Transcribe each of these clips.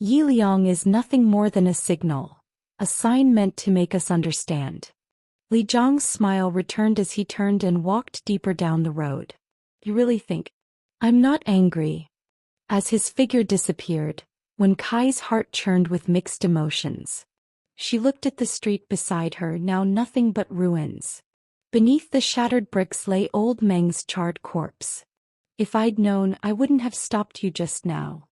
Yi Liang is nothing more than a signal, a sign meant to make us understand. Li Jiang's smile returned as he turned and walked deeper down the road. You really think I'm not angry? As his figure disappeared, Wen Kai's heart churned with mixed emotions. She looked at the street beside her, now nothing but ruins. Beneath the shattered bricks lay old Meng's charred corpse. If I'd known, I wouldn't have stopped you just now.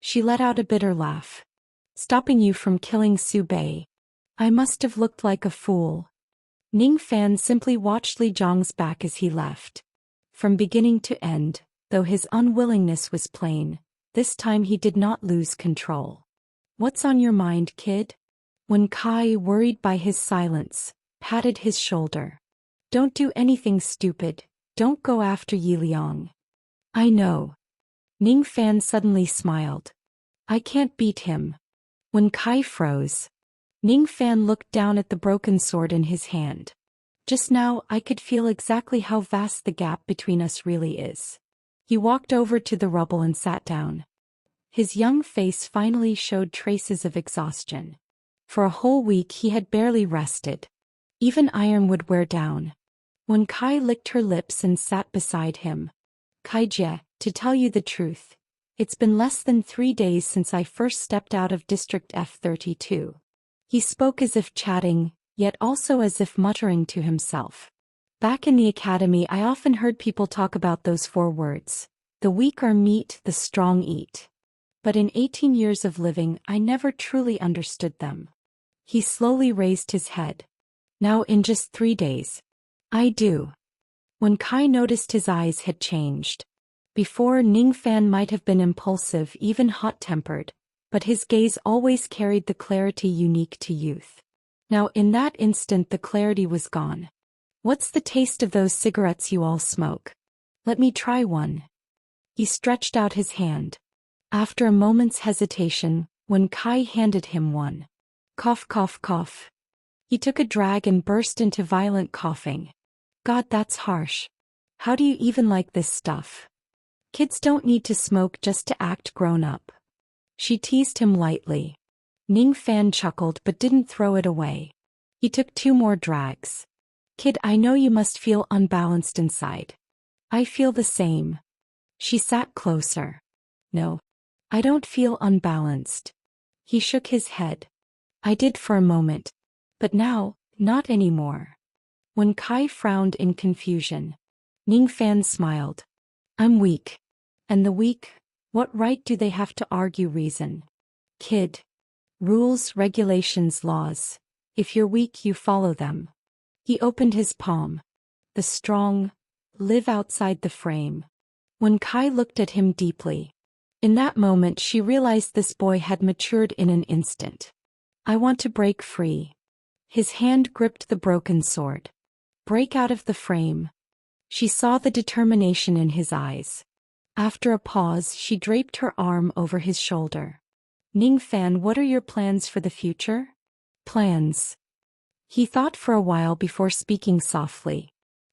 She let out a bitter laugh. Stopping you from killing Su Bei. I must have looked like a fool. Ning Fan simply watched Li Jiang's back as he left. From beginning to end, though his unwillingness was plain, this time he did not lose control. What's on your mind, kid? Wen Kai, worried by his silence, patted his shoulder. Don't do anything stupid, don't go after Yi Liang. I know. Ning Fan suddenly smiled. I can't beat him. Wen Kai froze. Ning Fan looked down at the broken sword in his hand. Just now I could feel exactly how vast the gap between us really is. He walked over to the rubble and sat down. His young face finally showed traces of exhaustion. For a whole week he had barely rested. Even iron would wear down. Wen Kai licked her lips and sat beside him. Kaijie, to tell you the truth, it's been less than 3 days since I first stepped out of District F32. He spoke as if chatting, yet also as if muttering to himself. Back in the academy I often heard people talk about those 4 words. The weak are meat, the strong eat. But in 18 years of living I never truly understood them. He slowly raised his head. Now in just 3 days. I do. Wen Kai noticed his eyes had changed. Before, Ning Fan might have been impulsive, even hot-tempered, but his gaze always carried the clarity unique to youth. Now in that instant the clarity was gone. What's the taste of those cigarettes you all smoke? Let me try one. He stretched out his hand. After a moment's hesitation, Wen Kai handed him one. Cough, cough, cough. He took a drag and burst into violent coughing. God, that's harsh. How do you even like this stuff? Kids don't need to smoke just to act grown up. She teased him lightly. Ning Fan chuckled but didn't throw it away. He took 2 more drags. Kid, I know you must feel unbalanced inside. I feel the same. She sat closer. No. I don't feel unbalanced. He shook his head. I did for a moment. But now, not anymore. Wen Kai frowned in confusion. Ning Fan smiled. I'm weak. And the weak, what right do they have to argue reason? Kid. Rules, regulations, laws. If you're weak, you follow them. He opened his palm. The strong live outside the frame. Wen Kai looked at him deeply. In that moment she realized this boy had matured in an instant. I want to break free. His hand gripped the broken sword. Break out of the frame. She saw the determination in his eyes. After a pause, she draped her arm over his shoulder. Ning Fan, what are your plans for the future? Plans. He thought for a while before speaking softly.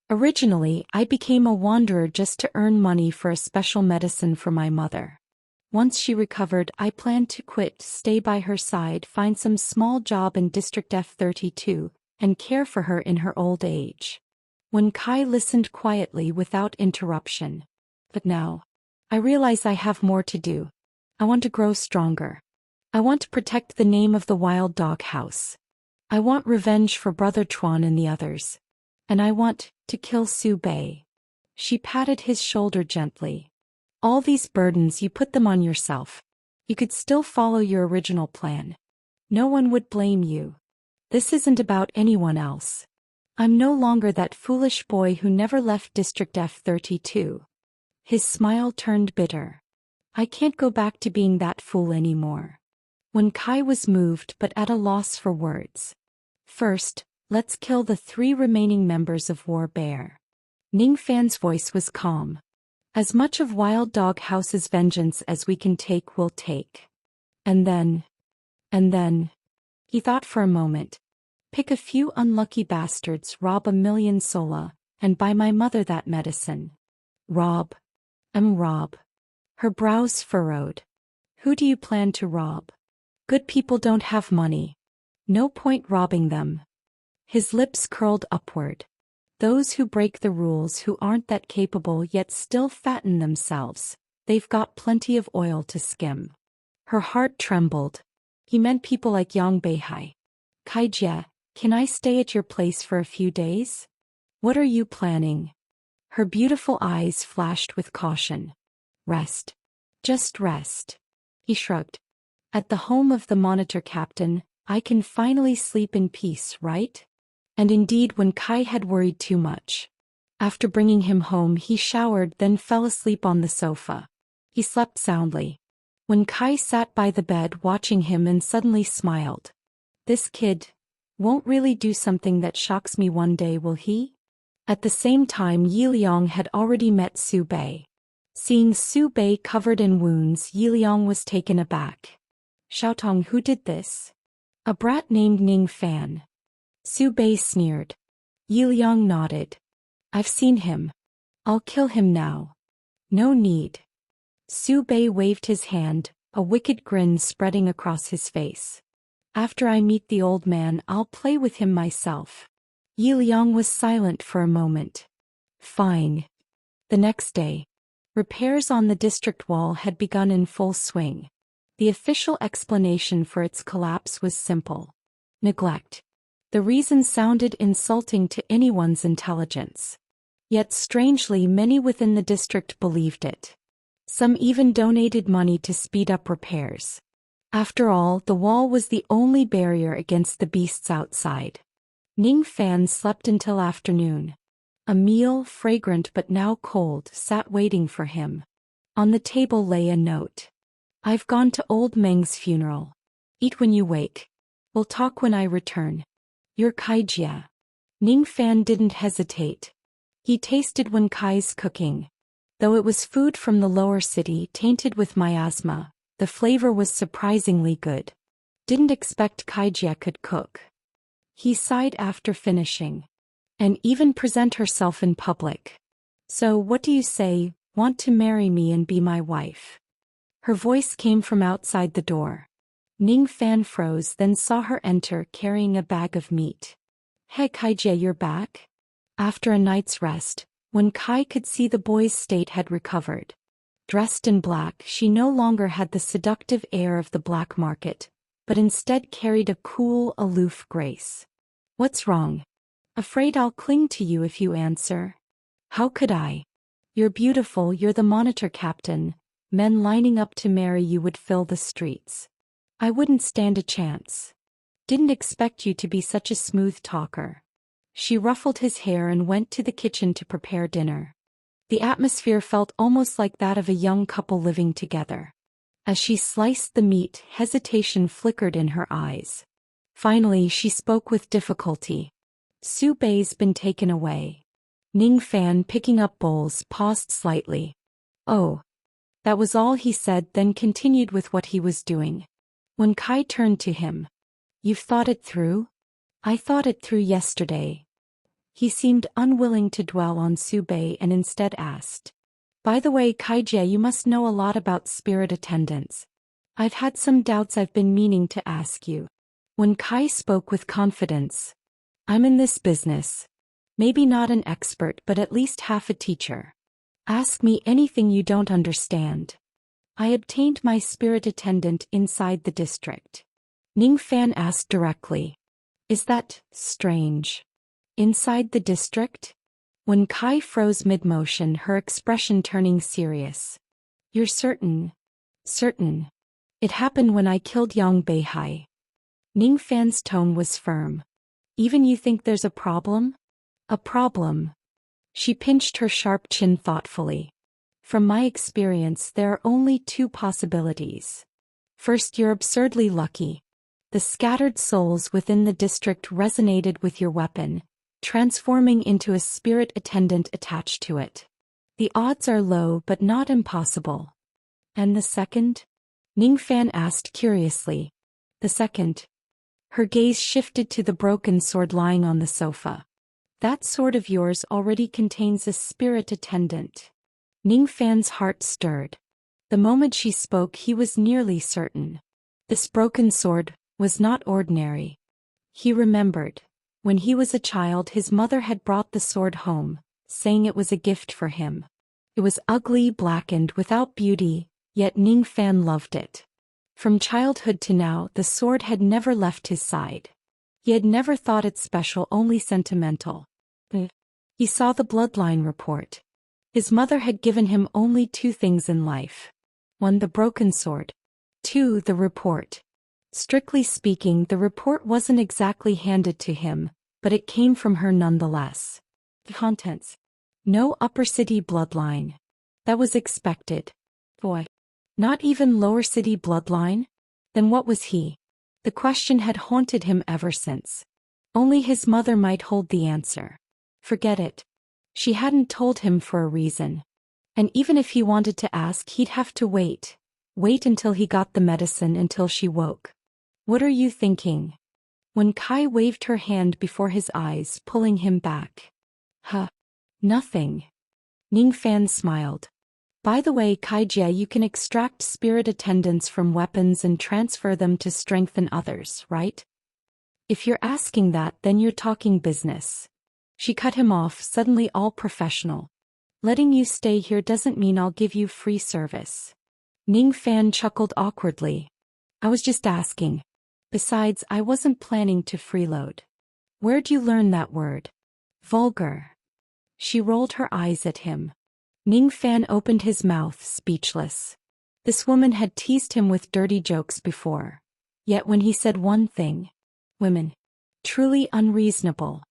Originally, I became a wanderer just to earn money for a special medicine for my mother. Once she recovered, I planned to quit, stay by her side, find some small job in District F32, and care for her in her old age. Wen Kai listened quietly without interruption. But now, I realize I have more to do. I want to grow stronger. I want to protect the name of the Wild Dog House. I want revenge for Brother Chuan and the others. And I want to kill Su Bei. She patted his shoulder gently. All these burdens, you put them on yourself. You could still follow your original plan. No one would blame you. This isn't about anyone else. I'm no longer that foolish boy who never left District F32. His smile turned bitter. I can't go back to being that fool anymore. Wen Kai was moved but at a loss for words. First, let's kill the 3 remaining members of War Bear. Ning Fan's voice was calm. As much of Wild Dog House's vengeance as we can take, we'll take. And then, he thought for a moment. Pick a few unlucky bastards, rob 1,000,000 sola, and buy my mother that medicine. Rob. Rob. Her brows furrowed. Who do you plan to rob? Good people don't have money. No point robbing them. His lips curled upward. Those who break the rules, who aren't that capable yet still fatten themselves, they've got plenty of oil to skim. Her heart trembled. He meant people like Yang Beihai. Kaijia, can I stay at your place for a few days? What are you planning? Her beautiful eyes flashed with caution. Rest. Just rest. He shrugged. At the home of the monitor captain, I can finally sleep in peace, right? And indeed, when Kai had worried too much. After bringing him home, he showered, then fell asleep on the sofa. He slept soundly. When Kai sat by the bed watching him and suddenly smiled. This kid won't really do something that shocks me one day, will he? At the same time, Yi Liang had already met Su Bei. Seeing Su Bei covered in wounds, Yi Liang was taken aback. Xiaotong, who did this? A brat named Ning Fan. Su Bei sneered. Yi Liang nodded. I've seen him. I'll kill him now. No need. Su Bei waved his hand, a wicked grin spreading across his face. After I meet the old man, I'll play with him myself. Yi Liang was silent for a moment. Fine. The next day, repairs on the district wall had begun in full swing. The official explanation for its collapse was simple. Neglect. The reason sounded insulting to anyone's intelligence. Yet strangely, many within the district believed it. Some even donated money to speed up repairs. After all, the wall was the only barrier against the beasts outside. Ning Fan slept until afternoon. A meal, fragrant but now cold, sat waiting for him. On the table lay a note. I've gone to old Meng's funeral. Eat when you wake. We'll talk when I return. Your Kaijia. Ning Fan didn't hesitate. He tasted Wen Kai's cooking. Though it was food from the lower city tainted with miasma, the flavor was surprisingly good. Didn't expect Kaijia could cook. He sighed after finishing. And even present herself in public. So what do you say, want to marry me and be my wife? Her voice came from outside the door. Ning Fan froze, then saw her enter carrying a bag of meat. Hey Kaijia, you're back? After a night's rest, when Kai could see the boy's state had recovered. Dressed in black, she no longer had the seductive air of the black market, but instead carried a cool, aloof grace. What's wrong? Afraid I'll cling to you if you answer. How could I? You're beautiful, you're the monitor captain. Men lining up to marry you would fill the streets. I wouldn't stand a chance. Didn't expect you to be such a smooth talker. She ruffled his hair and went to the kitchen to prepare dinner. The atmosphere felt almost like that of a young couple living together. As she sliced the meat, hesitation flickered in her eyes. Finally, she spoke with difficulty. Su Bei's been taken away. Ning Fan, picking up bowls, paused slightly. Oh. That was all he said, then continued with what he was doing. When Kai turned to him. You've thought it through? I thought it through yesterday. He seemed unwilling to dwell on Su Bei and instead asked. By the way, Kaijia, you must know a lot about spirit attendants. I've had some doubts I've been meaning to ask you. When Kai spoke with confidence. I'm in this business. Maybe not an expert, but at least half a teacher. Ask me anything you don't understand. I obtained my spirit attendant inside the district. Ning Fan asked directly. Is that strange? Inside the district? When Kai froze mid-motion, her expression turning serious. You're certain? Certain. It happened when I killed Yang Beihai. Ning Fan's tone was firm. Even you think there's a problem? A problem. She pinched her sharp chin thoughtfully. From my experience, there are only two possibilities. First, you're absurdly lucky. The scattered souls within the district resonated with your weapon, transforming into a spirit attendant attached to it. The odds are low but not impossible. And the second? Ning Fan asked curiously. The second. Her gaze shifted to the broken sword lying on the sofa. That sword of yours already contains a spirit attendant. Ning Fan's heart stirred. The moment she spoke, he was nearly certain. This broken sword was not ordinary. He remembered. When he was a child, his mother had brought the sword home, saying it was a gift for him. It was ugly, blackened, without beauty, yet Ning Fan loved it. From childhood to now, the sword had never left his side. He had never thought it special, only sentimental. He saw the bloodline report. His mother had given him only 2 things in life. 1, the broken sword. 2, the report. Strictly speaking, the report wasn't exactly handed to him, but it came from her nonetheless. The contents. No upper city bloodline. That was expected. Boy. Not even lower city bloodline? Then what was he? The question had haunted him ever since. Only his mother might hold the answer. Forget it. She hadn't told him for a reason. And even if he wanted to ask, he'd have to wait. Wait until he got the medicine, until she woke. What are you thinking? When Kai waved her hand before his eyes, pulling him back. Nothing. Ning Fan smiled. By the way, Kai Jie, you can extract spirit attendants from weapons and transfer them to strengthen others, right? If you're asking that, then you're talking business. She cut him off, suddenly all professional. Letting you stay here doesn't mean I'll give you free service. Ning Fan chuckled awkwardly. I was just asking. Besides, I wasn't planning to freeload. Where'd you learn that word? Vulgar. She rolled her eyes at him. Ning Fan opened his mouth, speechless. This woman had teased him with dirty jokes before. Yet when he said one thing, women. Truly unreasonable.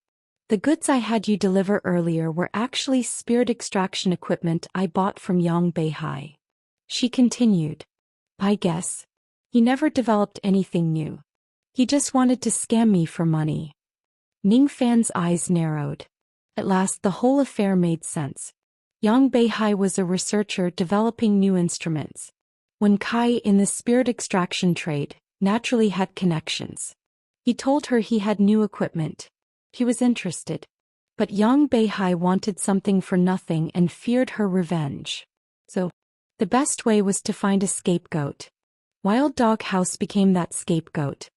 The goods I had you deliver earlier were actually spirit extraction equipment I bought from Yang Beihai. She continued. I guess. He never developed anything new. He just wanted to scam me for money. Ning Fan's eyes narrowed. At last the whole affair made sense. Yang Beihai was a researcher developing new instruments. When Kai, in the spirit extraction trade, naturally had connections. He told her he had new equipment. He was interested. But Yang Beihai wanted something for nothing and feared her revenge. So, the best way was to find a scapegoat. Wild Dog House became that scapegoat.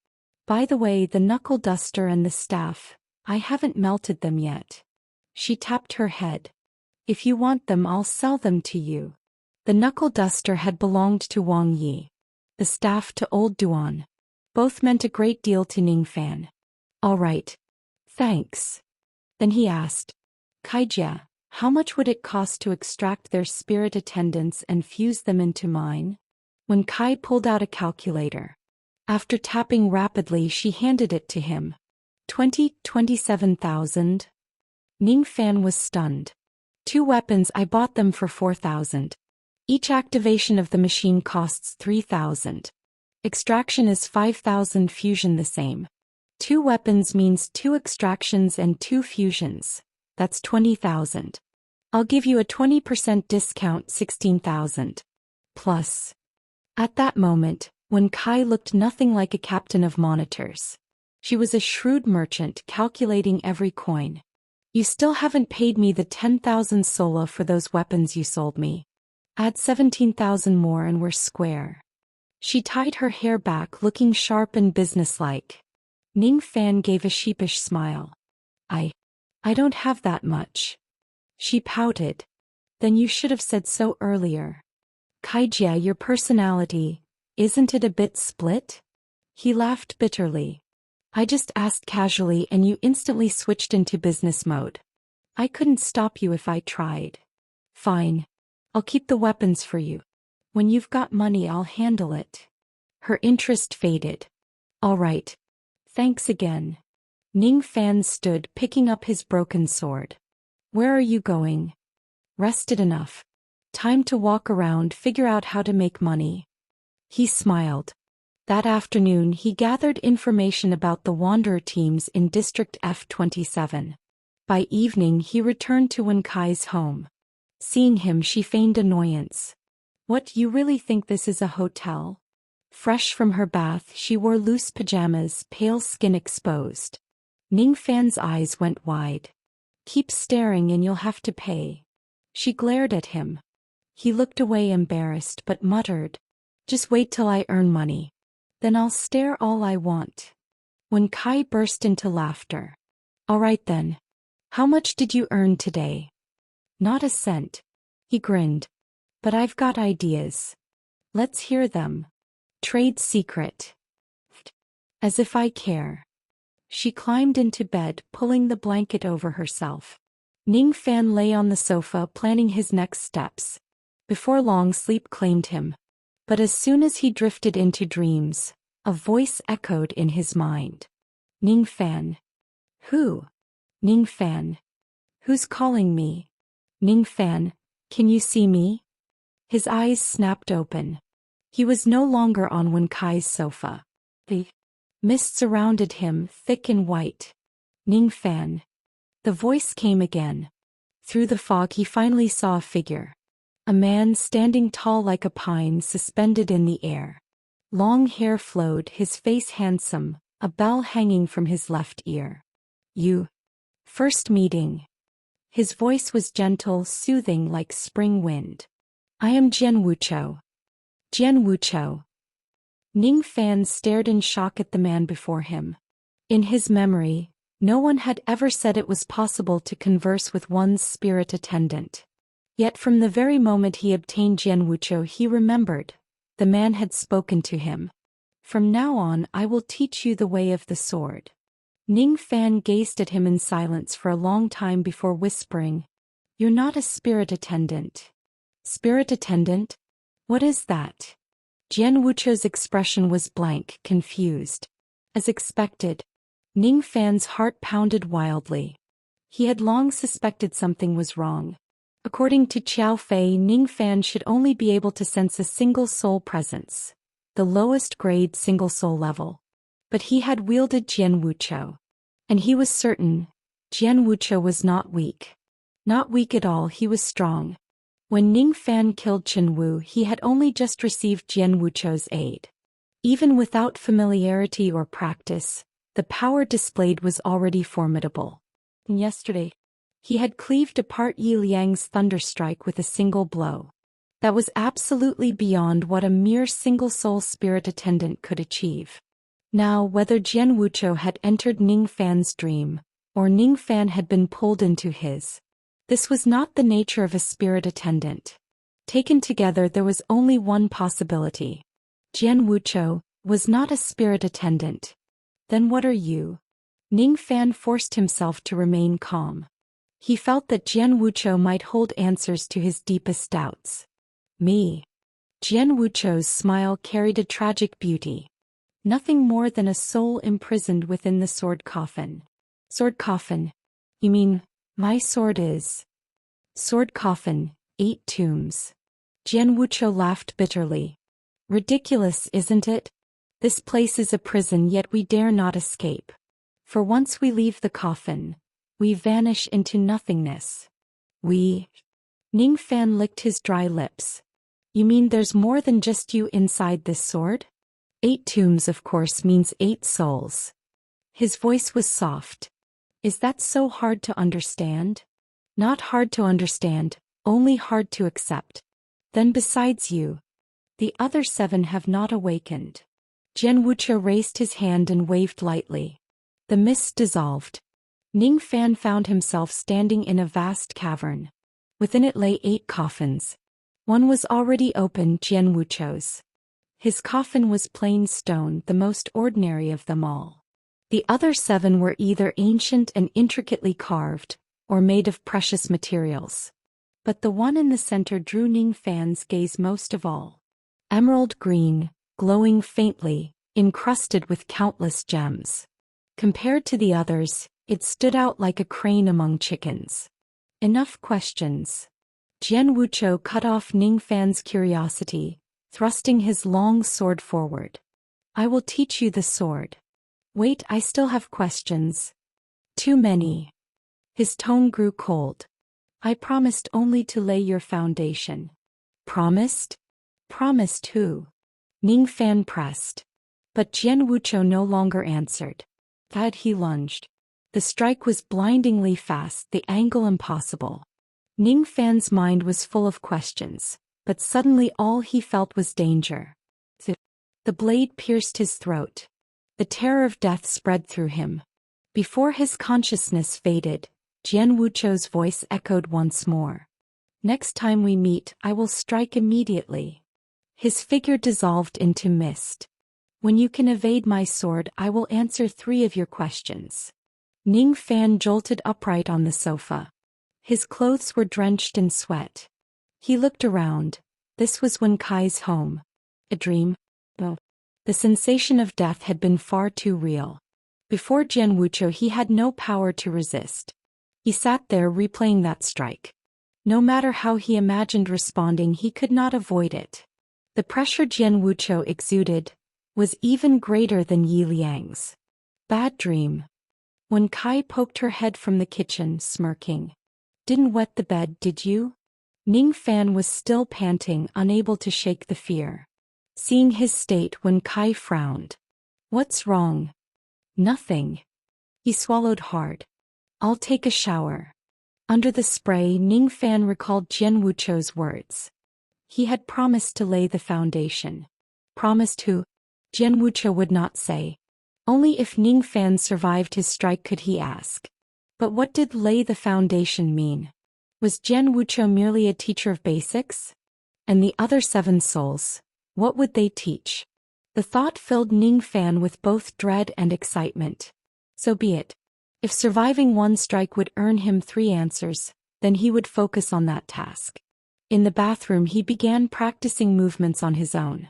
By the way, the knuckle duster and the staff, I haven't melted them yet. She tapped her head. If you want them, I'll sell them to you. The knuckle duster had belonged to Wang Yi. The staff to Old Duan. Both meant a great deal to Ning Fan. All right. Thanks. Then he asked, Kai Jie, how much would it cost to extract their spirit attendants and fuse them into mine? When Kai pulled out a calculator. After tapping rapidly, she handed it to him. 27,000. Ning Fan was stunned. 2 weapons, I bought them for 4,000. Each activation of the machine costs 3,000. Extraction is 5,000, fusion the same. 2 weapons means 2 extractions and 2 fusions. That's 20,000. I'll give you a 20% discount, 16,000. Plus. At that moment, when Kai looked nothing like a captain of monitors. She was a shrewd merchant calculating every coin. You still haven't paid me the 10,000 sola for those weapons you sold me. Add 17,000 more and we're square. She tied her hair back, looking sharp and businesslike. Ning Fan gave a sheepish smile. I don't have that much. She pouted. Then you should have said so earlier. Kai Jie, your personality, isn't it a bit split? He laughed bitterly. I just asked casually and you instantly switched into business mode. I couldn't stop you if I tried. Fine. I'll keep the weapons for you. When you've got money, I'll handle it. Her interest faded. All right. Thanks again. Ning Fan stood, picking up his broken sword. Where are you going? Rested enough. Time to walk around, figure out how to make money. He smiled. That afternoon he gathered information about the Wanderer teams in District F27. By evening he returned to Wen Kai's home. Seeing him, she feigned annoyance. What, you really think this is a hotel? Fresh from her bath, she wore loose pajamas, pale skin exposed. Ning Fan's eyes went wide. Keep staring and you'll have to pay. She glared at him. He looked away, embarrassed, but muttered, just wait till I earn money. Then I'll stare all I want. Wen Kai burst into laughter. All right then. How much did you earn today? Not a cent. He grinned. But I've got ideas. Let's hear them. Trade secret. As if I care. She climbed into bed, pulling the blanket over herself. Ning Fan lay on the sofa planning his next steps. Before long sleep claimed him. But as soon as he drifted into dreams, a voice echoed in his mind. Ning Fan. Who? Ning Fan. Who's calling me? Ning Fan, can you see me? His eyes snapped open. He was no longer on Wen Kai's sofa. The mist surrounded him, thick and white. Ning Fan. The voice came again. Through the fog he finally saw a figure. A man standing tall like a pine suspended in the air. Long hair flowed, his face handsome, a bell hanging from his left ear. You. First meeting. His voice was gentle, soothing like spring wind. I am Jian Wuchou. Jian Wuchou. Ning Fan stared in shock at the man before him. In his memory, no one had ever said it was possible to converse with one's spirit attendant. Yet from the very moment he obtained Jian Wuchou he remembered. The man had spoken to him. From now on I will teach you the way of the sword. Ning Fan gazed at him in silence for a long time before whispering, You're not a spirit attendant. Spirit attendant? What is that? Jian Wuchou's expression was blank, confused. As expected, Ning Fan's heart pounded wildly. He had long suspected something was wrong. According to Qiao Fei, Ning Fan should only be able to sense a single soul presence, the lowest grade single soul level. But he had wielded Jian Wuchou. And he was certain, Jian Wuchou was not weak. Not weak at all, he was strong. When Ning Fan killed Chen Wu, he had only just received Jian Wuchou's aid. Even without familiarity or practice, the power displayed was already formidable. And yesterday, he had cleaved apart Yi Liang's thunderstrike with a single blow. That was absolutely beyond what a mere single-soul spirit attendant could achieve. Now, whether Jian Wuchou had entered Ning Fan's dream, or Ning Fan had been pulled into his, this was not the nature of a spirit attendant. Taken together, there was only one possibility. Jian Wuchou was not a spirit attendant. Then what are you? Ning Fan forced himself to remain calm. He felt that Jian Wuchou might hold answers to his deepest doubts. Me. Jian Wuchou's smile carried a tragic beauty. Nothing more than a soul imprisoned within the sword coffin. Sword coffin? You mean, my sword is? Sword coffin, 8 tombs. Jian Wuchou laughed bitterly. Ridiculous, isn't it? This place is a prison, yet we dare not escape. For once we leave the coffin, we vanish into nothingness. We? Ning Fan licked his dry lips. You mean there's more than just you inside this sword? 8 tombs of course means 8 souls. His voice was soft. Is that so hard to understand? Not hard to understand, only hard to accept. Then besides you, the other 7 have not awakened. Jian Wuchou raised his hand and waved lightly. The mist dissolved. Ning Fan found himself standing in a vast cavern. Within it lay 8 coffins. One was already open, Jian Wuchou's. His coffin was plain stone, the most ordinary of them all. The other 7 were either ancient and intricately carved, or made of precious materials. But the one in the center drew Ning Fan's gaze most of all. Emerald green, glowing faintly, encrusted with countless gems. Compared to the others, it stood out like a crane among chickens. Enough questions. Jian Wuchou cut off Ning Fan's curiosity, thrusting his long sword forward. I will teach you the sword. Wait, I still have questions. Too many. His tone grew cold. I promised only to lay your foundation. Promised? Promised who? Ning Fan pressed. But Jian Wuchou no longer answered. That he lunged. The strike was blindingly fast, the angle impossible. Ning Fan's mind was full of questions, but suddenly all he felt was danger. The blade pierced his throat. The terror of death spread through him. Before his consciousness faded, Jian Wuchou's voice echoed once more. Next time we meet, I will strike immediately. His figure dissolved into mist. When you can evade my sword, I will answer 3 of your questions. Ning Fan jolted upright on the sofa. His clothes were drenched in sweat. He looked around. This was Wen Kai's home. A dream? Oh. The sensation of death had been far too real. Before Jian Wuchou he had no power to resist. He sat there replaying that strike. No matter how he imagined responding, he could not avoid it. The pressure Jian Wuchou exuded was even greater than Yi Liang's. Bad dream. Wen Kai poked her head from the kitchen, smirking. Didn't wet the bed, did you? Ning Fan was still panting, unable to shake the fear. Seeing his state, Wen Kai frowned. What's wrong? Nothing. He swallowed hard. I'll take a shower. Under the spray, Ning Fan recalled Jian Wuchou's words. He had promised to lay the foundation. Promised who? Jian Wuchou would not say. Only if Ning Fan survived his strike could he ask. But what did lay the foundation mean? Was Jian Wuchou merely a teacher of basics? And the other 7 souls, what would they teach? The thought filled Ning Fan with both dread and excitement. So be it. If surviving 1 strike would earn him 3 answers, then he would focus on that task. In the bathroom he began practicing movements on his own.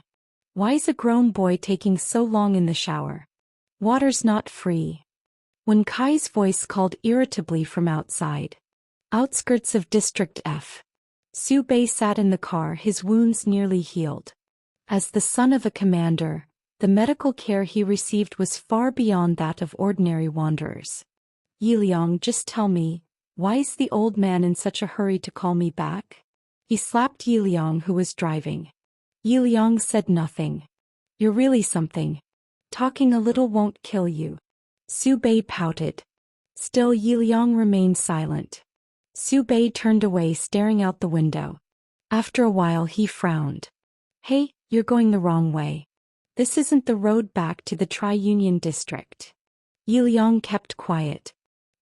Why's a grown boy taking so long in the shower? Water's not free. Wen Kai's voice called irritably from outside. Outskirts of District F. Su Bei sat in the car, his wounds nearly healed. As the son of a commander, the medical care he received was far beyond that of ordinary wanderers. Yi Liang, just tell me, why's the old man in such a hurry to call me back? He slapped Yi Liang, who was driving. Yi Liang said nothing. You're really something. Talking a little won't kill you. Su Bei pouted. Still Yi Liang remained silent. Su Bei turned away, staring out the window. After a while he frowned. Hey, you're going the wrong way. This isn't the road back to the Tri-Union District. Yi Liang kept quiet.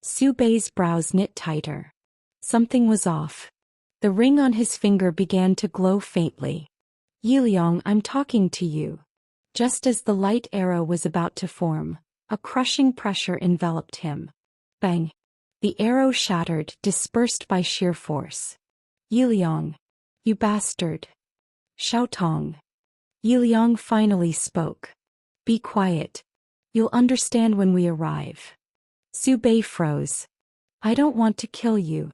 Su Bei's brows knit tighter. Something was off. The ring on his finger began to glow faintly. Yi Liang, I'm talking to you. Just as the light arrow was about to form, a crushing pressure enveloped him. Bang! The arrow shattered, dispersed by sheer force. Yi Liang. You bastard. Xiao Tong. Yi Liang finally spoke. Be quiet. You'll understand when we arrive. Su Bei froze. I don't want to kill you.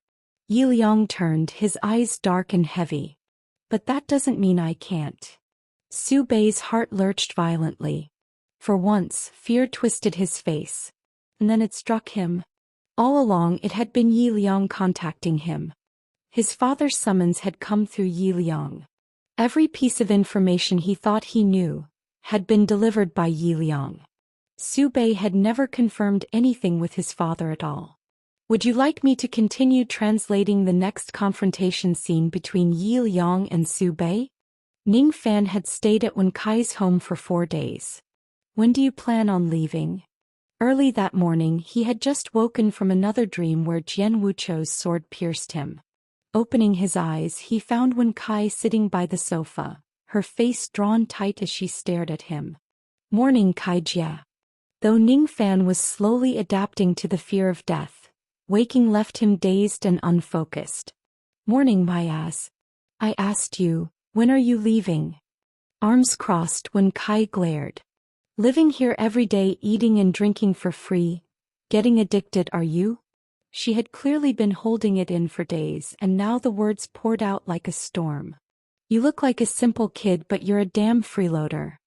Yi Liang turned, his eyes dark and heavy. But that doesn't mean I can't. Su Bei's heart lurched violently. For once, fear twisted his face. And then it struck him. All along it had been Yi Liang contacting him. His father's summons had come through Yi Liang. Every piece of information he thought he knew had been delivered by Yi Liang. Su Bei had never confirmed anything with his father at all. Would you like me to continue translating the next confrontation scene between Yi Liang and Su Bei? Ning Fan had stayed at Wen Kai's home for 4 days. When do you plan on leaving? Early that morning he had just woken from another dream where Jian Wuchou's sword pierced him. Opening his eyes, he found Wen Kai sitting by the sofa, her face drawn tight as she stared at him. Morning, Kai Jia. Though Ning Fan was slowly adapting to the fear of death, waking left him dazed and unfocused. Morning, my ass. I asked you, when are you leaving? Arms crossed, Wen Kai glared. Living here every day, eating and drinking for free. Getting addicted, are you? She had clearly been holding it in for days, and now the words poured out like a storm. You look like a simple kid, but you're a damn freeloader.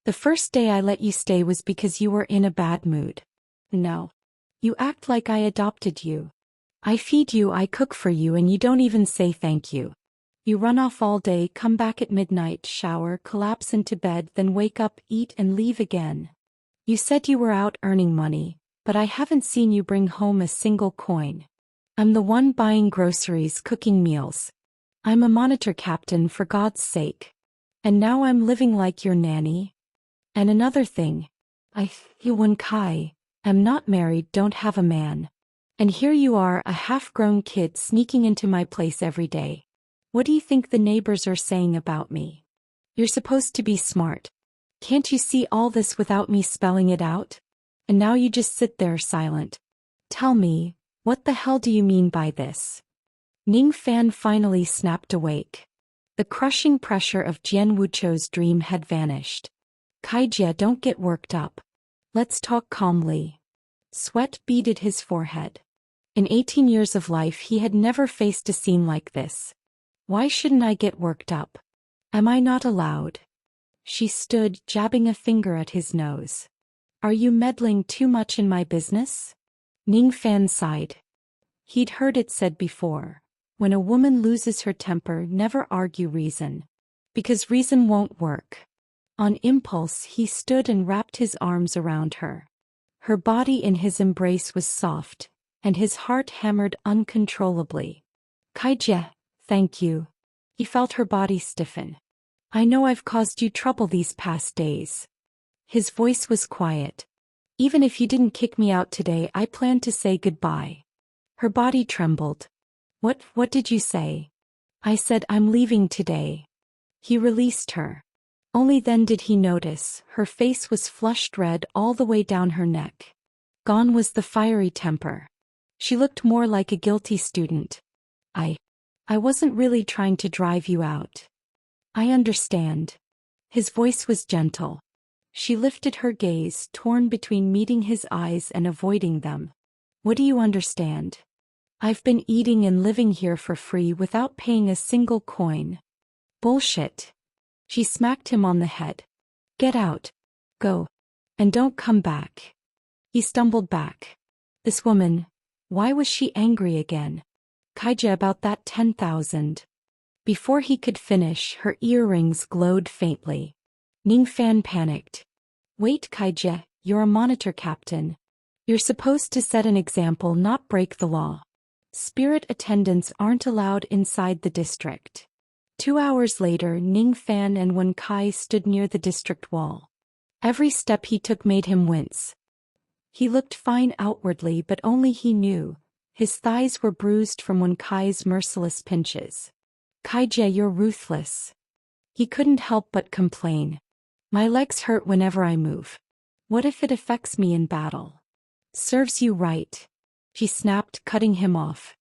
The first day I let you stay was because you were in a bad mood. No. You act like I adopted you. I feed you, I cook for you, and you don't even say thank you. You run off all day, come back at midnight, shower, collapse into bed, then wake up, eat and leave again. You said you were out earning money, but I haven't seen you bring home a single coin. I'm the one buying groceries, cooking meals. I'm a monitor captain, for God's sake. And now I'm living like your nanny? And another thing. Wen Kai, am not married, don't have a man. And here you are, a half-grown kid sneaking into my place every day. What do you think the neighbors are saying about me? You're supposed to be smart. Can't you see all this without me spelling it out? And now you just sit there silent. Tell me, what the hell do you mean by this? Ning Fan finally snapped awake. The crushing pressure of Jian Wuchou's dream had vanished. Kaijie, don't get worked up. Let's talk calmly. Sweat beaded his forehead. In 18 years of life he had never faced a scene like this. Why shouldn't I get worked up? Am I not allowed? She stood, jabbing a finger at his nose. Are you meddling too much in my business? Ning Fan sighed. He'd heard it said before, when a woman loses her temper, never argue reason. Because reason won't work. On impulse he stood and wrapped his arms around her. Her body in his embrace was soft, and his heart hammered uncontrollably. Kaijie, thank you. He felt her body stiffen. I know I've caused you trouble these past days. His voice was quiet. Even if you didn't kick me out today, I plan to say goodbye. Her body trembled. What did you say? I said I'm leaving today. He released her. Only then did he notice, her face was flushed red all the way down her neck. Gone was the fiery temper. She looked more like a guilty student. I wasn't really trying to drive you out. I understand. His voice was gentle. She lifted her gaze, torn between meeting his eyes and avoiding them. What do you understand? I've been eating and living here for free without paying a single coin. Bullshit. She smacked him on the head. Get out. Go. And don't come back. He stumbled back. This woman, why was she angry again? Kaijie, about that 10,000. Before he could finish, her earrings glowed faintly. Ning Fan panicked. Wait, Kaijie, you're a monitor captain. You're supposed to set an example, not break the law. Spirit attendants aren't allowed inside the district. 2 hours later, Ning Fan and Wen Kai stood near the district wall. Every step he took made him wince. He looked fine outwardly, but only he knew. His thighs were bruised from Wen Kai's merciless pinches. Kaijie, you're ruthless. He couldn't help but complain. My legs hurt whenever I move. What if it affects me in battle? Serves you right. She snapped, cutting him off.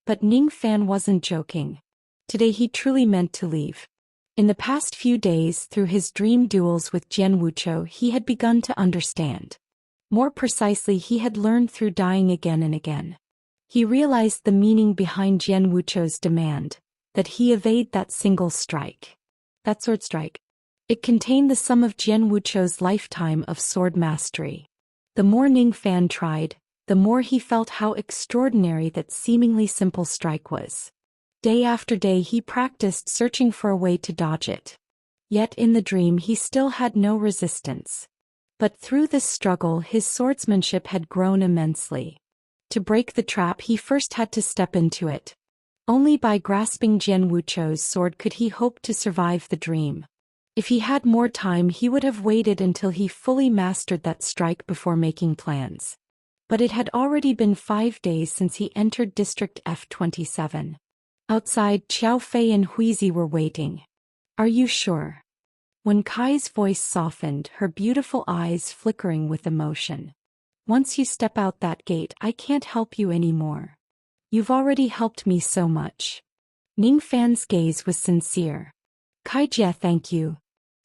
But Ning Fan wasn't joking. Today he truly meant to leave. In the past few days, through his dream duels with Jian Wuchou, he had begun to understand. More precisely, he had learned through dying again and again. He realized the meaning behind Jian Wuchou's demand, that he evade that single strike. That sword strike. It contained the sum of Jian Wuchou's lifetime of sword mastery. The more Ning Fan tried, the more he felt how extraordinary that seemingly simple strike was. Day after day he practiced, searching for a way to dodge it. Yet in the dream he still had no resistance. But through this struggle his swordsmanship had grown immensely. To break the trap he first had to step into it. Only by grasping Jian Wuchou's sword could he hope to survive the dream. If he had more time he would have waited until he fully mastered that strike before making plans. But it had already been 5 days since he entered District F-27. Outside, Qiao Fei and Huizi were waiting. Are you sure? Wen Kai's voice softened, her beautiful eyes flickering with emotion. Once you step out that gate, I can't help you anymore. You've already helped me so much. Ning Fan's gaze was sincere. Kaijie, thank you.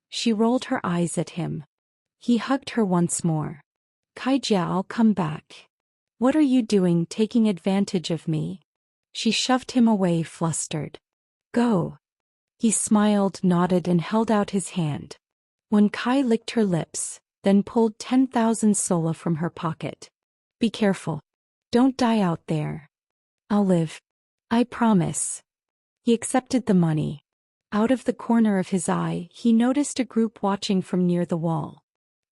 She rolled her eyes at him. He hugged her once more. Kaijie, I'll come back. What are you doing, taking advantage of me? She shoved him away, flustered. Go. He smiled, nodded, and held out his hand. Wen Kai licked her lips, then pulled 10,000 sola from her pocket. Be careful. Don't die out there. I'll live. I promise. He accepted the money. Out of the corner of his eye, he noticed a group watching from near the wall.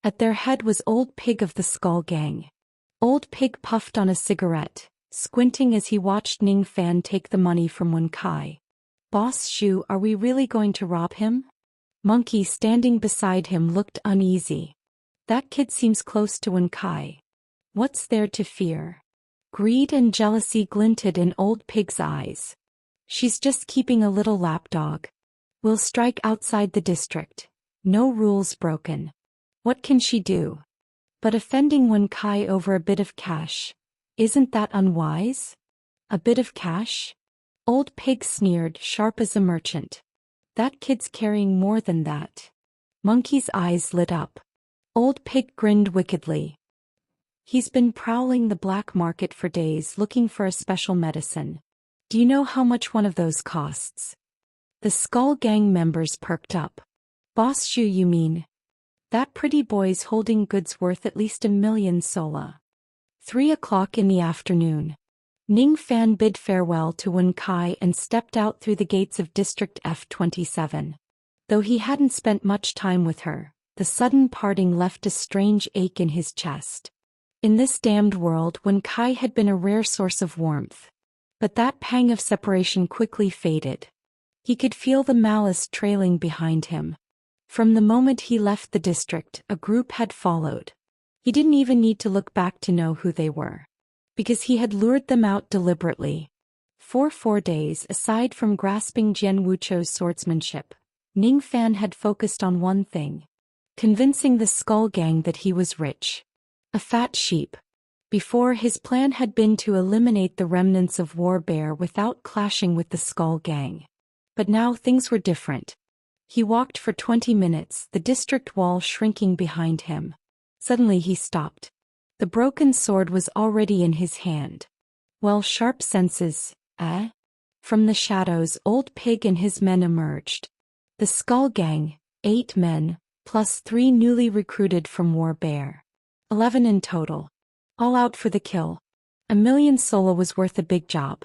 At their head was Old Pig of the Skull Gang. Old Pig puffed on a cigarette, squinting as he watched Ning Fan take the money from Wen Kai. Boss Shu, are we really going to rob him? Monkey standing beside him looked uneasy. That kid seems close to Wen Kai. What's there to fear? Greed and jealousy glinted in Old Pig's eyes. She's just keeping a little lapdog. We'll strike outside the district. No rules broken. What can she do? But offending Wen Kai over a bit of cash. Isn't that unwise? A bit of cash? Old Pig sneered, sharp as a merchant. That kid's carrying more than that. Monkey's eyes lit up. Old Pig grinned wickedly. He's been prowling the black market for days looking for a special medicine. Do you know how much one of those costs? The Skull Gang members perked up. Boss Shu, you mean? That pretty boy's holding goods worth at least 1,000,000 sola. 3 o'clock in the afternoon. Ning Fan bid farewell to Wen Kai and stepped out through the gates of District F-27. Though he hadn't spent much time with her, the sudden parting left a strange ache in his chest. In this damned world, Wen Kai had been a rare source of warmth. But that pang of separation quickly faded. He could feel the malice trailing behind him. From the moment he left the district, a group had followed. He didn't even need to look back to know who they were. Because he had lured them out deliberately. For 4 days, aside from grasping Jian Wuchou's swordsmanship, Ning Fan had focused on one thing. Convincing the Skull Gang that he was rich. A fat sheep. Before, his plan had been to eliminate the remnants of War Bear without clashing with the Skull Gang. But now things were different. He walked for 20 minutes, the district wall shrinking behind him. Suddenly he stopped. The broken sword was already in his hand. Well, sharp senses, eh? From the shadows, Old Pig and his men emerged. The Skull Gang, 8 men, plus 3 newly recruited from War Bear. 11 in total. All out for the kill. 1,000,000 sola was worth a big job.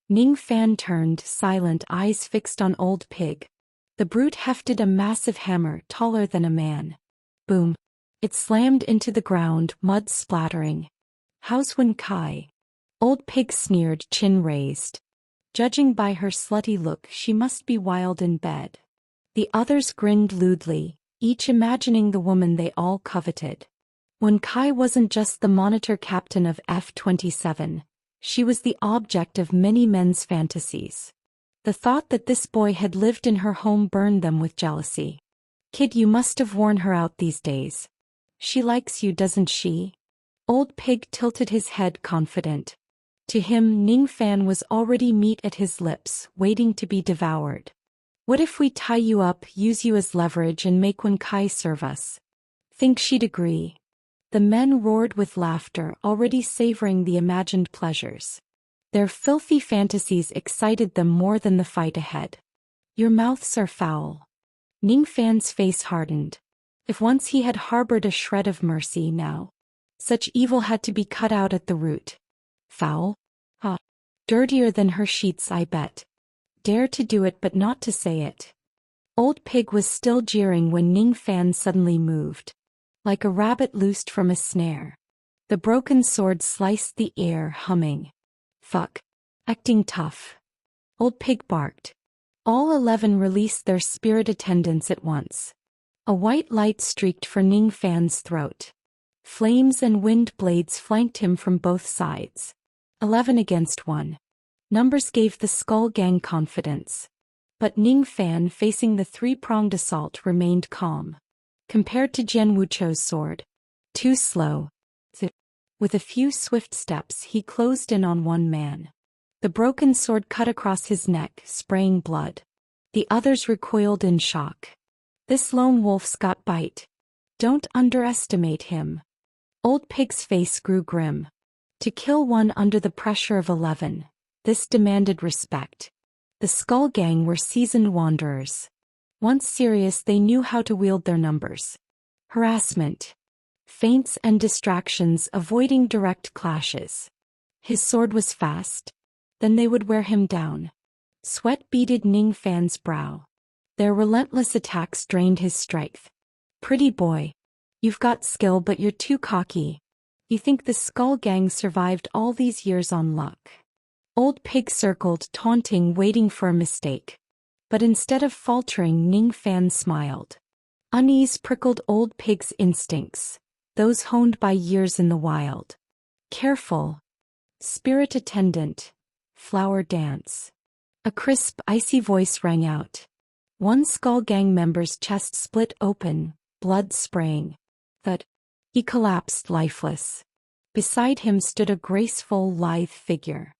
Ning Fan turned, silent, eyes fixed on Old Pig. The brute hefted a massive hammer taller than a man. Boom. It slammed into the ground, mud splattering. How's Wen Kai? Old Pig sneered, chin raised. Judging by her slutty look, she must be wild in bed. The others grinned lewdly, each imagining the woman they all coveted. Wen Kai wasn't just the monitor captain of F-27, she was the object of many men's fantasies. The thought that this boy had lived in her home burned them with jealousy. Kid, you must have worn her out these days. She likes you, doesn't she? Old Pig tilted his head, confident. To him, Ning Fan was already meat at his lips, waiting to be devoured. What if we tie you up, use you as leverage, and make Wen Kai serve us? Think she'd agree? The men roared with laughter, already savoring the imagined pleasures. Their filthy fantasies excited them more than the fight ahead. Your mouths are foul. Ning Fan's face hardened. If once he had harbored a shred of mercy, now such evil had to be cut out at the root. Foul? Ah. Dirtier than her sheets, I bet. Dare to do it but not to say it. Old Pig was still jeering when Ning Fan suddenly moved. Like a rabbit loosed from a snare. The broken sword sliced the air, humming. Fuck. Acting tough. Old Pig barked. All 11 released their spirit attendants at once. A white light streaked for Ning Fan's throat. Flames and wind blades flanked him from both sides. 11 against 1. Numbers gave the Skull Gang confidence. But Ning Fan, facing the 3-pronged assault, remained calm. Compared to Jian Wuchou's sword. Too slow. With a few swift steps, he closed in on one man. The broken sword cut across his neck, spraying blood. The others recoiled in shock. This lone wolf's got bite. Don't underestimate him. Old Pig's face grew grim. To kill one under the pressure of 11, this demanded respect. The Skull Gang were seasoned wanderers. Once serious, they knew how to wield their numbers. Harassment. Feints and distractions, avoiding direct clashes. His sword was fast. Then they would wear him down. Sweat beaded Ning Fan's brow. Their relentless attacks drained his strength. Pretty boy. You've got skill, but you're too cocky. You think the Skull Gang survived all these years on luck. Old Pig circled, taunting, waiting for a mistake. But instead of faltering, Ning Fan smiled. Unease prickled Old Pig's instincts, those honed by years in the wild. Careful. Spirit attendant. Flower dance. A crisp, icy voice rang out. One Skull Gang member's chest split open, blood spraying. Thud. He collapsed lifeless. Beside him stood a graceful, lithe figure.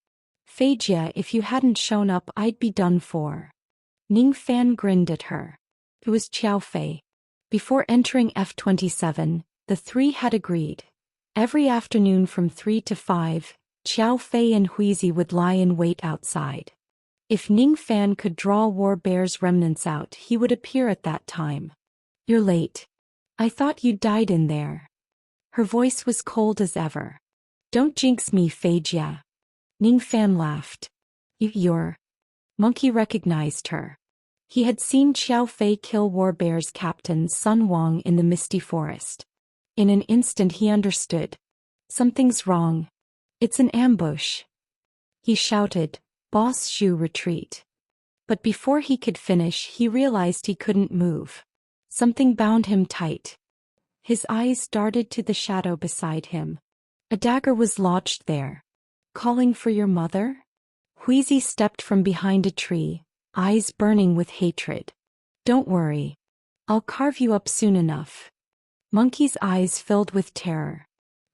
Feigjia, if you hadn't shown up, I'd be done for. Ning Fan grinned at her. It was Qiao Fei. Before entering F-27, the three had agreed. Every afternoon from 3 to 5, Qiao Fei and Huizi would lie in wait outside. If Ning Fan could draw War Bear's remnants out, he would appear at that time. You're late. I thought you died in there. Her voice was cold as ever. Don't jinx me, Feigjia. Ning Fan laughed. You're... Monkey recognized her. He had seen Qiao Fei kill War Bear's captain Sun Wang in the misty forest. In an instant he understood. Something's wrong. It's an ambush. He shouted, Boss Shu, retreat. But before he could finish, he realized he couldn't move. Something bound him tight. His eyes darted to the shadow beside him. A dagger was lodged there. Calling for your mother? Huizi stepped from behind a tree, eyes burning with hatred. Don't worry. I'll carve you up soon enough. Monkey's eyes filled with terror.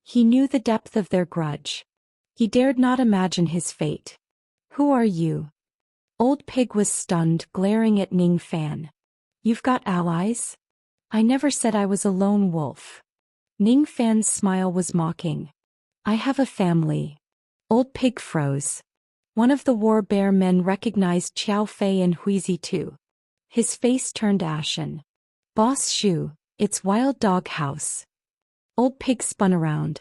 He knew the depth of their grudge. He dared not imagine his fate. Who are you? Old Pig was stunned, glaring at Ning Fan. You've got allies? I never said I was a lone wolf. Ning Fan's smile was mocking. I have a family. Old Pig froze. One of the War Bear men recognized Qiao Fei and Huizi too. His face turned ashen. Boss Shu, it's Wild Dog House. Old Pig spun around.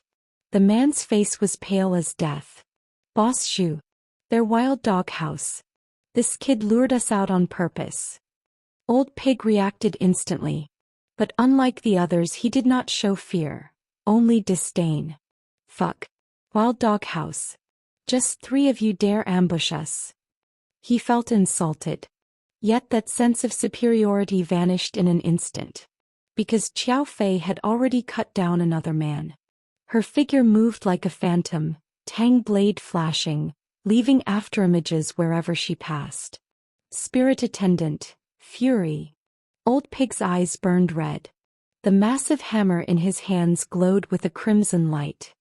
The man's face was pale as death. Boss Shu, they're Wild Dog House. This kid lured us out on purpose. Old Pig reacted instantly. But unlike the others, he did not show fear, only disdain. Fuck. Wild Dog House. Just 3 of you dare ambush us. He felt insulted. Yet that sense of superiority vanished in an instant. Because Qiao Fei had already cut down another man. Her figure moved like a phantom, tang blade flashing, leaving afterimages wherever she passed. Spirit attendant, fury. Old Pig's eyes burned red. The massive hammer in his hands glowed with a crimson light.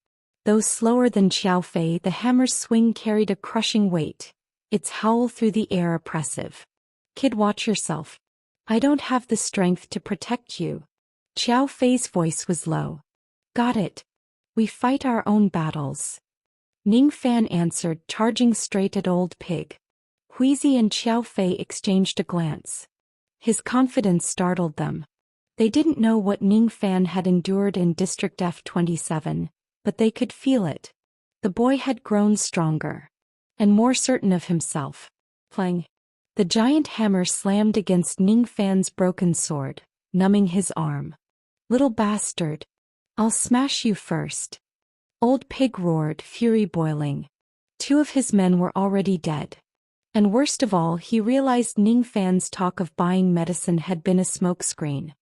Though slower than Qiao Fei, the hammer's swing carried a crushing weight, its howl through the air oppressive. Kid, watch yourself. I don't have the strength to protect you. Qiao Fei's voice was low. Got it. We fight our own battles. Ning Fan answered, charging straight at Old Pig. Huizi and Qiao Fei exchanged a glance. His confidence startled them. They didn't know what Ning Fan had endured in District F-27, but they could feel it. The boy had grown stronger. And more certain of himself. Clang. The giant hammer slammed against Ning Fan's broken sword, numbing his arm. Little bastard. I'll smash you first. Old Pig roared, fury boiling. 2 of his men were already dead. And worst of all, he realized Ning Fan's talk of buying medicine had been a smokescreen.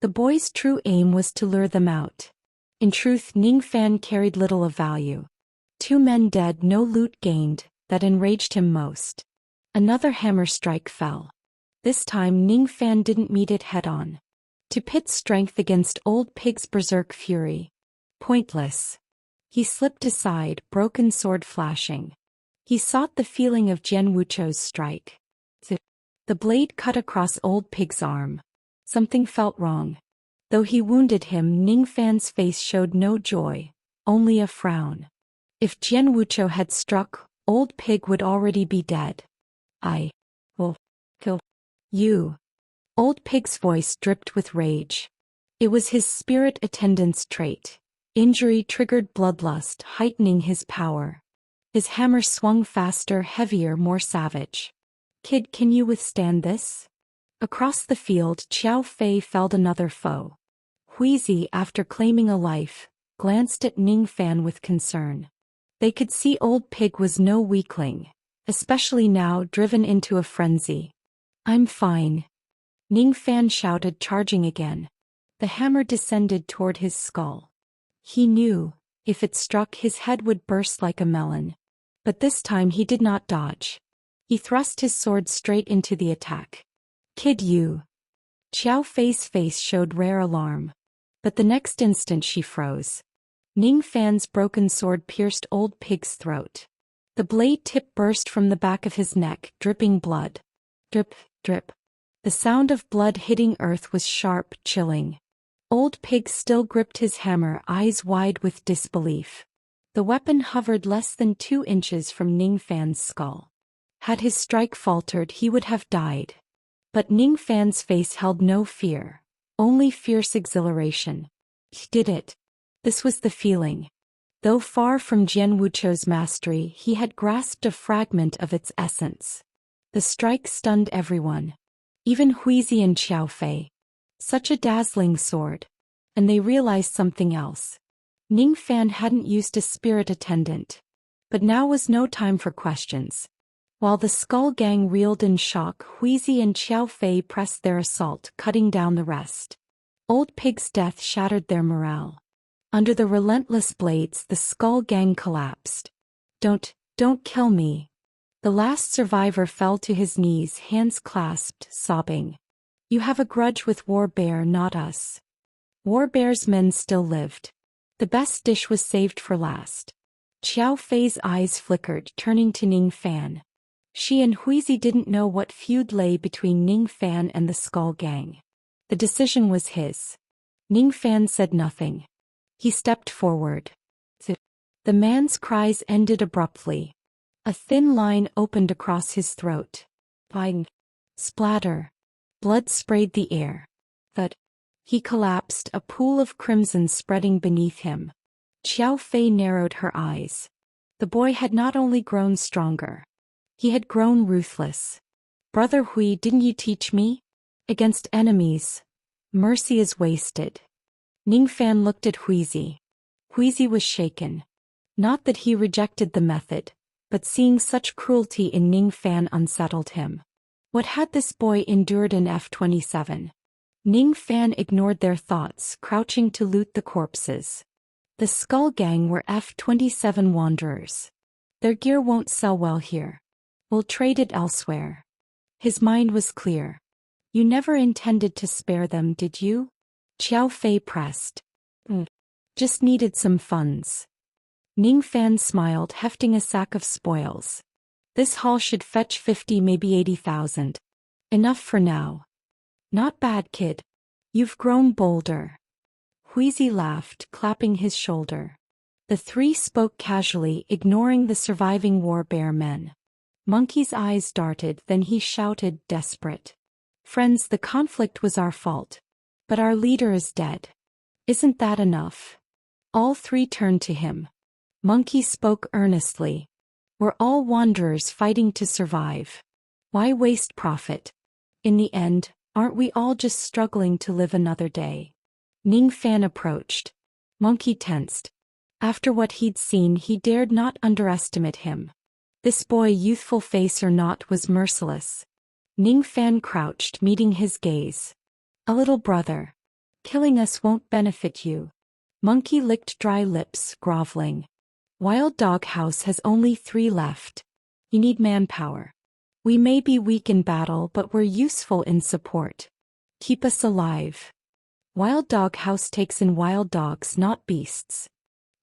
The boy's true aim was to lure them out. In truth, Ning Fan carried little of value. 2 men dead, no loot gained, that enraged him most. Another hammer strike fell. This time Ning Fan didn't meet it head-on. To pit strength against Old Pig's berserk fury. Pointless. He slipped aside, broken sword flashing. He sought the feeling of Jian Wuchou's strike. The blade cut across Old Pig's arm. Something felt wrong. Though he wounded him, Ning Fan's face showed no joy, only a frown. If Jian Wuchou had struck, Old Pig would already be dead. I will kill you. Old Pig's voice dripped with rage. It was his spirit attendant's trait. Injury triggered bloodlust, heightening his power. His hammer swung faster, heavier, more savage. Kid, can you withstand this? Across the field, Qiao Fei felled another foe. Huizi, after claiming a life, glanced at Ning Fan with concern. They could see Old Pig was no weakling, especially now driven into a frenzy. I'm fine. Ning Fan shouted, charging again. The hammer descended toward his skull. He knew, if it struck, his head would burst like a melon. But this time he did not dodge. He thrust his sword straight into the attack. Kid, you. Xiao Fei's face showed rare alarm. But the next instant she froze. Ning Fan's broken sword pierced Old Pig's throat. The blade tip burst from the back of his neck, dripping blood. Drip, drip. The sound of blood hitting earth was sharp, chilling. Old Pig still gripped his hammer, eyes wide with disbelief. The weapon hovered less than 2 inches from Ning Fan's skull. Had his strike faltered, he would have died. But Ning Fan's face held no fear, only fierce exhilaration. He did it. This was the feeling. Though far from Jian Wuchou's mastery, he had grasped a fragment of its essence. The strike stunned everyone. Even Huizi and Xiao Fei. Such a dazzling sword. And they realized something else. Ning Fan hadn't used a spirit attendant. But now was no time for questions. While the Skull Gang reeled in shock, Huizi and Xiao Fei pressed their assault, cutting down the rest. Old Pig's death shattered their morale. Under the relentless blades, the Skull Gang collapsed. Don't kill me. The last survivor fell to his knees, hands clasped, sobbing. You have a grudge with War Bear, not us. War Bear's men still lived. The best dish was saved for last. Xiao Fei's eyes flickered, turning to Ning Fan. She and Huizi didn't know what feud lay between Ning Fan and the Skull Gang. The decision was his. Ning Fan said nothing. He stepped forward. The man's cries ended abruptly. A thin line opened across his throat. Bang! Splatter! Blood sprayed the air. Thud! He collapsed, a pool of crimson spreading beneath him. Xiao Fei narrowed her eyes. The boy had not only grown stronger. He had grown ruthless. Brother Hui, didn't you teach me? Against enemies, mercy is wasted. Ning Fan looked at Huizi. Huizi was shaken. Not that he rejected the method, but seeing such cruelty in Ning Fan unsettled him. What had this boy endured in F-27? Ning Fan ignored their thoughts, crouching to loot the corpses. The Skull Gang were F-27 wanderers. Their gear won't sell well here. We'll trade it elsewhere. His mind was clear. You never intended to spare them, did you? Xiao Fei pressed. Just needed some funds. Ning Fan smiled, hefting a sack of spoils. This haul should fetch 50, maybe 80,000. Enough for now. Not bad, kid. You've grown bolder. Huizi laughed, clapping his shoulder. The three spoke casually, ignoring the surviving War Bear men. Monkey's eyes darted, then he shouted, desperate. Friends, the conflict was our fault. But our leader is dead. Isn't that enough? All three turned to him. Monkey spoke earnestly. We're all wanderers fighting to survive. Why waste profit? In the end, aren't we all just struggling to live another day? Ning Fan approached. Monkey tensed. After what he'd seen, he dared not underestimate him. This boy, youthful face or not, was merciless. Ning Fan crouched, meeting his gaze. A little brother. Killing us won't benefit you. Monkey licked dry lips, groveling. Wild Dog House has only 3 left. You need manpower. We may be weak in battle, but we're useful in support. Keep us alive. Wild Dog House takes in wild dogs, not beasts.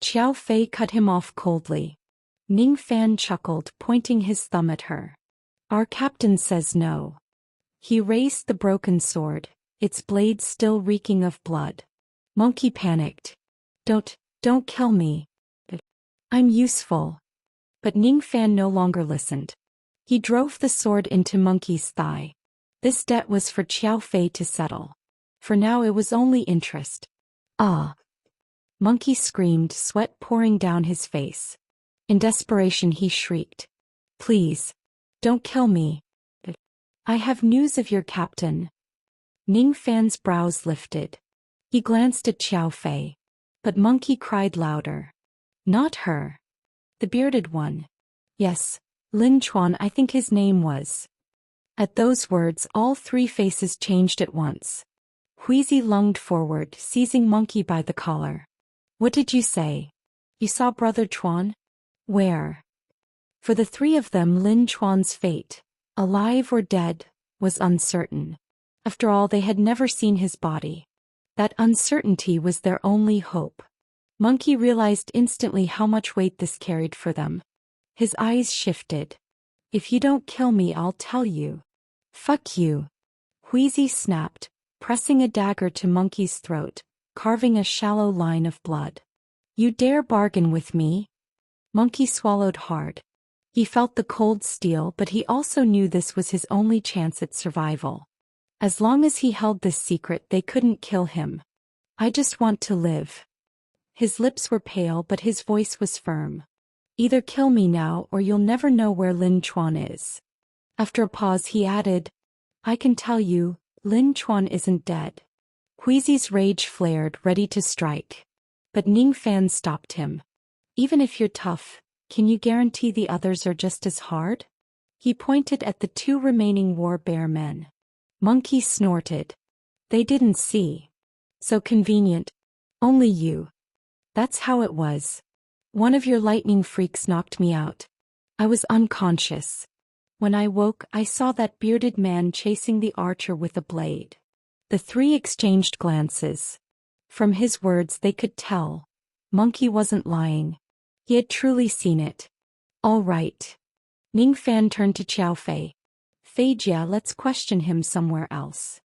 Xiao Fei cut him off coldly. Ning Fan chuckled, pointing his thumb at her. Our captain says no. He raised the broken sword, its blade still reeking of blood. Monkey panicked. Don't kill me. I'm useful. But Ning Fan no longer listened. He drove the sword into Monkey's thigh. This debt was for Xiao Fei to settle. For now it was only interest. Ah! Monkey screamed, sweat pouring down his face. In desperation he shrieked. Please, don't kill me. I have news of your captain. Ning Fan's brows lifted. He glanced at Xiao Fei. But Monkey cried louder. Not her. The bearded one. Yes, Lin Chuan, I think his name was. At those words all three faces changed at once. Huizi lunged forward, seizing Monkey by the collar. What did you say? You saw Brother Chuan? Where? For the three of them Lin Chuan's fate, alive or dead, was uncertain. After all, they had never seen his body. That uncertainty was their only hope. Monkey realized instantly how much weight this carried for them. His eyes shifted. If you don't kill me, I'll tell you. Fuck you. Huizi snapped, pressing a dagger to Monkey's throat, carving a shallow line of blood. You dare bargain with me? Monkey swallowed hard. He felt the cold steel, but he also knew this was his only chance at survival. As long as he held this secret, they couldn't kill him. I just want to live. His lips were pale, but his voice was firm. Either kill me now or you'll never know where Lin Chuan is. After a pause he added, I can tell you, Lin Chuan isn't dead. Huizi's rage flared, ready to strike. But Ning Fan stopped him. Even if you're tough, can you guarantee the others are just as hard? He pointed at the two remaining War Bear men. Monkey snorted. They didn't see. So convenient. Only you. That's how it was. One of your lightning freaks knocked me out. I was unconscious. When I woke, I saw that bearded man chasing the archer with a blade. The three exchanged glances. From his words they could tell. Monkey wasn't lying. He had truly seen it. All right. Ning Fan turned to Qiao Fei. Fei Jia, let's question him somewhere else.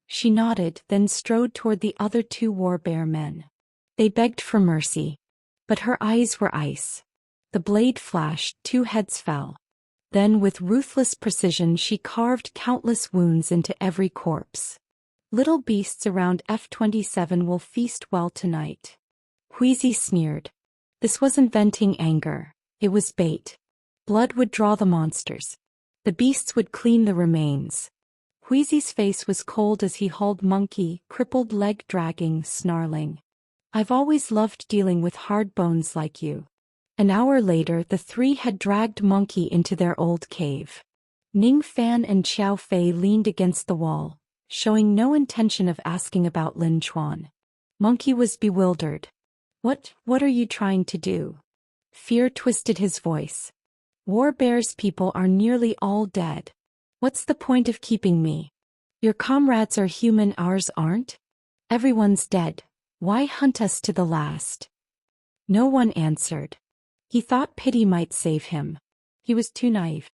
She nodded, then strode toward the other two War Bear men. They begged for mercy. But her eyes were ice. The blade flashed, two heads fell. Then with ruthless precision she carved countless wounds into every corpse. Little beasts around F-27 will feast well tonight. Huizi sneered. This wasn't venting anger. It was bait. Blood would draw the monsters. The beasts would clean the remains. Huizi's face was cold as he hauled Monkey, crippled leg dragging, snarling. I've always loved dealing with hard bones like you. An hour later the three had dragged Monkey into their old cave. Ning Fan and Qiao Fei leaned against the wall, showing no intention of asking about Lin Chuan. Monkey was bewildered. What are you trying to do? Fear twisted his voice. War Bear's people are nearly all dead. What's the point of keeping me? Your comrades are human, ours aren't? Everyone's dead. Why hunt us to the last? No one answered. He thought pity might save him. He was too naive.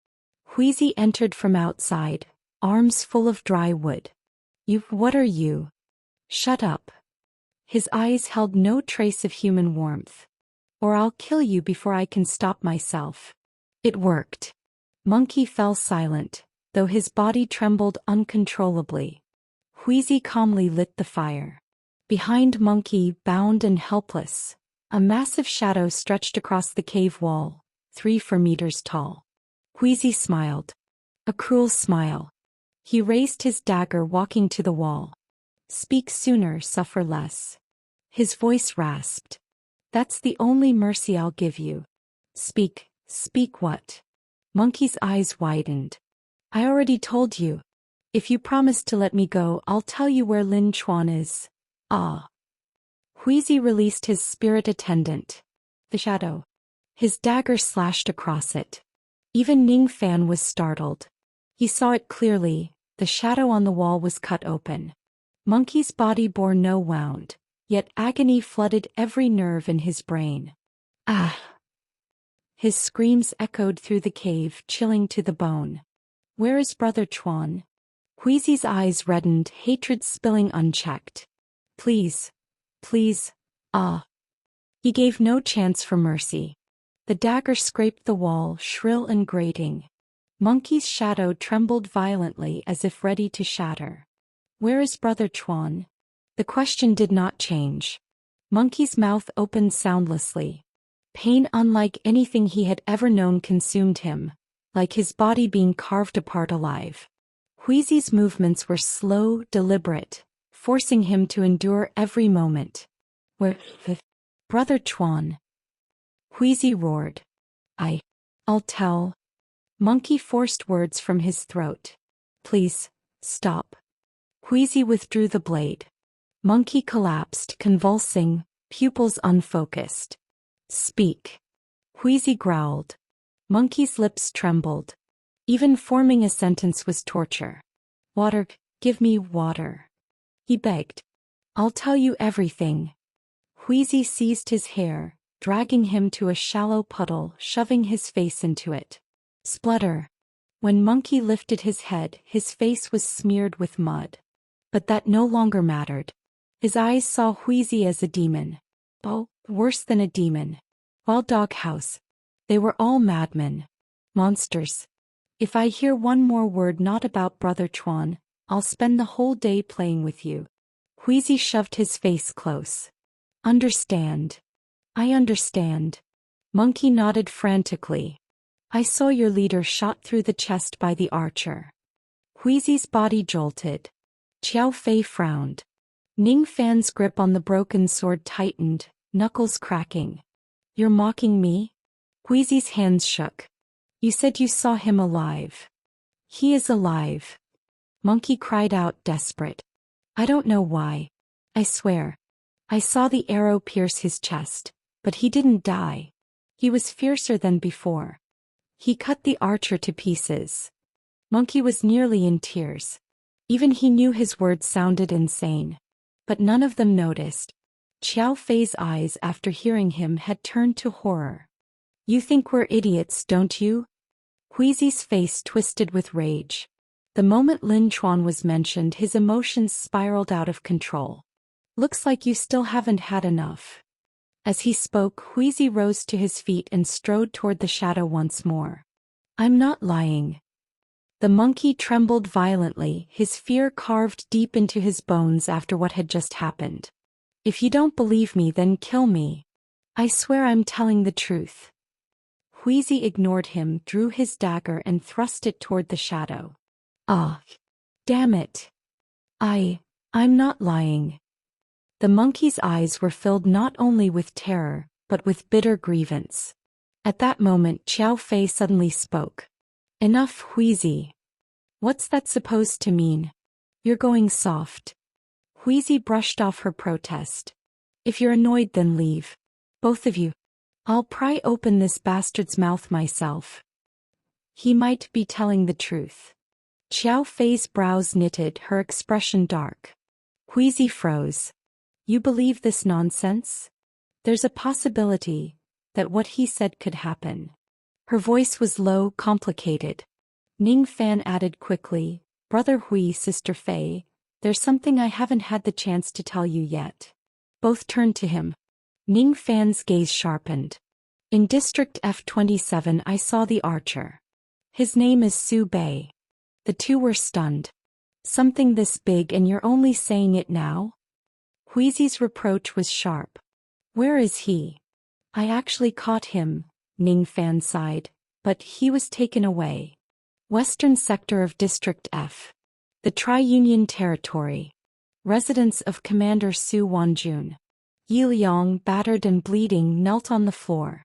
Huizi entered from outside, arms full of dry wood. What are you? Shut up. His eyes held no trace of human warmth. Or I'll kill you before I can stop myself. It worked. Monkey fell silent, though his body trembled uncontrollably. Huizi calmly lit the fire. Behind Monkey, bound and helpless, a massive shadow stretched across the cave wall, 3-4 meters tall. Huizi smiled. A cruel smile. He raised his dagger, walking to the wall. Speak sooner, suffer less. His voice rasped. That's the only mercy I'll give you. Speak what? Monkey's eyes widened. I already told you. If you promise to let me go, I'll tell you where Lin Chuan is. Ah. Huizi released his spirit attendant. The shadow. His dagger slashed across it. Even Ning Fan was startled. He saw it clearly. The shadow on the wall was cut open. Monkey's body bore no wound, yet agony flooded every nerve in his brain. Ah! His screams echoed through the cave, chilling to the bone. Where is Brother Chuan? Huizi's eyes reddened, hatred spilling unchecked. Please. Ah. He gave no chance for mercy. The dagger scraped the wall, shrill and grating. Monkey's shadow trembled violently as if ready to shatter. Where is Brother Chuan? The question did not change. Monkey's mouth opened soundlessly. Pain unlike anything he had ever known consumed him, like his body being carved apart alive. Huizi's movements were slow, deliberate, forcing him to endure every moment. Where? Brother Chuan. Huizi roared. I'll tell. Monkey forced words from his throat. Please, stop. Huizi withdrew the blade. Monkey collapsed, convulsing, pupils unfocused. Speak. Huizi growled. Monkey's lips trembled. Even forming a sentence was torture. Water, give me water. He begged. I'll tell you everything. Huizi seized his hair, dragging him to a shallow puddle, shoving his face into it. Splutter. When Monkey lifted his head, his face was smeared with mud. But that no longer mattered. His eyes saw Huizi as a demon. Oh, worse than a demon. Wild doghouse. They were all madmen. Monsters. If I hear one more word not about Brother Chuan, I'll spend the whole day playing with you. Huizi shoved his face close. Understand. I understand. Monkey nodded frantically. I saw your leader shot through the chest by the archer. Huizi's body jolted. Qiao Fei frowned. Ning Fan's grip on the broken sword tightened, knuckles cracking. You're mocking me? Huizi's hands shook. You said you saw him alive. He is alive. Monkey cried out, desperate. I don't know why. I swear. I saw the arrow pierce his chest, but he didn't die. He was fiercer than before. He cut the archer to pieces. Monkey was nearly in tears. Even he knew his words sounded insane. But none of them noticed. Qiao Fei's eyes after hearing him had turned to horror. You think we're idiots, don't you? Huizi's face twisted with rage. The moment Lin Chuan was mentioned, his emotions spiraled out of control. Looks like you still haven't had enough. As he spoke, Huizi rose to his feet and strode toward the shadow once more. I'm not lying. The monkey trembled violently, his fear carved deep into his bones after what had just happened. If you don't believe me, then kill me. I swear I'm telling the truth. Huizi ignored him, drew his dagger and thrust it toward the shadow. Ah, damn it. I'm not lying. The monkey's eyes were filled not only with terror, but with bitter grievance. At that moment, Qiao Fei suddenly spoke. Enough, Huizi. What's that supposed to mean? You're going soft. Huizi brushed off her protest. If you're annoyed, then leave. Both of you. I'll pry open this bastard's mouth myself. He might be telling the truth. Qiao Fei's brows knitted, her expression dark. Huizi froze. You believe this nonsense? There's a possibility that what he said could happen. Her voice was low, complicated. Ning Fan added quickly, Brother Hui, Sister Fei, there's something I haven't had the chance to tell you yet. Both turned to him. Ning Fan's gaze sharpened. In District F-27 I saw the archer. His name is Su Bei. The two were stunned. Something this big and you're only saying it now? Huizi's reproach was sharp. Where is he? I actually caught him, Ning Fan sighed, but he was taken away. Western sector of District F. The Tri-Union Territory. Residence of Commander Su Wanjun. Yi Liang, battered and bleeding, knelt on the floor.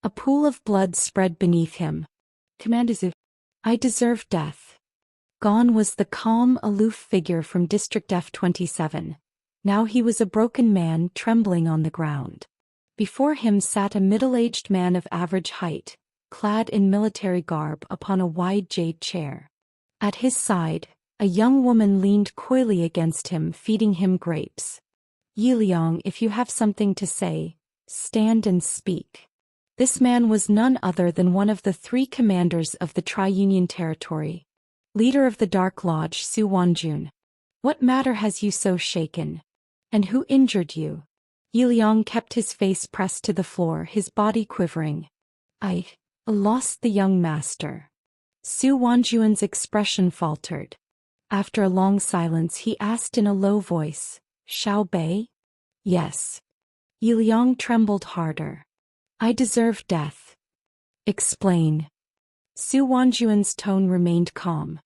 A pool of blood spread beneath him. Commander Su, I deserve death. Gone was the calm, aloof figure from District F-27. Now he was a broken man trembling on the ground. Before him sat a middle-aged man of average height, clad in military garb upon a wide jade chair. At his side, a young woman leaned coyly against him, feeding him grapes. Yi Liang, if you have something to say, stand and speak. This man was none other than one of the three commanders of the Tri-Union Territory. Leader of the Dark Lodge, Su Wanjun. What matter has you so shaken? And who injured you? Yi Liang kept his face pressed to the floor, his body quivering. I lost the young master. Su Wanjun's expression faltered. After a long silence he asked in a low voice, Xiao Bei? Yes. Yi Liang trembled harder. I deserve death. Explain. Su Wanjun's tone remained calm.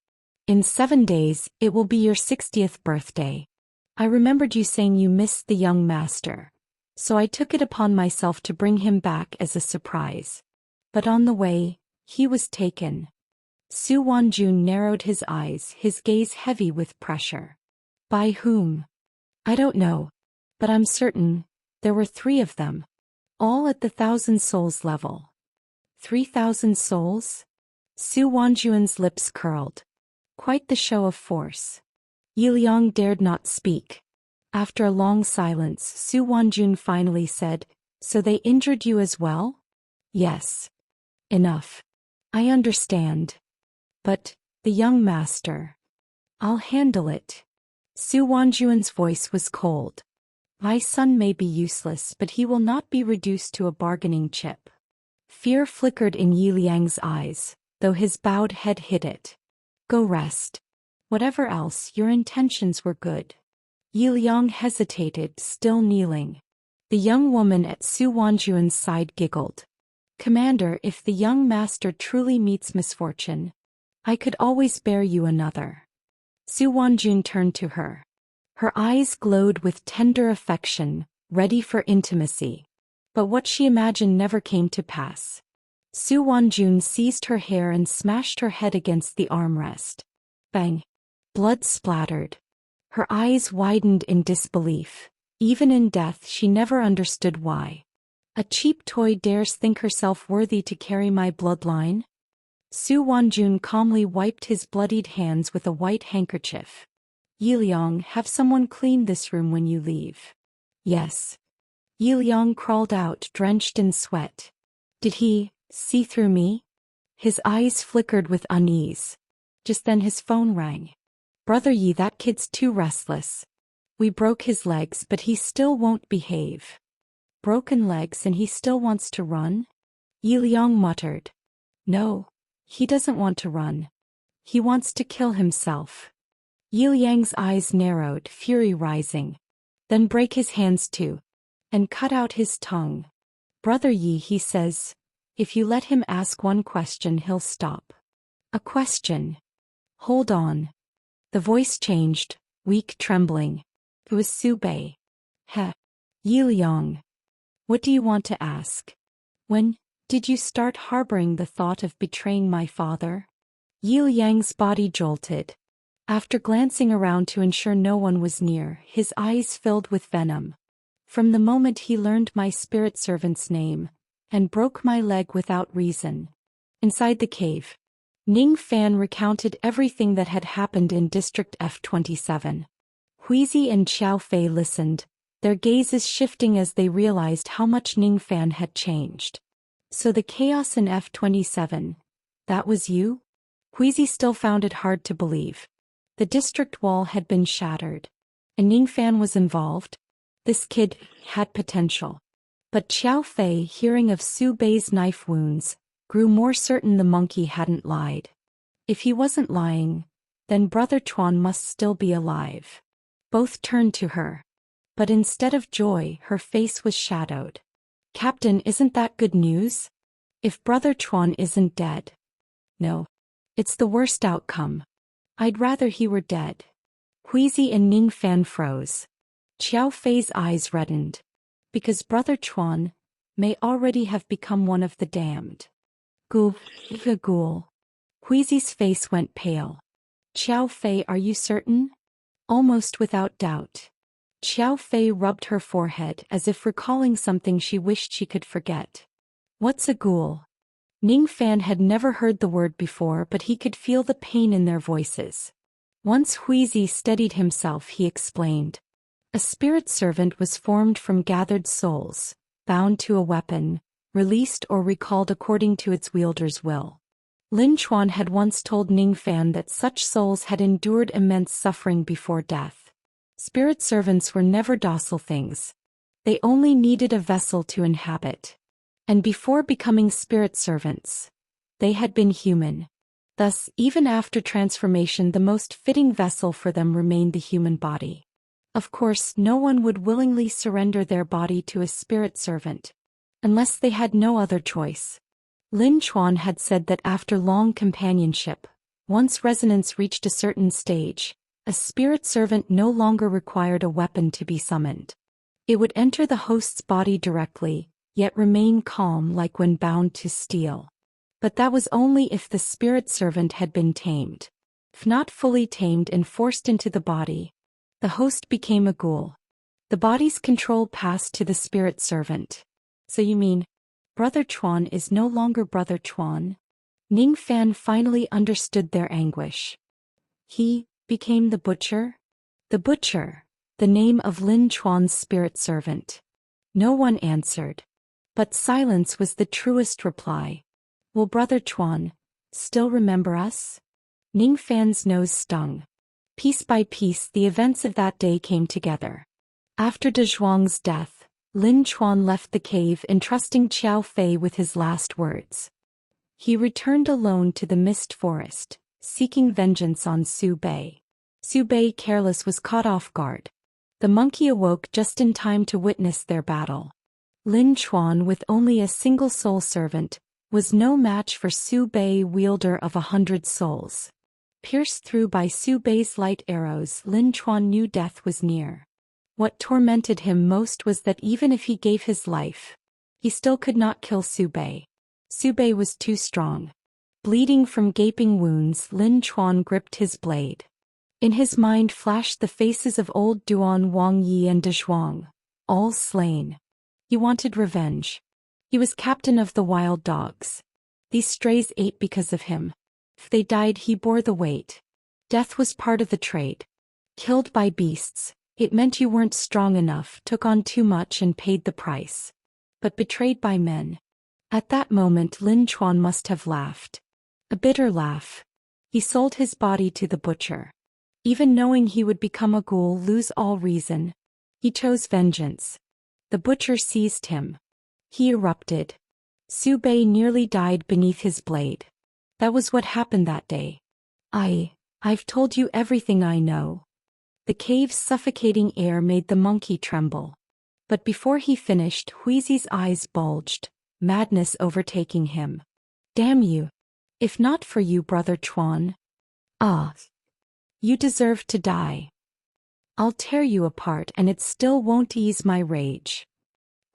In 7 days, it will be your 60th birthday. I remembered you saying you missed the young master, so I took it upon myself to bring him back as a surprise. But on the way, he was taken. Su Wanjun narrowed his eyes, his gaze heavy with pressure. By whom? I don't know. But I'm certain, there were 3 of them. All at the 1,000 souls level. 3,000 souls? Su Wanjun's lips curled. Quite the show of force. Yi Liang dared not speak. After a long silence, Su Wanjun finally said, So they injured you as well? Yes. Enough. I understand. But, the young master. I'll handle it. Su Wanjun's voice was cold. My son may be useless, but he will not be reduced to a bargaining chip. Fear flickered in Yi Liang's eyes, though his bowed head hid it. Go rest. Whatever else, your intentions were good. Yi Liang hesitated, still kneeling. The young woman at Su Wanjun's side giggled. Commander, if the young master truly meets misfortune, I could always bear you another. Su Wanjun turned to her. Her eyes glowed with tender affection, ready for intimacy. But what she imagined never came to pass. Su Wanjun seized her hair and smashed her head against the armrest. Bang! Blood splattered. Her eyes widened in disbelief. Even in death she never understood why. A cheap toy dares think herself worthy to carry my bloodline? Su Wanjun calmly wiped his bloodied hands with a white handkerchief. Yi Liang, have someone clean this room when you leave. Yes. Yi Liang crawled out, drenched in sweat. Did he see through me? His eyes flickered with unease. Just then his phone rang. Brother Yi, that kid's too restless. We broke his legs, but he still won't behave. Broken legs and he still wants to run? Yi Liang muttered. No, he doesn't want to run. He wants to kill himself. Yi Liang's eyes narrowed, fury rising. Then break his hands too. And cut out his tongue. Brother Yi, he says, if you let him ask one question he'll stop. A question. Hold on. The voice changed, weak, trembling. It was Su Bei. Heh. Yi Liang. What do you want to ask? When did you start harboring the thought of betraying my father? Yi Liang's body jolted. After glancing around to ensure no one was near, his eyes filled with venom. From the moment he learned my spirit servant's name, and broke my leg without reason. Inside the cave, Ning Fan recounted everything that had happened in District F-27. Huizi and Qiao Fei listened, their gazes shifting as they realized how much Ning Fan had changed. So the chaos in F-27, that was you? Huizi still found it hard to believe. The district wall had been shattered. And Ning Fan was involved. This kid had potential. But Qiao Fei, hearing of Su Bei's knife wounds, grew more certain the monkey hadn't lied. If he wasn't lying, then Brother Chuan must still be alive. Both turned to her. But instead of joy, her face was shadowed. Captain, isn't that good news? If Brother Chuan isn't dead. No. It's the worst outcome. I'd rather he were dead. Huizi and Ning Fan froze. Qiao Fei's eyes reddened. Because Brother Chuan may already have become one of the damned. Ghoul. Huizi's face went pale. Qiao Fei, are you certain? Almost without doubt. Qiao Fei rubbed her forehead as if recalling something she wished she could forget. What's a ghoul? Ning Fan had never heard the word before, but he could feel the pain in their voices. Once Huizi steadied himself, he explained. A spirit servant was formed from gathered souls, bound to a weapon, released or recalled according to its wielder's will. Lin Chuan had once told Ning Fan that such souls had endured immense suffering before death. Spirit servants were never docile things. They only needed a vessel to inhabit. And before becoming spirit servants, they had been human. Thus, even after transformation, the most fitting vessel for them remained the human body. Of course, no one would willingly surrender their body to a spirit servant, unless they had no other choice. Lin Chuan had said that after long companionship, once resonance reached a certain stage, a spirit servant no longer required a weapon to be summoned. It would enter the host's body directly, yet remain calm like when bound to steel. But that was only if the spirit servant had been tamed. If not fully tamed and forced into the body, the host became a ghoul. The body's control passed to the spirit servant. So you mean, Brother Chuan is no longer Brother Chuan? Ning Fan finally understood their anguish. He became the butcher? The butcher, the name of Lin Chuan's spirit servant. No one answered. But silence was the truest reply. Will Brother Chuan still remember us? Ning Fan's nose stung. Piece by piece the events of that day came together. After De Zhuang's death, Lin Chuan left the cave entrusting Qiao Fei with his last words. He returned alone to the mist forest, seeking vengeance on Su Bei. Su Bei, careless, was caught off guard. The monkey awoke just in time to witness their battle. Lin Chuan, with only a single soul servant, was no match for Su Bei, wielder of 100 souls. Pierced through by Su Bei's light arrows, Lin Chuan knew death was near. What tormented him most was that even if he gave his life, he still could not kill Su Bei. Su Bei was too strong. Bleeding from gaping wounds, Lin Chuan gripped his blade. In his mind flashed the faces of old Duan, Wang Yi and De Zhuang, all slain. He wanted revenge. He was captain of the wild dogs. These strays ate because of him. If they died, he bore the weight. Death was part of the trade. Killed by beasts, it meant you weren't strong enough, took on too much and paid the price. But betrayed by men. At that moment Lin Chuan must have laughed. A bitter laugh. He sold his body to the butcher. Even knowing he would become a ghoul, lose all reason, he chose vengeance. The butcher seized him. He erupted. Su Bei nearly died beneath his blade. That was what happened that day. I've told you everything I know. The cave's suffocating air made the monkey tremble. But before he finished, Huizi's eyes bulged, madness overtaking him. Damn you! If not for you, Brother Chuan. You deserve to die. I'll tear you apart and it still won't ease my rage.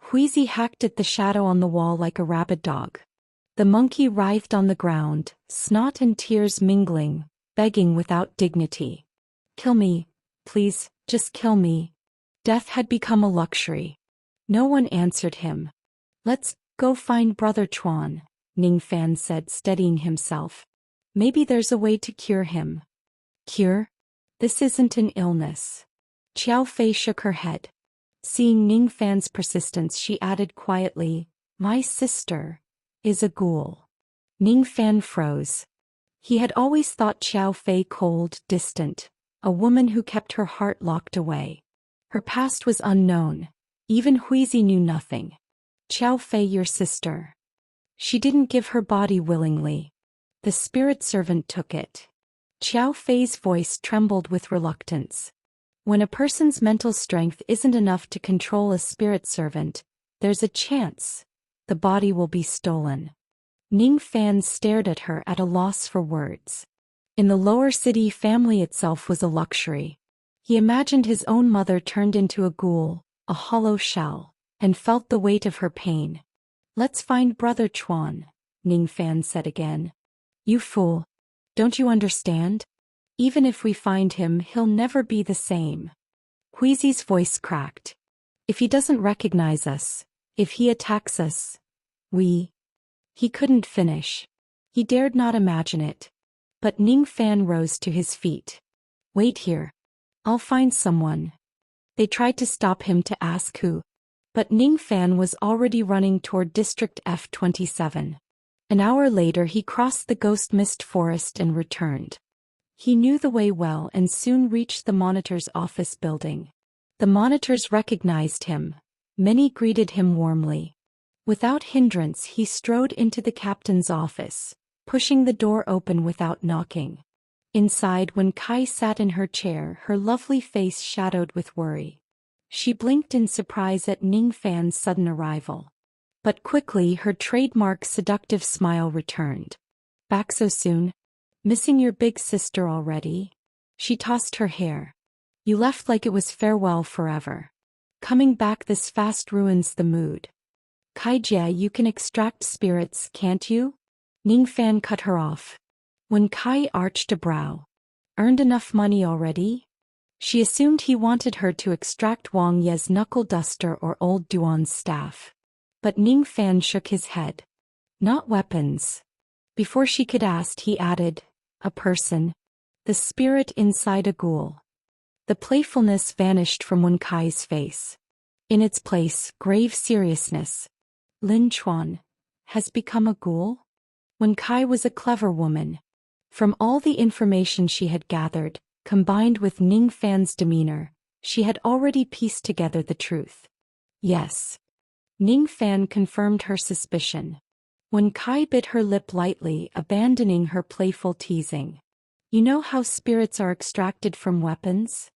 Huizi hacked at the shadow on the wall like a rabid dog. The monkey writhed on the ground, snot and tears mingling, begging without dignity. Kill me, please, just kill me. Death had become a luxury. No one answered him. Let's go find Brother Chuan, Ning Fan said, steadying himself. Maybe there's a way to cure him. Cure? This isn't an illness. Qiao Fei shook her head. Seeing Ning Fan's persistence, she added quietly, My sister is a ghoul. Ning Fan froze. He had always thought Qiao Fei cold, distant, a woman who kept her heart locked away. Her past was unknown. Even Huizi knew nothing. Qiao Fei, your sister. She didn't give her body willingly. The spirit servant took it. Qiao Fei's voice trembled with reluctance. When a person's mental strength isn't enough to control a spirit servant, there's a chance the body will be stolen. Ning Fan stared at her at a loss for words. In the lower city, family itself was a luxury. He imagined his own mother turned into a ghoul, a hollow shell, and felt the weight of her pain. Let's find Brother Chuan, Ning Fan said again. You fool. Don't you understand? Even if we find him, he'll never be the same. Huizi's voice cracked. If he doesn't recognize us, if he attacks us, He couldn't finish. He dared not imagine it. But Ning Fan rose to his feet. Wait here. I'll find someone. They tried to stop him to ask who. But Ning Fan was already running toward District F-27. An hour later he crossed the ghost mist forest and returned. He knew the way well and soon reached the monitor's office building. The monitors recognized him. Many greeted him warmly. Without hindrance he strode into the captain's office, pushing the door open without knocking. Inside, when Kai sat in her chair, her lovely face shadowed with worry. She blinked in surprise at Ning Fan's sudden arrival. But quickly her trademark seductive smile returned. Back so soon? Missing your big sister already? She tossed her hair. You left like it was farewell forever. Coming back this fast ruins the mood. Kai Jie, you can extract spirits, can't you? Ning Fan cut her off. Wen Kai arched a brow. Earned enough money already? She assumed he wanted her to extract Wang Ye's knuckle duster or old Duan's staff. But Ning Fan shook his head. Not weapons. Before she could ask, he added, a person. The spirit inside a ghoul. The playfulness vanished from Wen Kai's face. In its place, grave seriousness. Lin Chuan has become a ghoul? Wen Kai was a clever woman. From all the information she had gathered, combined with Ning Fan's demeanor, she had already pieced together the truth. Yes. Ning Fan confirmed her suspicion. Wen Kai bit her lip lightly, abandoning her playful teasing. You know how spirits are extracted from weapons?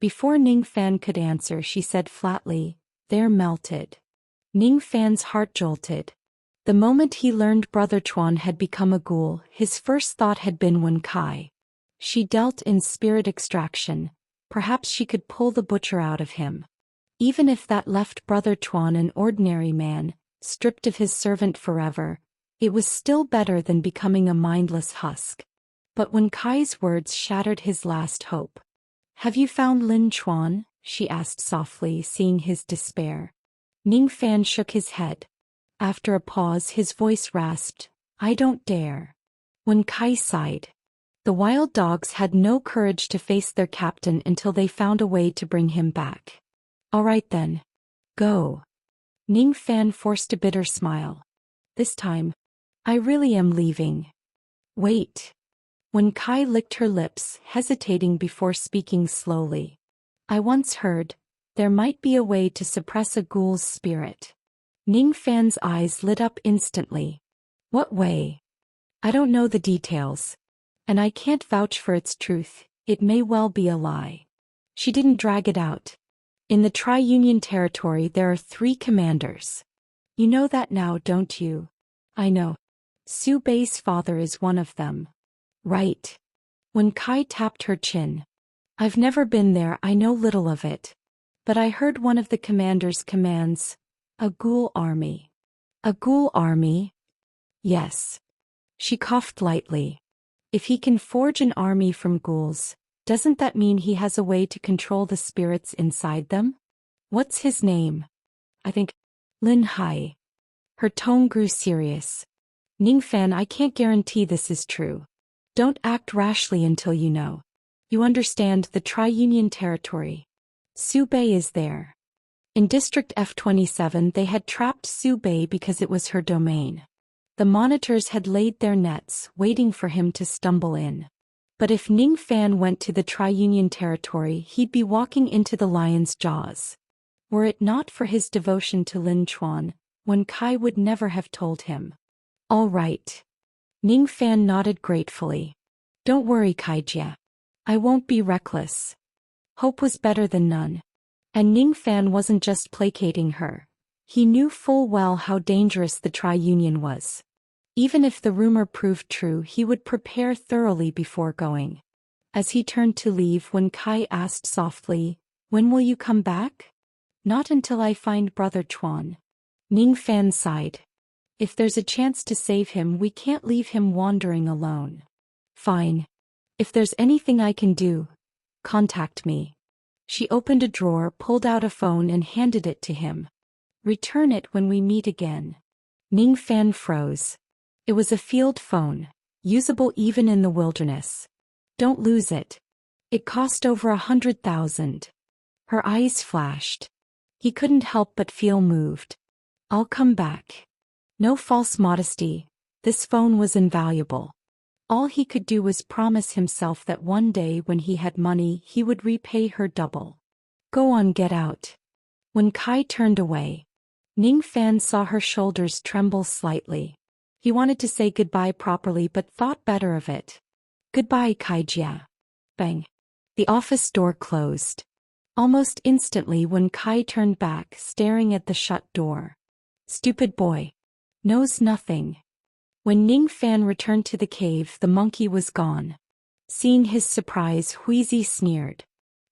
Before Ning Fan could answer, she said flatly, they're melted. Ning Fan's heart jolted. The moment he learned Brother Chuan had become a ghoul, his first thought had been Wen Kai. She dealt in spirit extraction. Perhaps she could pull the butcher out of him. Even if that left Brother Chuan an ordinary man, stripped of his servant forever, it was still better than becoming a mindless husk. But Wen Kai's words shattered his last hope. Have you found Lin Chuan? She asked softly, seeing his despair. Ning Fan shook his head. After a pause, his voice rasped, I don't dare. Wen Kai sighed. The wild dogs had no courage to face their captain until they found a way to bring him back. All right then. Go. Ning Fan forced a bitter smile. This time, I really am leaving. Wait. Wen Kai licked her lips, hesitating before speaking slowly. I once heard, there might be a way to suppress a ghoul's spirit. Ning Fan's eyes lit up instantly. What way? I don't know the details. And I can't vouch for its truth, it may well be a lie. She didn't drag it out. In the Tri-Union territory there are 3 commanders. You know that now, don't you? I know. Su Bei's father is one of them. Right. Wen Kai tapped her chin. I've never been there, I know little of it. But I heard one of the commanders commands, a ghoul army. A ghoul army? Yes. She coughed lightly. If he can forge an army from ghouls, doesn't that mean he has a way to control the spirits inside them? What's his name? I think Lin Hai. Her tone grew serious. Ning Fan, I can't guarantee this is true. Don't act rashly until you know. You understand the Tri-Union territory. Su Bei is there. In District F-27 they had trapped Su Bei because it was her domain. The monitors had laid their nets, waiting for him to stumble in. But if Ning Fan went to the Tri-Union territory, he'd be walking into the lion's jaws. Were it not for his devotion to Lin Chuan, Wen Kai would never have told him. All right. Ning Fan nodded gratefully. Don't worry, Kaijia. I won't be reckless. Hope was better than none. And Ning Fan wasn't just placating her. He knew full well how dangerous the Tri-Union was. Even if the rumor proved true, he would prepare thoroughly before going. As he turned to leave, Wen Kai asked softly, when will you come back? Not until I find Brother Chuan. Ning Fan sighed. If there's a chance to save him, we can't leave him wandering alone. Fine. If there's anything I can do, contact me. She opened a drawer, pulled out a phone and handed it to him. Return it when we meet again. Ning Fan froze. It was a field phone, usable even in the wilderness. Don't lose it. It cost over 100,000. Her eyes flashed. He couldn't help but feel moved. I'll come back. No false modesty, this phone was invaluable. All he could do was promise himself that one day when he had money he would repay her double. Go on, get out. When Kai turned away, Ning Fan saw her shoulders tremble slightly. He wanted to say goodbye properly but thought better of it. Goodbye, Kaijia. Bang. The office door closed. Almost instantly Wen Kai turned back, staring at the shut door. Stupid boy. Knows nothing. When Ning Fan returned to the cave, the monkey was gone. Seeing his surprise, Huizi sneered.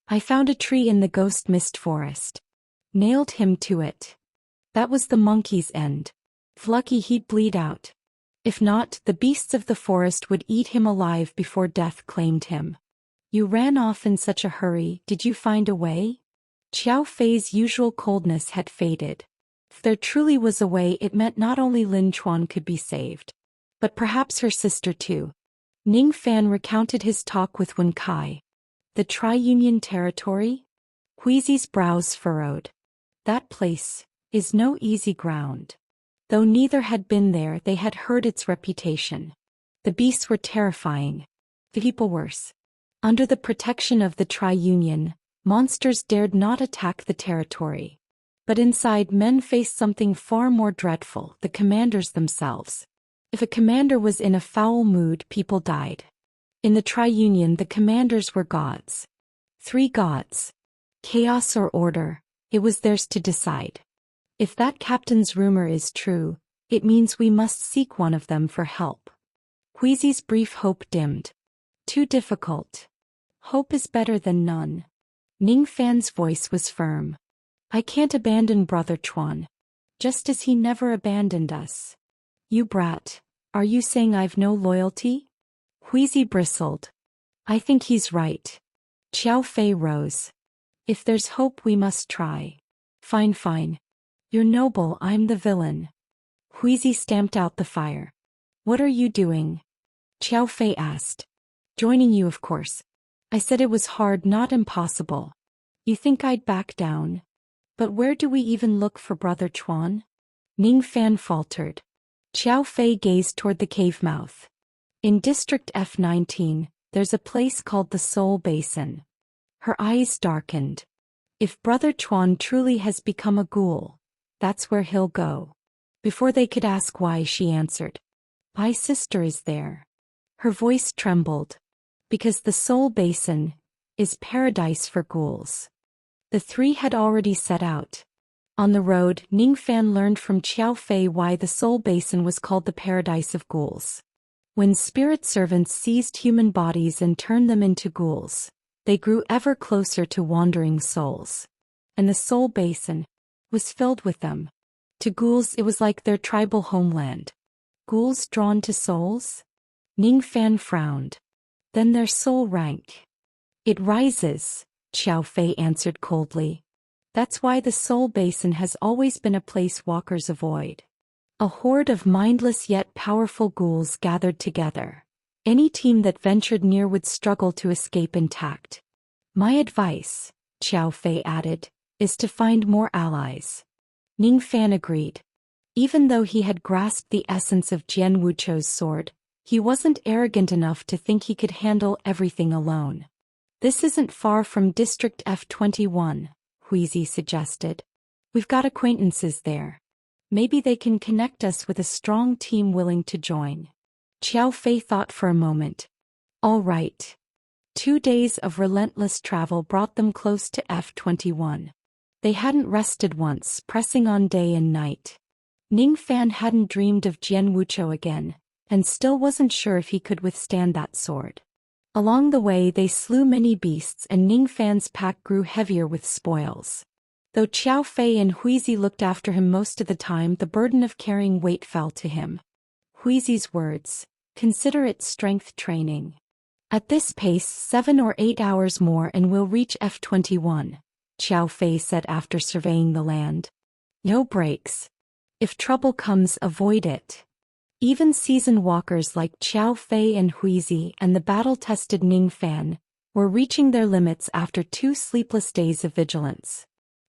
I found a tree in the ghost mist forest. Nailed him to it. That was the monkey's end. If lucky, he'd bleed out. If not, the beasts of the forest would eat him alive before death claimed him. You ran off in such a hurry, did you find a way? Qiao Fei's usual coldness had faded. If there truly was a way, it meant not only Lin Chuan could be saved, but perhaps her sister too. Ning Fan recounted his talk with Wen Kai. The Tri-Union territory? Huizi's brows furrowed. That place is no easy ground. Though neither had been there, they had heard its reputation. The beasts were terrifying. The people worse. Under the protection of the Tri-Union, monsters dared not attack the territory. But inside, men faced something far more dreadful, the commanders themselves. If a commander was in a foul mood, people died. In the Tri-Union, the commanders were gods. 3 gods. Chaos or order, it was theirs to decide. If that captain's rumor is true, it means we must seek one of them for help. Huizi's brief hope dimmed. Too difficult. Hope is better than none. Ning Fan's voice was firm. I can't abandon Brother Chuan. Just as he never abandoned us. You brat, are you saying I've no loyalty? Huizi bristled. I think he's right. Qiao Fei rose. If there's hope, we must try. Fine, fine. You're noble, I'm the villain. Huizi stamped out the fire. What are you doing? Qiao Fei asked. Joining you, of course. I said it was hard, not impossible. You think I'd back down? But where do we even look for Brother Chuan? Ning Fan faltered. Qiao Fei gazed toward the cave mouth. In District F19, there's a place called the Soul Basin. Her eyes darkened. If Brother Chuan truly has become a ghoul, that's where he'll go. Before they could ask why, she answered. My sister is there. Her voice trembled. Because the Soul Basin is paradise for ghouls. The 3 had already set out. On the road, Ning Fan learned from Qiao Fei why the Soul Basin was called the paradise of ghouls. When spirit servants seized human bodies and turned them into ghouls, they grew ever closer to wandering souls. And the Soul Basin was filled with them. To ghouls, it was like their tribal homeland. Ghouls drawn to souls? Ning Fan frowned. Then their soul rank. It rises, Qiao Fei answered coldly. That's why the Soul Basin has always been a place walkers avoid. A horde of mindless yet powerful ghouls gathered together. Any team that ventured near would struggle to escape intact. My advice, Qiao Fei added, is to find more allies. Ning Fan agreed. Even though he had grasped the essence of Jian Wuchou's sword, he wasn't arrogant enough to think he could handle everything alone. This isn't far from District F21, Huizi suggested. We've got acquaintances there. Maybe they can connect us with a strong team willing to join. Qiao Fei thought for a moment. All right. 2 days of relentless travel brought them close to F21. They hadn't rested once, pressing on day and night. Ning Fan hadn't dreamed of Jian Wuchou again, and still wasn't sure if he could withstand that sword. Along the way they slew many beasts, and Ning Fan's pack grew heavier with spoils. Though Qiao Fei and Huizi looked after him most of the time, the burden of carrying weight fell to him. Huizi's words, consider it strength training. At this pace, 7 or 8 hours more and we'll reach F21, Qiao Fei said after surveying the land. No breaks. If trouble comes, avoid it. Even seasoned walkers like Qiao Fei and Huizi and the battle-tested Ning Fan were reaching their limits after 2 sleepless days of vigilance.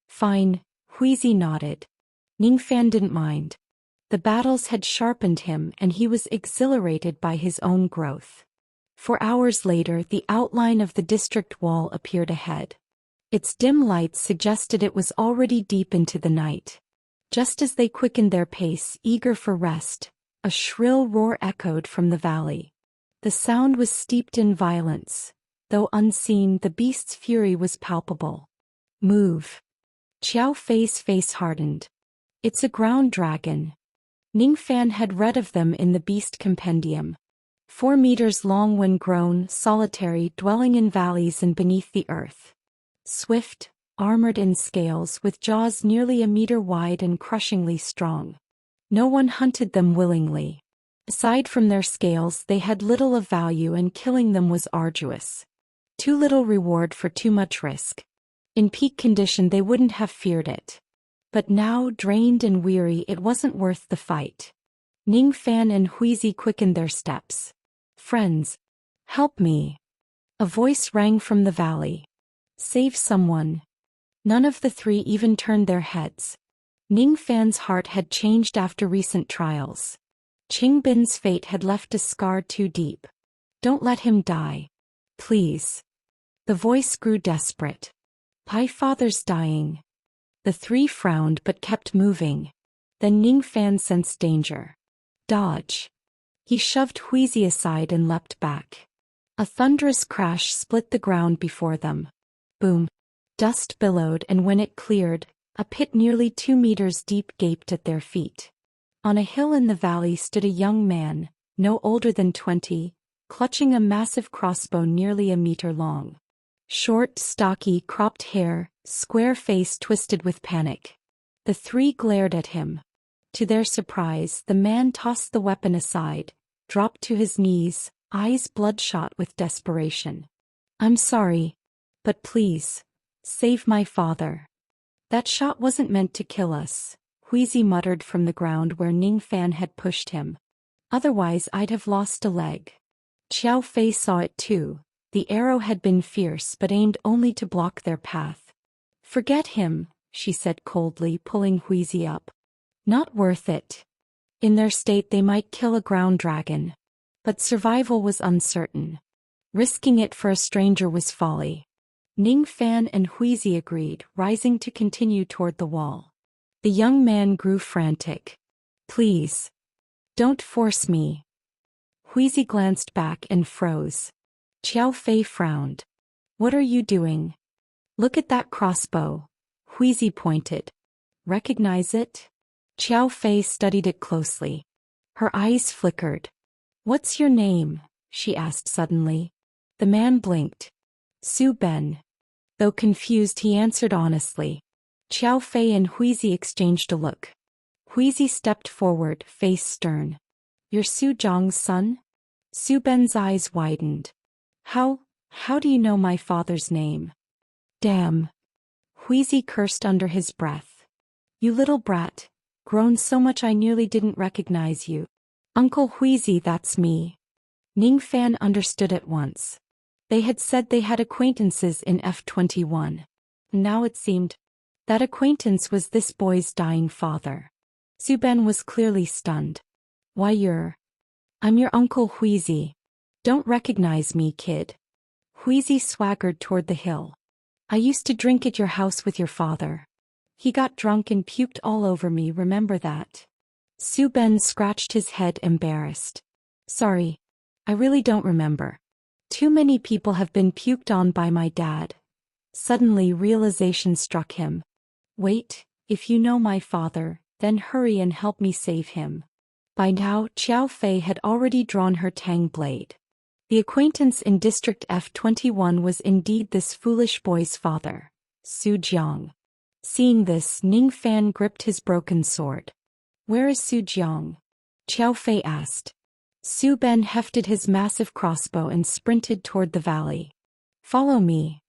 Fine, Huizi nodded. Ning Fan didn't mind. The battles had sharpened him and he was exhilarated by his own growth. 4 hours later, the outline of the district wall appeared ahead. Its dim lights suggested it was already deep into the night. Just as they quickened their pace, eager for rest, a shrill roar echoed from the valley. The sound was steeped in violence. Though unseen, the beast's fury was palpable. Move. Qiao Fei's face hardened. It's a ground dragon. Ning Fan had read of them in the Beast Compendium. 4 meters long when grown, solitary, dwelling in valleys and beneath the earth. Swift, armored in scales, with jaws nearly a meter wide and crushingly strong. No one hunted them willingly. Aside from their scales, they had little of value and killing them was arduous. Too little reward for too much risk. In peak condition they wouldn't have feared it. But now, drained and weary, it wasn't worth the fight. Ning Fan and Huizi quickened their steps. "Friends, help me." A voice rang from the valley. "Save someone." None of the three even turned their heads. Ning Fan's heart had changed after recent trials. Qing Bin's fate had left a scar too deep. "Don't let him die. Please." The voice grew desperate. "My father's dying." The three frowned but kept moving. Then Ning Fan sensed danger. "Dodge." He shoved Huizi aside and leapt back. A thunderous crash split the ground before them. Boom. Dust billowed, and when it cleared, a pit nearly 2 meters deep gaped at their feet. On a hill in the valley stood a young man, no older than 20, clutching a massive crossbow nearly a meter long. Short, stocky, cropped hair, square face twisted with panic. The three glared at him. To their surprise, the man tossed the weapon aside, dropped to his knees, eyes bloodshot with desperation. "I'm sorry, but please, save my father." "That shot wasn't meant to kill us," Huizi muttered from the ground where Ning Fan had pushed him. "Otherwise I'd have lost a leg." Qiao Fei saw it too. The arrow had been fierce but aimed only to block their path. "Forget him," she said coldly, pulling Huizi up. "Not worth it. In their state they might kill a ground dragon. But survival was uncertain. Risking it for a stranger was folly." Ning Fan and Huizi agreed, rising to continue toward the wall. The young man grew frantic. "Please. Don't force me." Huizi glanced back and froze. Qiao Fei frowned. "What are you doing?" "Look at that crossbow." Huizi pointed. "Recognize it?" Qiao Fei studied it closely. Her eyes flickered. "What's your name?" she asked suddenly. The man blinked. "Su Ben." Though confused, he answered honestly. Qiao Fei and Huizi exchanged a look. Huizi stepped forward, face stern. "You're Su Jiang's son?" Su Ben's eyes widened. How do you know my father's name?" "Damn." Huizi cursed under his breath. "You little brat. Grown so much I nearly didn't recognize you." "Uncle Huizi, that's me." Ning Fan understood at once. They had said they had acquaintances in F21. Now it seemed that acquaintance was this boy's dying father. Su Ben was clearly stunned. "Why I'm your Uncle Huizi. Don't recognize me, kid." Huizi swaggered toward the hill. "I used to drink at your house with your father. He got drunk and puked all over me, remember that?" Su Ben scratched his head, embarrassed. "Sorry. I really don't remember. Too many people have been puked on by my dad." Suddenly realization struck him. "Wait, if you know my father, then hurry and help me save him." By now, Qiao Fei had already drawn her tang blade. The acquaintance in District F21 was indeed this foolish boy's father, Su Jiang. Seeing this, Ning Fan gripped his broken sword. "Where is Su Jiang?" Qiao Fei asked. Su Ben hefted his massive crossbow and sprinted toward the valley. "Follow me."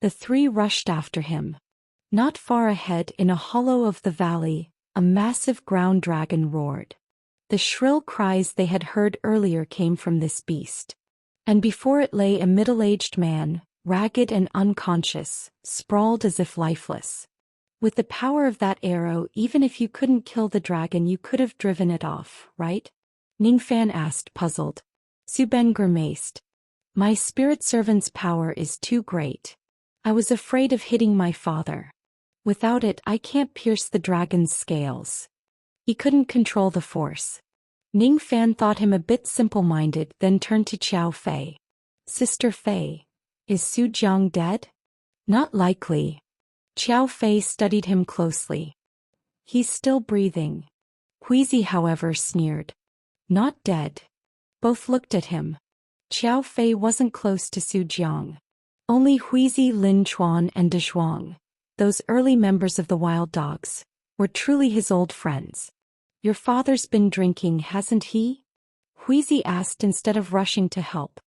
The three rushed after him. Not far ahead, in a hollow of the valley, a massive ground dragon roared. The shrill cries they had heard earlier came from this beast. And before it lay a middle-aged man, ragged and unconscious, sprawled as if lifeless. With the power of that arrow, even if you couldn't kill the dragon, you could have driven it off, right? Ning Fan asked, puzzled. Su Ben grimaced. "My spirit servant's power is too great. I was afraid of hitting my father. Without it, I can't pierce the dragon's scales. He couldn't control the force." Ning Fan thought him a bit simple-minded, then turned to Qiao Fei. "Sister Fei, is Su Jiang dead?" "Not likely." Qiao Fei studied him closely. "He's still breathing." Huizi, however, sneered. "Not dead." Both looked at him. Qiao Fei wasn't close to Su Jiang. Only Huizi, Lin Chuan, and De Zhuang, those early members of the Wild Dogs, were truly his old friends. "Your father's been drinking, hasn't he?" Huizi asked instead of rushing to help.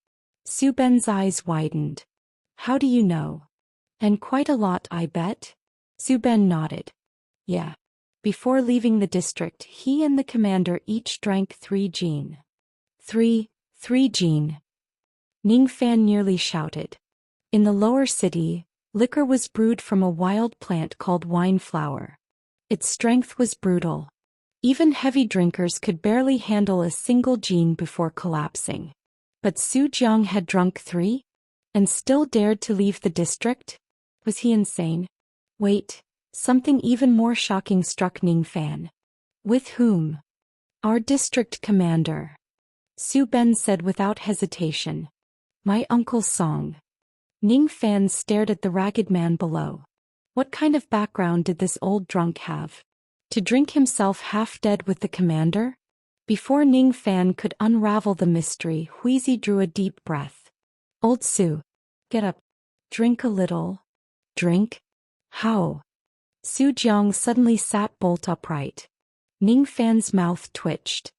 Su Ben's eyes widened. How do you know? And quite a lot, I bet? Su Ben nodded. Yeah. Before leaving the district, he and the commander each drank 3 gin. Three gin. Ning Fan nearly shouted. In the lower city, liquor was brewed from a wild plant called wine flower. Its strength was brutal. Even heavy drinkers could barely handle a single gin before collapsing. But Su Jiang had drunk 3? And still dared to leave the district? Was he insane? Wait, something even more shocking struck Ning Fan. With whom? Our district commander. Su Ben said without hesitation. My Uncle Song. Ning Fan stared at the ragged man below. What kind of background did this old drunk have? To drink himself half dead with the commander? Before Ning Fan could unravel the mystery, Huizi drew a deep breath. Old Su. Get up. Drink a little. Drink? How? Su Jiang suddenly sat bolt upright. Ning Fan's mouth twitched.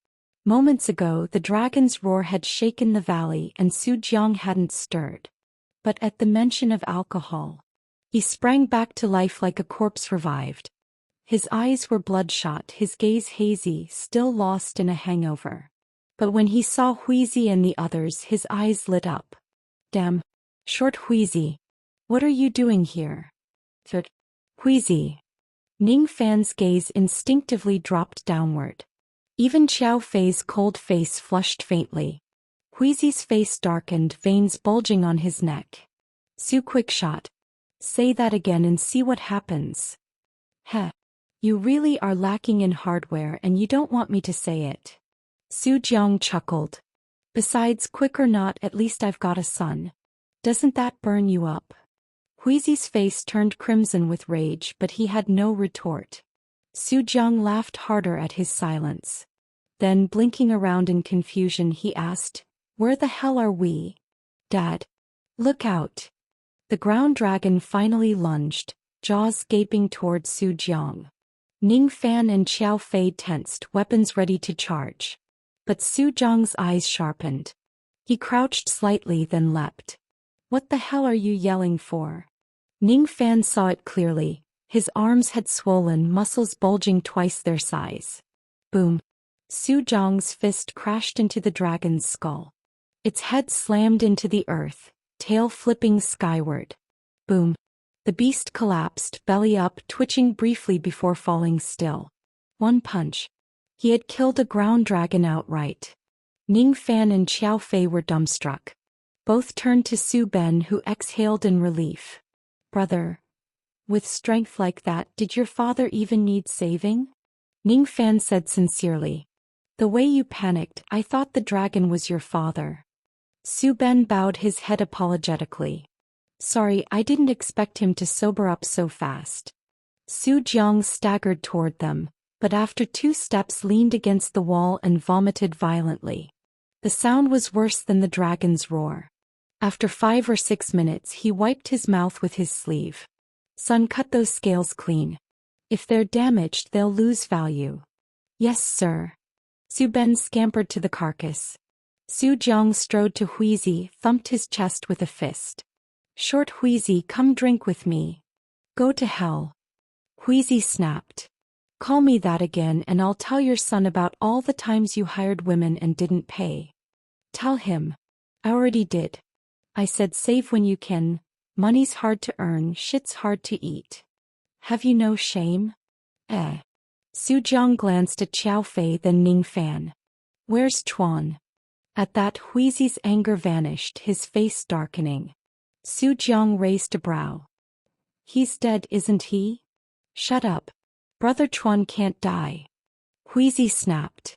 Moments ago, the dragon's roar had shaken the valley and Su Jiang hadn't stirred. But at the mention of alcohol, he sprang back to life like a corpse revived. His eyes were bloodshot, his gaze hazy, still lost in a hangover. But when he saw Huizi and the others, his eyes lit up. Damn. Short Huizi. What are you doing here? Huizi. Ning Fan's gaze instinctively dropped downward. Even Qiao Fei's cold face flushed faintly. Huizi's face darkened, veins bulging on his neck. Su Quickshot. Say that again and see what happens. Heh. You really are lacking in hardware and you don't want me to say it. Su Jiang chuckled. Besides, quick or not, at least I've got a son. Doesn't that burn you up? Huizi's face turned crimson with rage, but he had no retort. Su Jiang laughed harder at his silence. Then, blinking around in confusion, he asked, Where the hell are we? Dad. Look out. The ground dragon finally lunged, jaws gaping toward Su Jiang. Ning Fan and Qiao Fei tensed, weapons ready to charge. But Su Jiang's eyes sharpened. He crouched slightly, then leapt. What the hell are you yelling for? Ning Fan saw it clearly. His arms had swollen, muscles bulging twice their size. Boom. Su Jiang's fist crashed into the dragon's skull. Its head slammed into the earth, tail flipping skyward. Boom. The beast collapsed, belly up, twitching briefly before falling still. One punch. He had killed a ground dragon outright. Ning Fan and Qiao Fei were dumbstruck. Both turned to Su Ben, who exhaled in relief. Brother. With strength like that, did your father even need saving? Ning Fan said sincerely. The way you panicked, I thought the dragon was your father. Su Ben bowed his head apologetically. Sorry, I didn't expect him to sober up so fast. Su Jiang staggered toward them, but after 2 steps leaned against the wall and vomited violently. The sound was worse than the dragon's roar. After 5 or 6 minutes, he wiped his mouth with his sleeve. Son, cut those scales clean. If they're damaged, they'll lose value. Yes, sir. Su Ben scampered to the carcass. Su Jiang strode to Huizi, thumped his chest with a fist. Short Huizi, come drink with me. Go to hell. Huizi snapped. Call me that again and I'll tell your son about all the times you hired women and didn't pay. Tell him. I already did. I said save when you can. Money's hard to earn, shit's hard to eat. Have you no shame? Su Jiang glanced at Qiao Fei, then Ning Fan. Where's Chuan? At that, Huizi's anger vanished, his face darkening. Su Jiang raised a brow. He's dead, isn't he? Shut up. Brother Chuan can't die. Huizi snapped.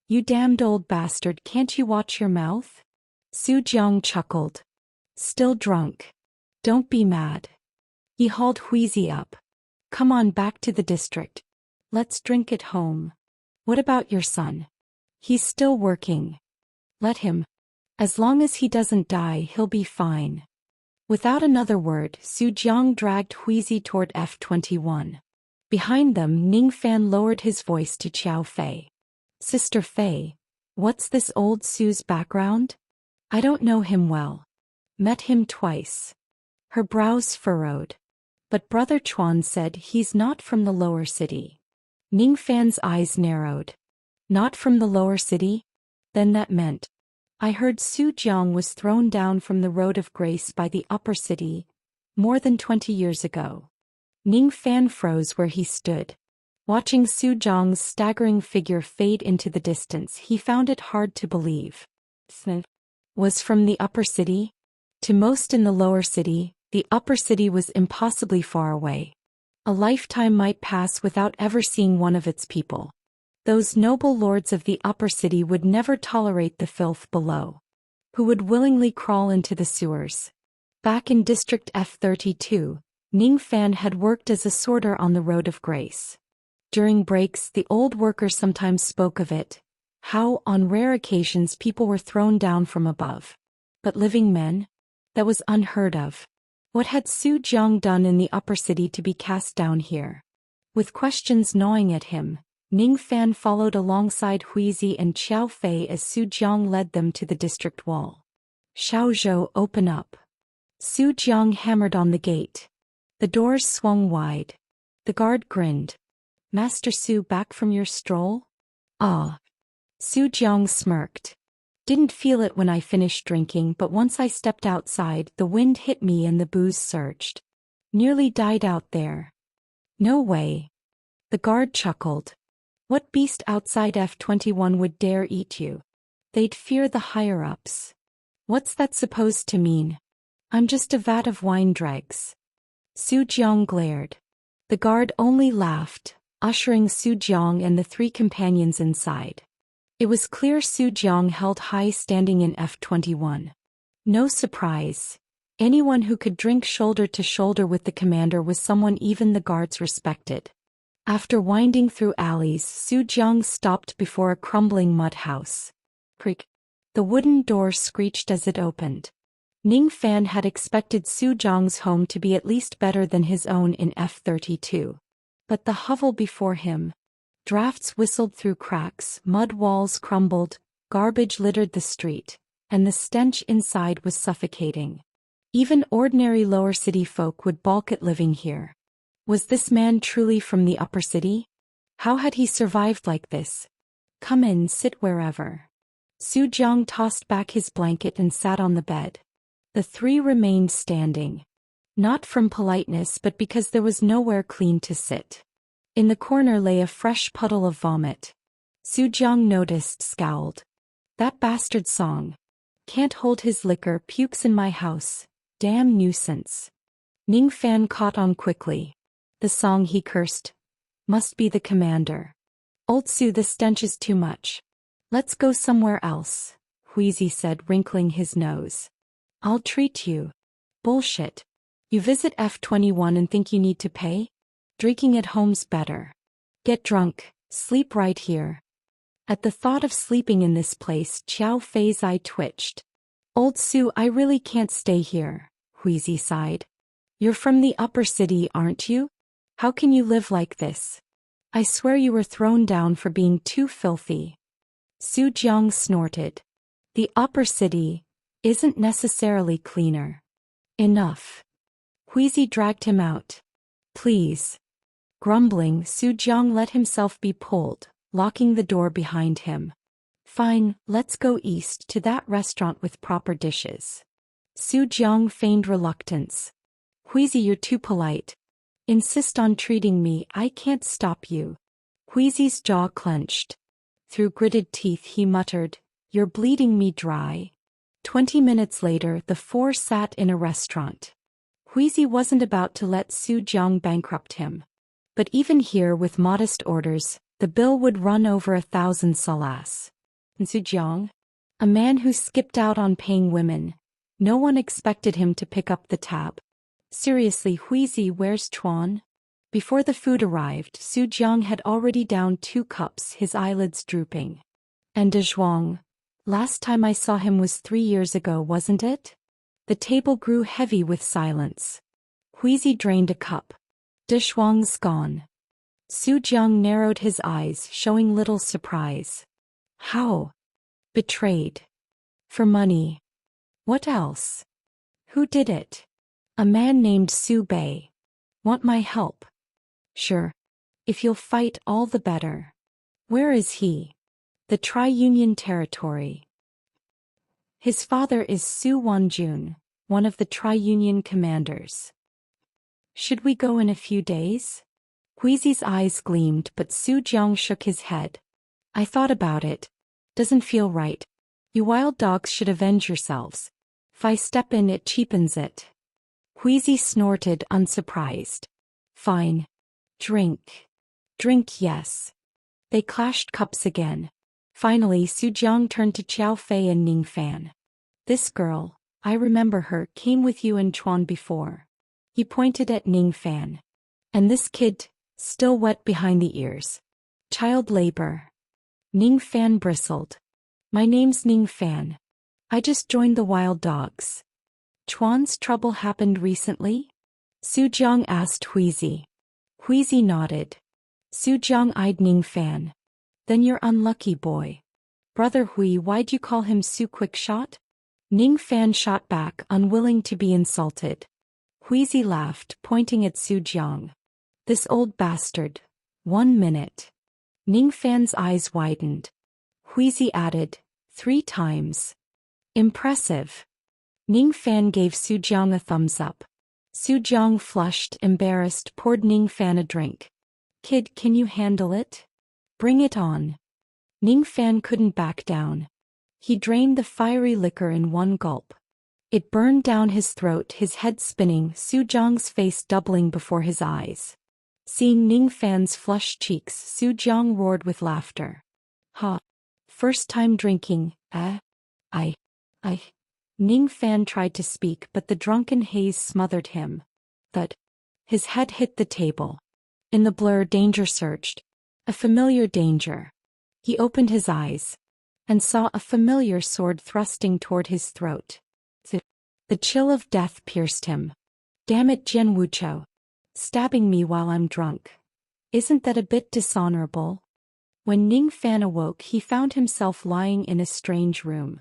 You damned old bastard, can't you watch your mouth? Su Jiang chuckled. Still drunk. Don't be mad. He hauled Huizi up. Come on back to the district. Let's drink at home. What about your son? He's still working. Let him. As long as he doesn't die, he'll be fine. Without another word, Su Jiang dragged Huizi toward F-21. Behind them, Ning Fan lowered his voice to Qiao Fei. Sister Fei. What's this old Sue's background? I don't know him well. Met him twice. Her brows furrowed. But Brother Chuan said he's not from the lower city. Ning Fan's eyes narrowed. Not from the lower city? Then that meant. I heard Su Jiang was thrown down from the Road of Grace by the upper city, more than 20 years ago. Ning Fan froze where he stood. Watching Su Jiang's staggering figure fade into the distance, he found it hard to believe. Was from the upper city? To most in the lower city, the upper city was impossibly far away. A lifetime might pass without ever seeing one of its people. Those noble lords of the upper city would never tolerate the filth below. Who would willingly crawl into the sewers? Back in District F32, Ning Fan had worked as a sorter on the Road of Grace. During breaks, the old worker sometimes spoke of it, how on rare occasions people were thrown down from above. But living men? That was unheard of. What had Su Jiang done in the upper city to be cast down here? With questions gnawing at him, Ning Fan followed alongside Huizi and Xiao Fei as Su Jiang led them to the district wall. Xiao Zhou, open up. Su Jiang hammered on the gate. The doors swung wide. The guard grinned. Master Su, back from your stroll? Ah. Su Jiang smirked. Didn't feel it when I finished drinking, but once I stepped outside, the wind hit me and the booze surged. Nearly died out there. No way. The guard chuckled. What beast outside F21 would dare eat you? They'd fear the higher-ups. What's that supposed to mean? I'm just a vat of wine dregs. Su Jiang glared. The guard only laughed, ushering Su Jiang and the three companions inside. It was clear Su Jiang held high standing in F21. No surprise. Anyone who could drink shoulder to shoulder with the commander was someone even the guards respected. After winding through alleys, Su Jiang stopped before a crumbling mud house. Creak. The wooden door screeched as it opened. Ning Fan had expected Su Jiang's home to be at least better than his own in F32. But the hovel before him. Drafts whistled through cracks, mud walls crumbled, garbage littered the street, and the stench inside was suffocating. Even ordinary lower city folk would balk at living here. Was this man truly from the upper city? How had he survived like this? Come in, sit wherever. Su Jiang tossed back his blanket and sat on the bed. The three remained standing. Not from politeness but because there was nowhere clean to sit. In the corner lay a fresh puddle of vomit. Su Jiang noticed, scowled. That bastard Song. Can't hold his liquor, pukes in my house. Damn nuisance. Ning Fan caught on quickly. The Song, he cursed. Must be the commander. Old Su, the stench is too much. Let's go somewhere else, Huizi said, wrinkling his nose. I'll treat you. Bullshit. You visit F21 and think you need to pay? Drinking at home's better. Get drunk, sleep right here. At the thought of sleeping in this place, Xiao Fei's eye twitched. Old Su, I really can't stay here, Huizi sighed. You're from the upper city, aren't you? How can you live like this? I swear you were thrown down for being too filthy. Su Jiang snorted. The upper city isn't necessarily cleaner. Enough. Huizi dragged him out. Please. Grumbling, Su Jiang let himself be pulled, locking the door behind him. Fine, let's go east to that restaurant with proper dishes. Su Jiang feigned reluctance. Huizi, you're too polite. Insist on treating me, I can't stop you. Huizi's jaw clenched. Through gritted teeth he muttered, You're bleeding me dry. 20 minutes later, the four sat in a restaurant. Huizi wasn't about to let Su Jiang bankrupt him. But even here, with modest orders, the bill would run over 1,000 salas. And Su Jiang? A man who skipped out on paying women. No one expected him to pick up the tab. Seriously, Huizi, where's Chuan? Before the food arrived, Su Jiang had already downed 2 cups, his eyelids drooping. And De Zhuang? Last time I saw him was 3 years ago, wasn't it? The table grew heavy with silence. Huizi drained a cup. De Zhuang's gone. Su Jiang narrowed his eyes, showing little surprise. How? Betrayed. For money. What else? Who did it? A man named Su Bei. Want my help? Sure. If you'll fight, all the better. Where is he? The Tri-Union territory. His father is Su Wanjun, one of the Tri-Union commanders. Should we go in a few days? Huizi's eyes gleamed, but Su Jiang shook his head. I thought about it. Doesn't feel right. You wild dogs should avenge yourselves. If I step in, it cheapens it. Huizi snorted, unsurprised. Fine. Drink. Drink, yes. They clashed cups again. Finally, Su Jiang turned to Qiao Fei and Ning Fan. This girl, I remember her, came with you and Chuan before. He pointed at Ning Fan. And this kid, still wet behind the ears. Child labor. Ning Fan bristled. My name's Ning Fan. I just joined the wild dogs. Chuan's trouble happened recently? Su Jiang asked Huizi. Huizi nodded. Su Jiang eyed Ning Fan. Then you're unlucky, boy. Brother Hui, why'd you call him Su Quickshot? Ning Fan shot back, unwilling to be insulted. Huizi laughed, pointing at Su Jiang. This old bastard. 1 minute. Ning Fan's eyes widened. Huizi added, 3 times. Impressive. Ning Fan gave Su Jiang a thumbs up. Su Jiang flushed, embarrassed, poured Ning Fan a drink. Kid, can you handle it? Bring it on. Ning Fan couldn't back down. He drained the fiery liquor in 1 gulp. It burned down his throat, his head spinning, Su Jiang's face doubling before his eyes. Seeing Ning Fan's flushed cheeks, Su Jiang roared with laughter. Ha! First time drinking, eh? I. Ning Fan tried to speak, but the drunken haze smothered him. Thud. His head hit the table. In the blur, danger surged. A familiar danger. He opened his eyes and saw a familiar sword thrusting toward his throat. The chill of death pierced him. Damn it, Jian Wuchou. Stabbing me while I'm drunk. Isn't that a bit dishonorable? When Ning Fan awoke, he found himself lying in a strange room.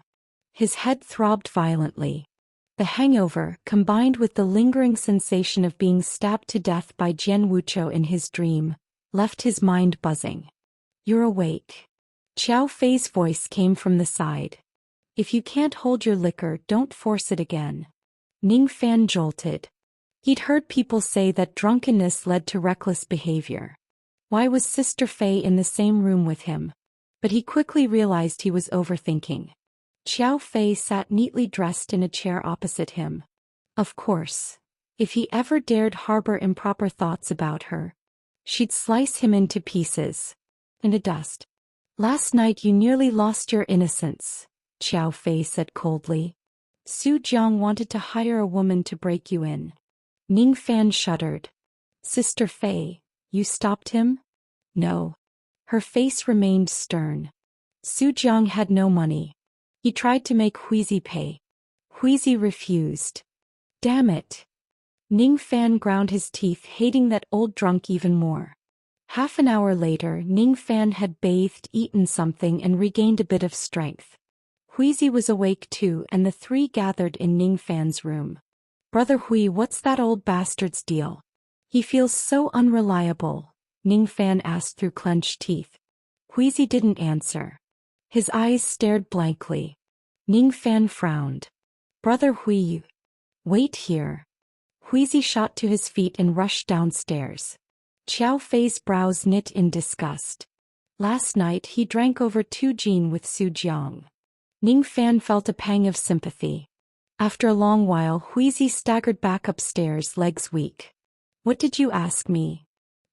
His head throbbed violently. The hangover, combined with the lingering sensation of being stabbed to death by Jian Wuchou in his dream, left his mind buzzing. You're awake. Qiao Fei's voice came from the side. If you can't hold your liquor, don't force it again. Ning Fan jolted. He'd heard people say that drunkenness led to reckless behavior. Why was Sister Fei in the same room with him? But he quickly realized he was overthinking. Qiao Fei sat neatly dressed in a chair opposite him. Of course. If he ever dared harbor improper thoughts about her, she'd slice him into pieces. Into dust. Last night you nearly lost your innocence, Qiao Fei said coldly. Su Jiang wanted to hire a woman to break you in. Ning Fan shuddered. Sister Fei, you stopped him? No. Her face remained stern. Su Jiang had no money. He tried to make Huizi pay. Huizi refused. Damn it. Ning Fan ground his teeth, hating that old drunk even more. Half an hour later, Ning Fan had bathed, eaten something, and regained a bit of strength. Huizi was awake too, and the 3 gathered in Ning Fan's room. Brother Hui, what's that old bastard's deal? He feels so unreliable, Ning Fan asked through clenched teeth. Huizi didn't answer. His eyes stared blankly. Ning Fan frowned. Brother Hui, wait here. Huizi shot to his feet and rushed downstairs. Qiao Fei's brows knit in disgust. Last night he drank over 2 gin with Su Jiang. Ning Fan felt a pang of sympathy. After a long while, Huizi staggered back upstairs, legs weak. What did you ask me?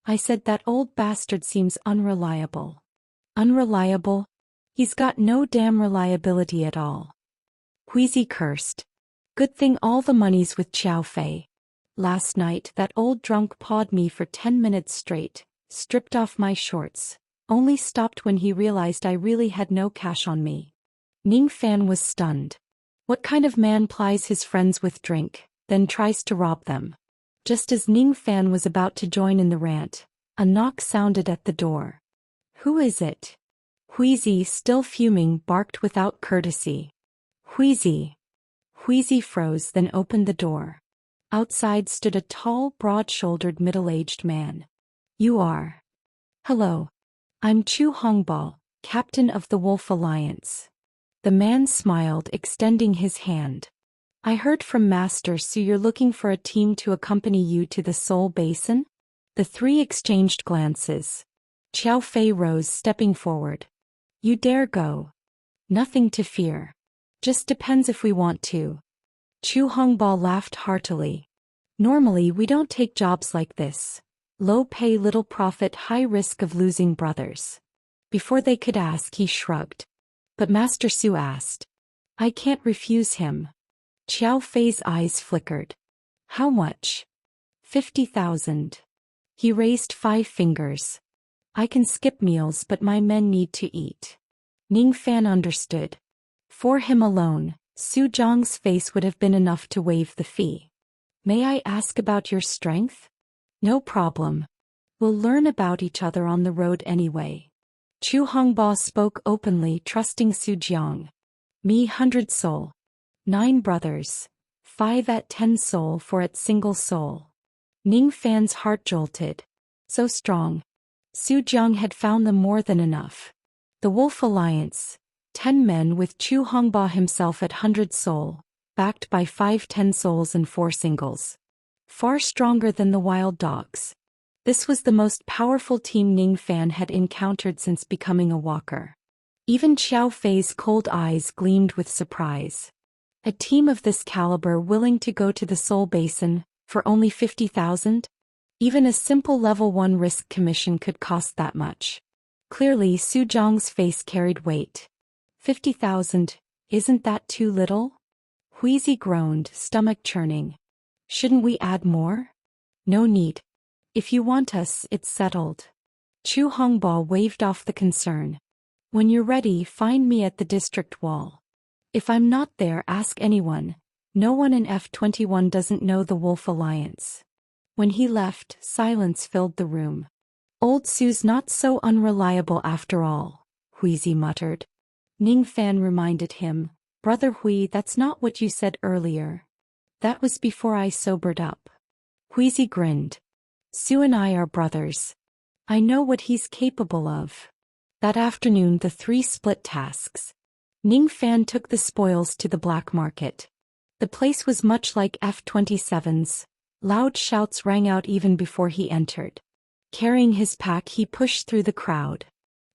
I said that old bastard seems unreliable. Unreliable? He's got no damn reliability at all. Huizi cursed. Good thing all the money's with Qiao Fei. Last night that old drunk pawed me for 10 minutes straight, stripped off my shorts, only stopped when he realized I really had no cash on me. Ning Fan was stunned. What kind of man plies his friends with drink, then tries to rob them? Just as Ning Fan was about to join in the rant, a knock sounded at the door. Who is it? Huizi, still fuming, barked without courtesy. Huizi. Huizi froze, then opened the door. Outside stood a tall, broad-shouldered, middle-aged man. You are. Hello. I'm Chu Hongbao, captain of the Wolf Alliance. The man smiled, extending his hand. I heard from Master Su you're looking for a team to accompany you to the Seoul Basin? The three exchanged glances. Qiao Fei rose, stepping forward. You dare go. Nothing to fear. Just depends if we want to. Chu Hongbao laughed heartily. Normally we don't take jobs like this. Low pay, little profit, high risk of losing brothers. Before they could ask, he shrugged. But Master Su asked. I can't refuse him. Qiao Fei's eyes flickered. How much? 50,000. He raised 5 fingers. I can skip meals, but my men need to eat. Ning Fan understood. For him alone, Su Zhang's face would have been enough to waive the fee. May I ask about your strength? No problem. We'll learn about each other on the road anyway. Chu Hongbao spoke openly, trusting Su Jiang. Me 100 soul. 9 brothers. 5 at 10 soul, 4 at single soul. Ning Fan's heart jolted. So strong. Su Jiang had found them more than enough. The Wolf Alliance. 10 men with Chu Hongbao himself at 100 soul, backed by 5 10 souls and 4 singles. Far stronger than the Wild Dogs. This was the most powerful team Ning Fan had encountered since becoming a walker. Even Qiao Fei's cold eyes gleamed with surprise. A team of this caliber willing to go to the Seoul Basin for only 50,000? Even a simple level 1 risk commission could cost that much. Clearly Su Zhang's face carried weight. 50,000, isn't that too little? Huizi groaned, stomach churning. Shouldn't we add more? No need. If you want us, it's settled. Chu Hongbao waved off the concern. When you're ready, find me at the district wall. If I'm not there, ask anyone. No one in F21 doesn't know the Wolf Alliance. When he left, silence filled the room. Old Su's not so unreliable after all, Huizi muttered. Ning Fan reminded him, Brother Hui, that's not what you said earlier. That was before I sobered up. Huizi grinned. Su and I are brothers. I know what he's capable of. That afternoon the 3 split tasks. Ning Fan took the spoils to the black market. The place was much like F-27's. Loud shouts rang out even before he entered. Carrying his pack, he pushed through the crowd.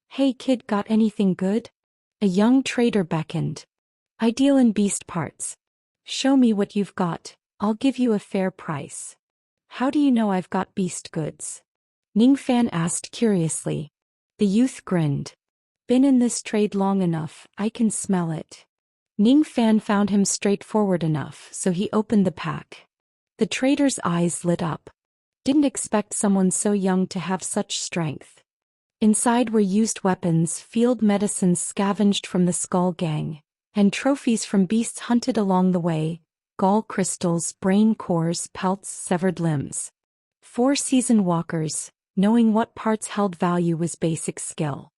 Hey kid, got anything good? A young trader beckoned. I deal in beast parts. Show me what you've got, I'll give you a fair price. How do you know I've got beast goods? Ning Fan asked curiously. The youth grinned. Been in this trade long enough, I can smell it. Ning Fan found him straightforward enough, so he opened the pack. The trader's eyes lit up. Didn't expect someone so young to have such strength. Inside were used weapons, field medicines scavenged from the Skull Gang, and trophies from beasts hunted along the way, gall crystals, brain cores, pelts, severed limbs. 4 seasoned walkers, knowing what parts held value was basic skill.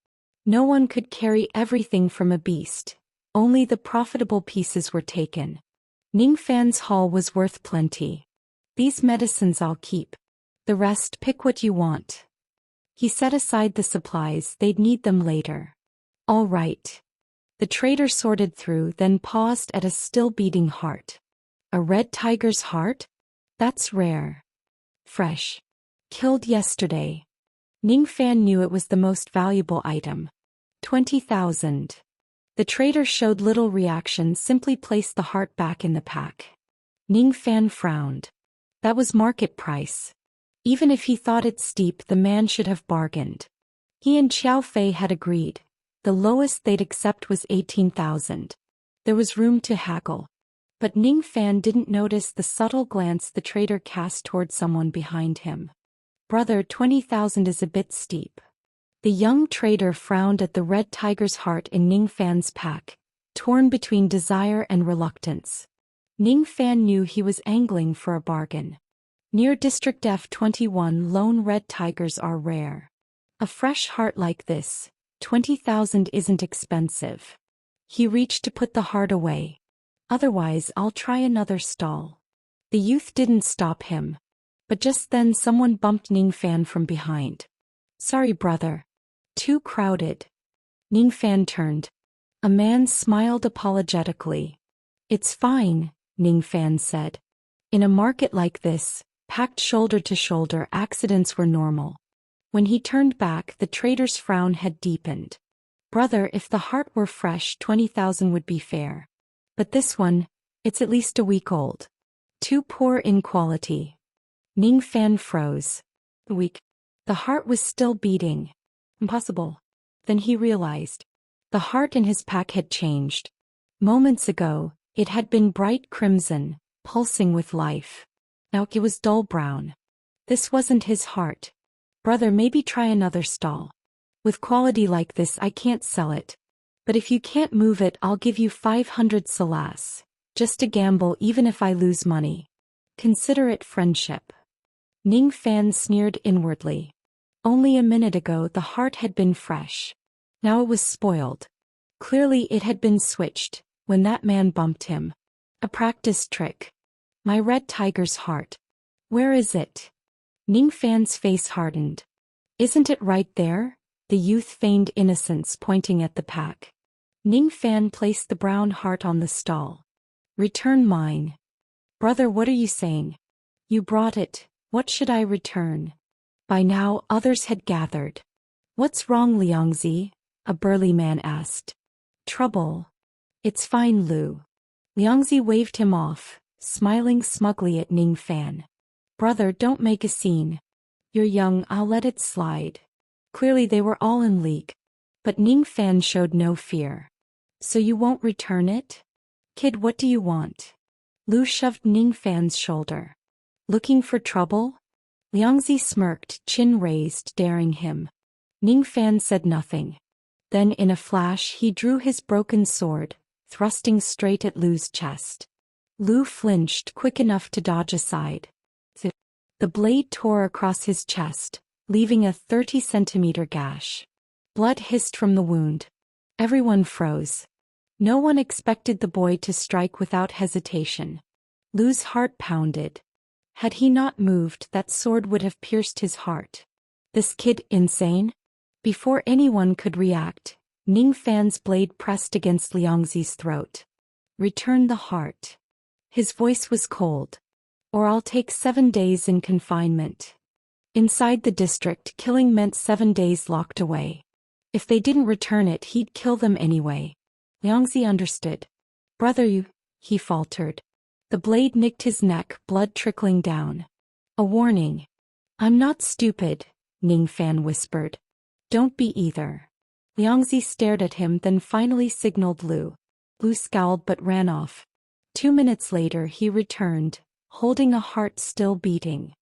No one could carry everything from a beast, only the profitable pieces were taken. Ning Fan's haul was worth plenty. These medicines I'll keep. The rest, pick what you want. He set aside the supplies, they'd need them later. All right. The trader sorted through, then paused at a still beating heart. A red tiger's heart? That's rare. Fresh. Killed yesterday. Ning Fan knew it was the most valuable item. 20,000. The trader showed little reaction, simply placed the heart back in the pack. Ning Fan frowned. That was market price. Even if he thought it steep, the man should have bargained. He and Qiao Fei had agreed. The lowest they'd accept was 18,000. There was room to haggle. But Ning Fan didn't notice the subtle glance the trader cast toward someone behind him. Brother, 20,000 is a bit steep. The young trader frowned at the red tiger's heart in Ning Fan's pack, torn between desire and reluctance. Ning Fan knew he was angling for a bargain. Near District F21, lone red tigers are rare. A fresh heart like this, 20,000 isn't expensive. He reached to put the heart away. Otherwise, I'll try another stall. The youth didn't stop him. But just then someone bumped Ning Fan from behind. Sorry, brother. Too crowded. Ning Fan turned. A man smiled apologetically. It's fine, Ning Fan said. In a market like this, packed shoulder to shoulder, accidents were normal. When he turned back, the trader's frown had deepened. Brother, if the heart were fresh, 20,000 would be fair. But this one, it's at least a week old. Too poor in quality. Ning Fan froze. A week. The heart was still beating. Impossible. Then he realized. The heart in his pack had changed. Moments ago, it had been bright crimson, pulsing with life. Now it was dull brown. This wasn't his heart. Brother, maybe try another stall. With quality like this, I can't sell it. But if you can't move it, I'll give you 500 salas. Just a gamble, even if I lose money. Consider it friendship. Ning Fan sneered inwardly. Only a minute ago the heart had been fresh. Now it was spoiled. Clearly it had been switched, when that man bumped him. A practice trick. My red tiger's heart. Where is it? Ning Fan's face hardened. Isn't it right there? The youth feigned innocence, pointing at the pack. Ning Fan placed the brown heart on the stall. Return mine. Brother, what are you saying? You brought it, what should I return? By now others had gathered. What's wrong, Liangzi? A burly man asked. Trouble. It's fine, Lu. Liangzi waved him off, smiling smugly at Ning Fan. Brother, don't make a scene. You're young, I'll let it slide. Clearly they were all in league. But Ning Fan showed no fear. So you won't return it? Kid, what do you want? Lu shoved Ning Fan's shoulder. Looking for trouble? Liangzi smirked, chin raised, daring him. Ning Fan said nothing. Then in a flash he drew his broken sword, thrusting straight at Lu's chest. Lu flinched, quick enough to dodge aside. The blade tore across his chest, leaving a 30-centimeter gash. Blood hissed from the wound. Everyone froze. No one expected the boy to strike without hesitation. Lu's heart pounded. Had he not moved, that sword would have pierced his heart. This kid insane? Before anyone could react, Ning Fan's blade pressed against Liangzi's throat. Return the heart. His voice was cold. Or I'll take 7 days in confinement. Inside the district, killing meant 7 days locked away. If they didn't return it, he'd kill them anyway. Liangzi understood. Brother, he faltered. The blade nicked his neck, blood trickling down. A warning. I'm not stupid, Ning Fan whispered. Don't be either. Liangzi stared at him, then finally signaled Lu. Lu scowled but ran off. 2 minutes later he returned, holding a heart still beating.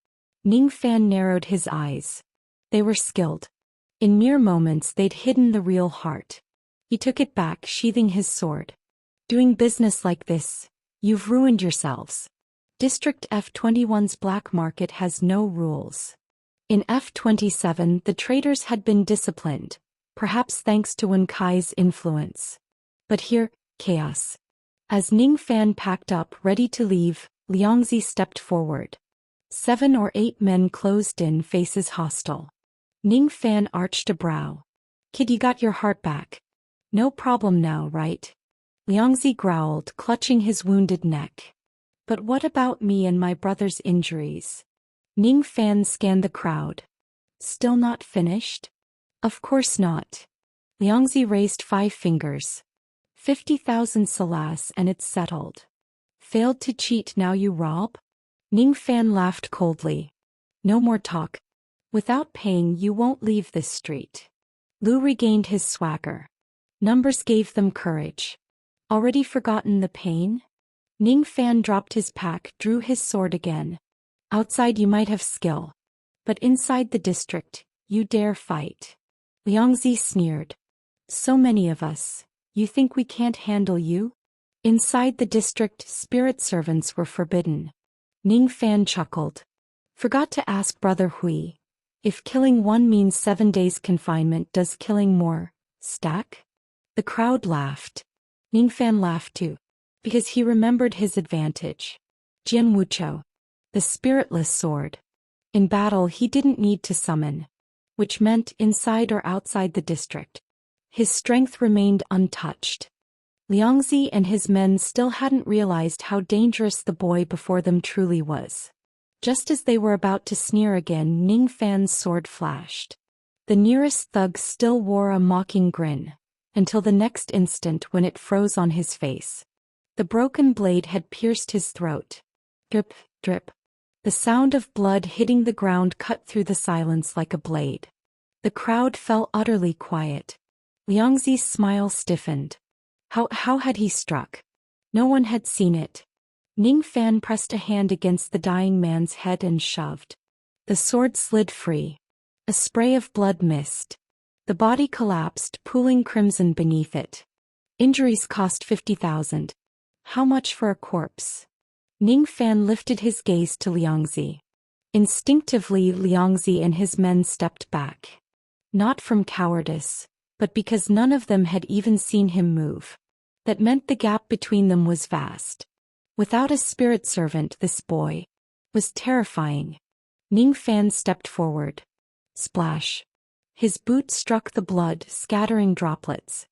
Ning Fan narrowed his eyes. They were skilled. In mere moments they'd hidden the real heart. He took it back, sheathing his sword. Doing business like this, you've ruined yourselves. District F21's black market has no rules. In F27 the traders had been disciplined, perhaps thanks to Wen Kai's influence. But here, chaos. As Ning Fan packed up, ready to leave, Liangzi stepped forward. 7 or 8 men closed in, faces hostile. Ning Fan arched a brow. Kid, you got your heart back. No problem now, right? Liangzi growled, clutching his wounded neck. But what about me and my brother's injuries? Ning Fan scanned the crowd. Still not finished? Of course not. Liangzi raised 5 fingers. 50,000 salas and it's settled. Failed to cheat, now you rob? Ning Fan laughed coldly. No more talk. Without paying you won't leave this street. Lu regained his swagger. Numbers gave them courage. Already forgotten the pain? Ning Fan dropped his pack, drew his sword again. Outside you might have skill. But inside the district, you dare fight. Liangzi sneered. So many of us. You think we can't handle you? Inside the district, spirit servants were forbidden. Ning Fan chuckled. Forgot to ask Brother Hui. If killing one means 7 days confinement, does killing more Stack? The crowd laughed. Ning Fan laughed too, because he remembered his advantage. Jian Wuchou. The spiritless sword. In battle he didn't need to summon, which meant inside or outside the district. His strength remained untouched. Liangzi and his men still hadn't realized how dangerous the boy before them truly was. Just as they were about to sneer again, Ning Fan's sword flashed. The nearest thug still wore a mocking grin, until the next instant when it froze on his face. The broken blade had pierced his throat. Drip, drip. The sound of blood hitting the ground cut through the silence like a blade. The crowd fell utterly quiet. Liangzi's smile stiffened. How had he struck? No one had seen it. Ning Fan pressed a hand against the dying man's head and shoved. The sword slid free. A spray of blood missed. The body collapsed, pooling crimson beneath it. Injuries cost 50,000. How much for a corpse? Ning Fan lifted his gaze to Liangzi. Instinctively, Liangzi and his men stepped back. Not from cowardice, but because none of them had even seen him move. That meant the gap between them was vast. Without a spirit servant, this boy was terrifying. Ning Fan stepped forward. Splash. His boot struck the blood, scattering droplets.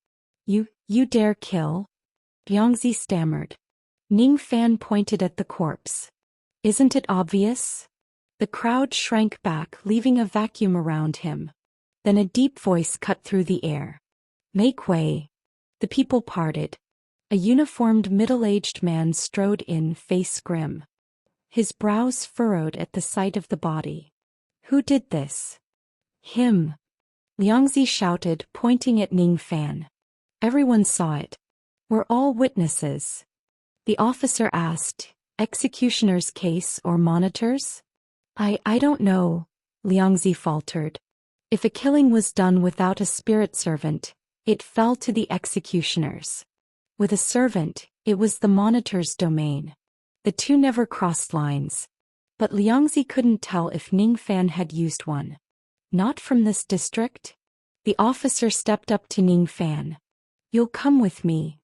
You dare kill? Liangzi stammered. Ning Fan pointed at the corpse. Isn't it obvious? The crowd shrank back, leaving a vacuum around him. Then a deep voice cut through the air. Make way. The people parted. A uniformed middle-aged man strode in, face grim. His brows furrowed at the sight of the body. Who did this? Him. Liangzi shouted, pointing at Ning Fan. Everyone saw it. We're all witnesses. The officer asked, executioner's case or monitors? I don't know, Liangzi faltered. If a killing was done without a spirit servant, it fell to the executioners. With a servant, it was the monitor's domain. The two never crossed lines. But Liangzi couldn't tell if Ning Fan had used one. Not from this district? The officer stepped up to Ning Fan. You'll come with me.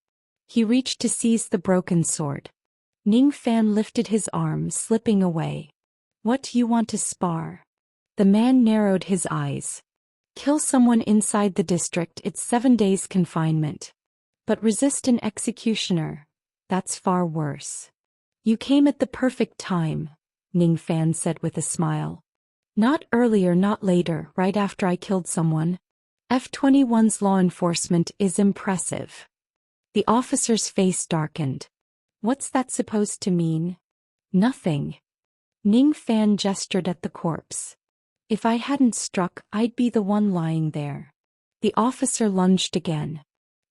He reached to seize the broken sword. Ning Fan lifted his arm, slipping away. What do you want to spar? The man narrowed his eyes. Kill someone inside the district, it's 7 days confinement. But resist an executioner, that's far worse. You came at the perfect time, Ning Fan said with a smile. Not earlier, not later, right after I killed someone. F-21's law enforcement is impressive. The officer's face darkened. What's that supposed to mean? Nothing. Ning Fan gestured at the corpse. If I hadn't struck, I'd be the one lying there. The officer lunged again.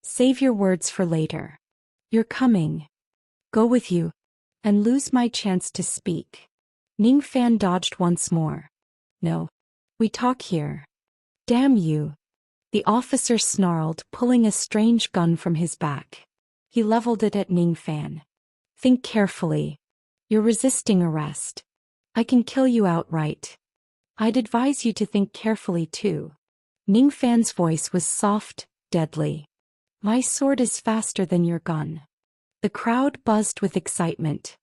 Save your words for later. You're coming. Go with you. And lose my chance to speak. Ning Fan dodged once more. No. We talk here. Damn you. The officer snarled, pulling a strange gun from his back. He leveled it at Ning Fan. Think carefully. You're resisting arrest. I can kill you outright. I'd advise you to think carefully too. Ning Fan's voice was soft, deadly. My sword is faster than your gun. The crowd buzzed with excitement.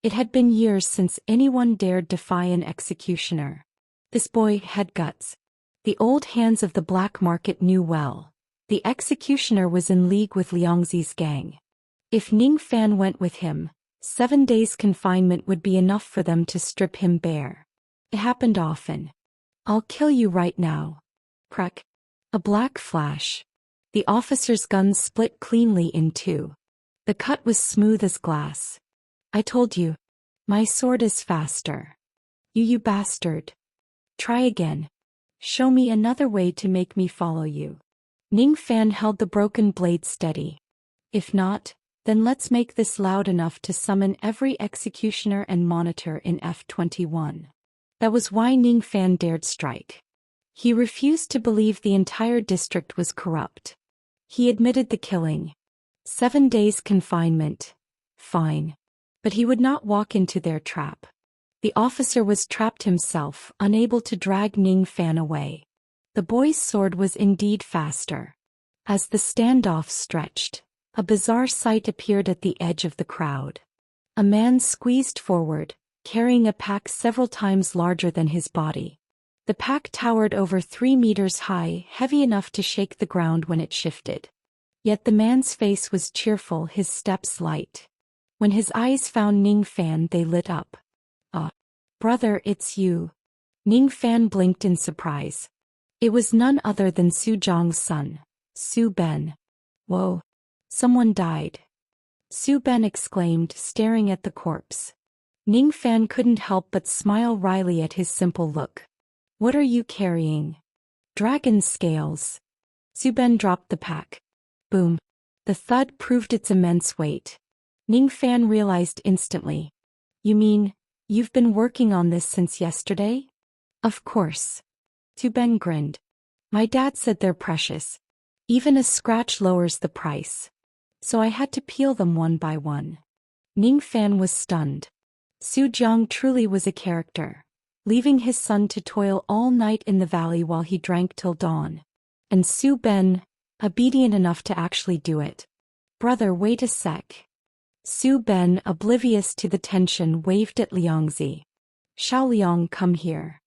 It had been years since anyone dared defy an executioner. This boy had guts. The old hands of the black market knew well. The executioner was in league with Liangzi's gang. If Ning Fan went with him, 7 days confinement would be enough for them to strip him bare. It happened often. I'll kill you right now. Crack. A black flash. The officer's gun split cleanly in two. The cut was smooth as glass. I told you. My sword is faster. You bastard. Try again. Show me another way to make me follow you. Ning Fan held the broken blade steady. If not, then let's make this loud enough to summon every executioner and monitor in F-21. That was why Ning Fan dared strike. He refused to believe the entire district was corrupt. He admitted the killing. 7 days confinement. Fine. But he would not walk into their trap. The officer was trapped himself, unable to drag Ning Fan away. The boy's sword was indeed faster. As the standoff stretched, a bizarre sight appeared at the edge of the crowd. A man squeezed forward, carrying a pack several times larger than his body. The pack towered over 3 meters high, heavy enough to shake the ground when it shifted. Yet the man's face was cheerful, his steps light. When his eyes found Ning Fan, they lit up. "Ah, brother, it's you." Ning Fan blinked in surprise. It was none other than Su Jiang's son, Su Ben. "Whoa, someone died," Su Ben exclaimed, staring at the corpse. Ning Fan couldn't help but smile wryly at his simple look. "What are you carrying?" "Dragon scales." Su Ben dropped the pack. Boom. The thud proved its immense weight. Ning Fan realized instantly. "You mean, you've been working on this since yesterday?" "Of course." Su Ben grinned. "My dad said they're precious. Even a scratch lowers the price. So I had to peel them one by one." Ning Fan was stunned. Su Jiang truly was a character, leaving his son to toil all night in the valley while he drank till dawn. And Su Ben, obedient enough to actually do it. "Brother, wait a sec." Su Ben, oblivious to the tension, waved at Liangzi. "Xiaoliang, come here."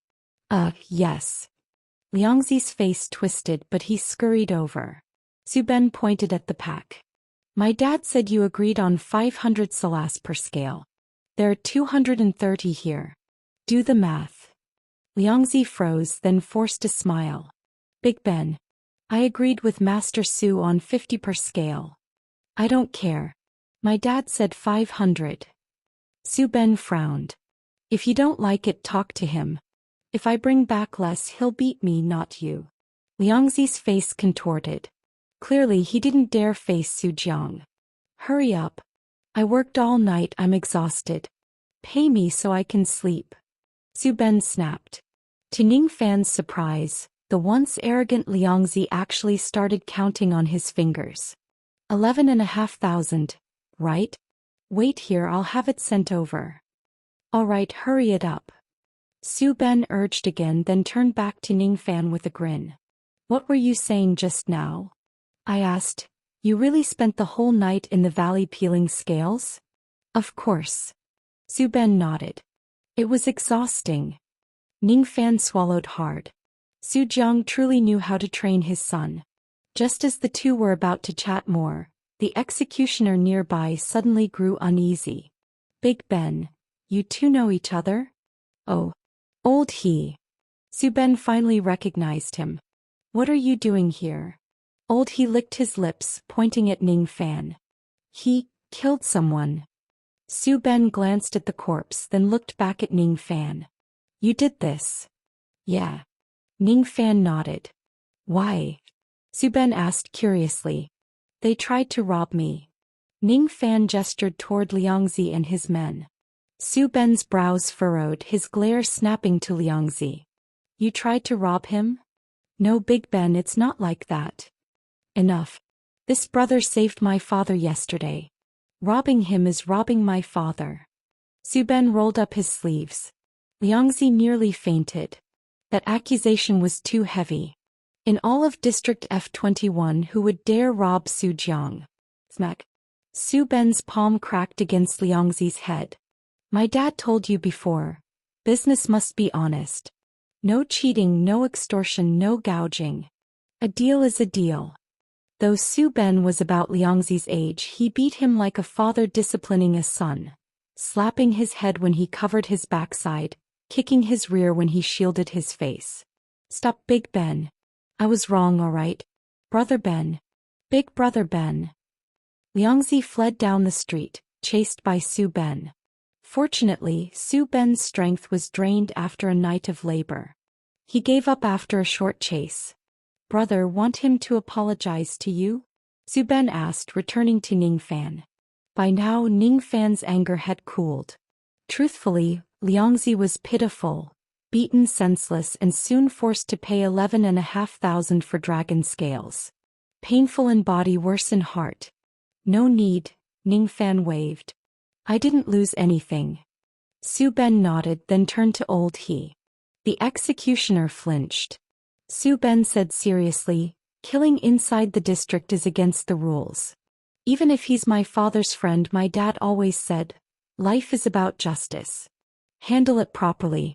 Yes." Liangzi's face twisted, but he scurried over. Su Ben pointed at the pack. "My dad said you agreed on 500 salas per scale. There are 230 here. Do the math." Liangzi froze, then forced a smile. "Big Ben. I agreed with Master Su on 50 per scale." "I don't care. My dad said 500. Su Ben frowned. "If you don't like it, talk to him. If I bring back less, he'll beat me, not you." Liangzi's face contorted. Clearly he didn't dare face Su Jiang. "Hurry up. I worked all night, I'm exhausted. Pay me so I can sleep." Su Ben snapped. To Ning Fan's surprise, the once arrogant Liangzi actually started counting on his fingers. 11,500, right? Wait here, I'll have it sent over. All right, hurry it up. Su Ben urged again, then turned back to Ning Fan with a grin. "What were you saying just now?" I asked. "You really spent the whole night in the valley peeling scales?" "Of course." Su Ben nodded. "It was exhausting." Ning Fan swallowed hard. Su Jiang truly knew how to train his son. Just as the two were about to chat more, the executioner nearby suddenly grew uneasy. "Big Ben, you two know each other?" "Oh, old he." Su Ben finally recognized him. "What are you doing here?" Old he licked his lips, pointing at Ning Fan. "He killed someone." Su Ben glanced at the corpse, then looked back at Ning Fan. "You did this?" "Yeah." Ning Fan nodded. "Why?" Su Ben asked curiously. "They tried to rob me." Ning Fan gestured toward Liangzi and his men. Su Ben's brows furrowed, his glare snapping to Liangzi. "You tried to rob him?" "No, Big Ben, it's not like that." "Enough. This brother saved my father yesterday. Robbing him is robbing my father." Su Ben rolled up his sleeves. Liangzi nearly fainted. That accusation was too heavy. In all of District F21, who would dare rob Su Jiang? Smack. Su Ben's palm cracked against Liangzi's head. "My dad told you before. Business must be honest. No cheating, no extortion, no gouging. A deal is a deal." Though Su Ben was about Liangzi's age, he beat him like a father disciplining a son, slapping his head when he covered his backside, kicking his rear when he shielded his face. "Stop, Big Ben. I was wrong, all right. Brother Ben. Big Brother Ben." Liangzi fled down the street, chased by Su Ben. Fortunately, Su Ben's strength was drained after a night of labor. He gave up after a short chase. "Brother, want him to apologize to you?" Su Ben asked, returning to Ning Fan. By now, Ning Fan's anger had cooled. Truthfully, Liangzi was pitiful, beaten senseless, and soon forced to pay 11,500 for dragon scales. Painful in body, worse in heart. "No need," Ning Fan waved. "I didn't lose anything." Su Ben nodded, then turned to old he. The executioner flinched. Su Ben said seriously, Killing inside the district is against the rules. Even if he's my father's friend, my dad always said, life is about justice. Handle it properly.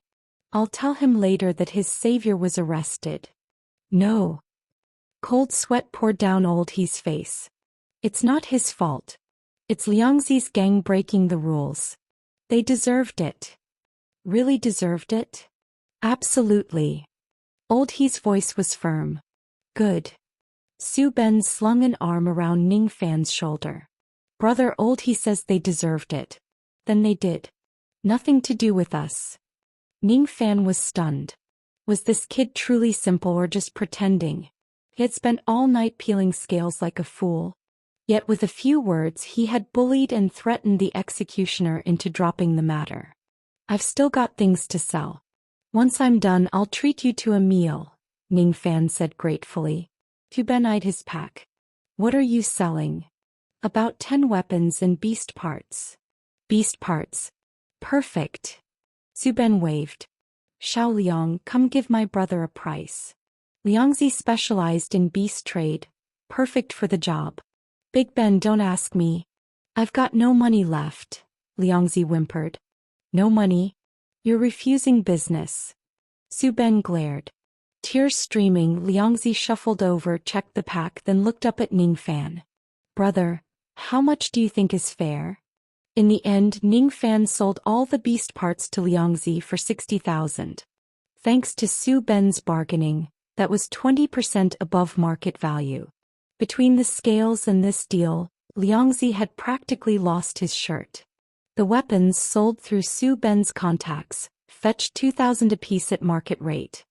I'll tell him later that his savior was arrested. No. Cold sweat poured down Old He's face. It's not his fault. It's Liangzi's gang breaking the rules. They deserved it. Really deserved it? Absolutely. Old He's voice was firm. Good. Su Ben slung an arm around Ning Fan's shoulder. Brother, Old He says they deserved it. Then they did. Nothing to do with us. Ning Fan was stunned. Was this kid truly simple or just pretending? He had spent all night peeling scales like a fool. Yet with a few words he had bullied and threatened the executioner into dropping the matter. I've still got things to sell. Once I'm done, I'll treat you to a meal, Ning Fan said gratefully. Tu Ben eyed his pack. What are you selling? About 10 weapons and beast parts. Beast parts. Perfect. Su Ben waved. Xiao Liang, come give my brother a price. Liangzi specialized in beast trade. Perfect for the job. Big Ben, don't ask me. I've got no money left, Liangzi whimpered. No money? You're refusing business. Su Ben glared. Tears streaming, Liangzi shuffled over, checked the pack, then looked up at Ning Fan. Brother, how much do you think is fair? In the end, Ning Fan sold all the beast parts to Liangzi for 60,000. Thanks to Su Ben's bargaining, that was 20% above market value. Between the scales and this deal, Liangzi had practically lost his shirt. The weapons sold through Su Ben's contacts fetched 2,000 apiece at market rate.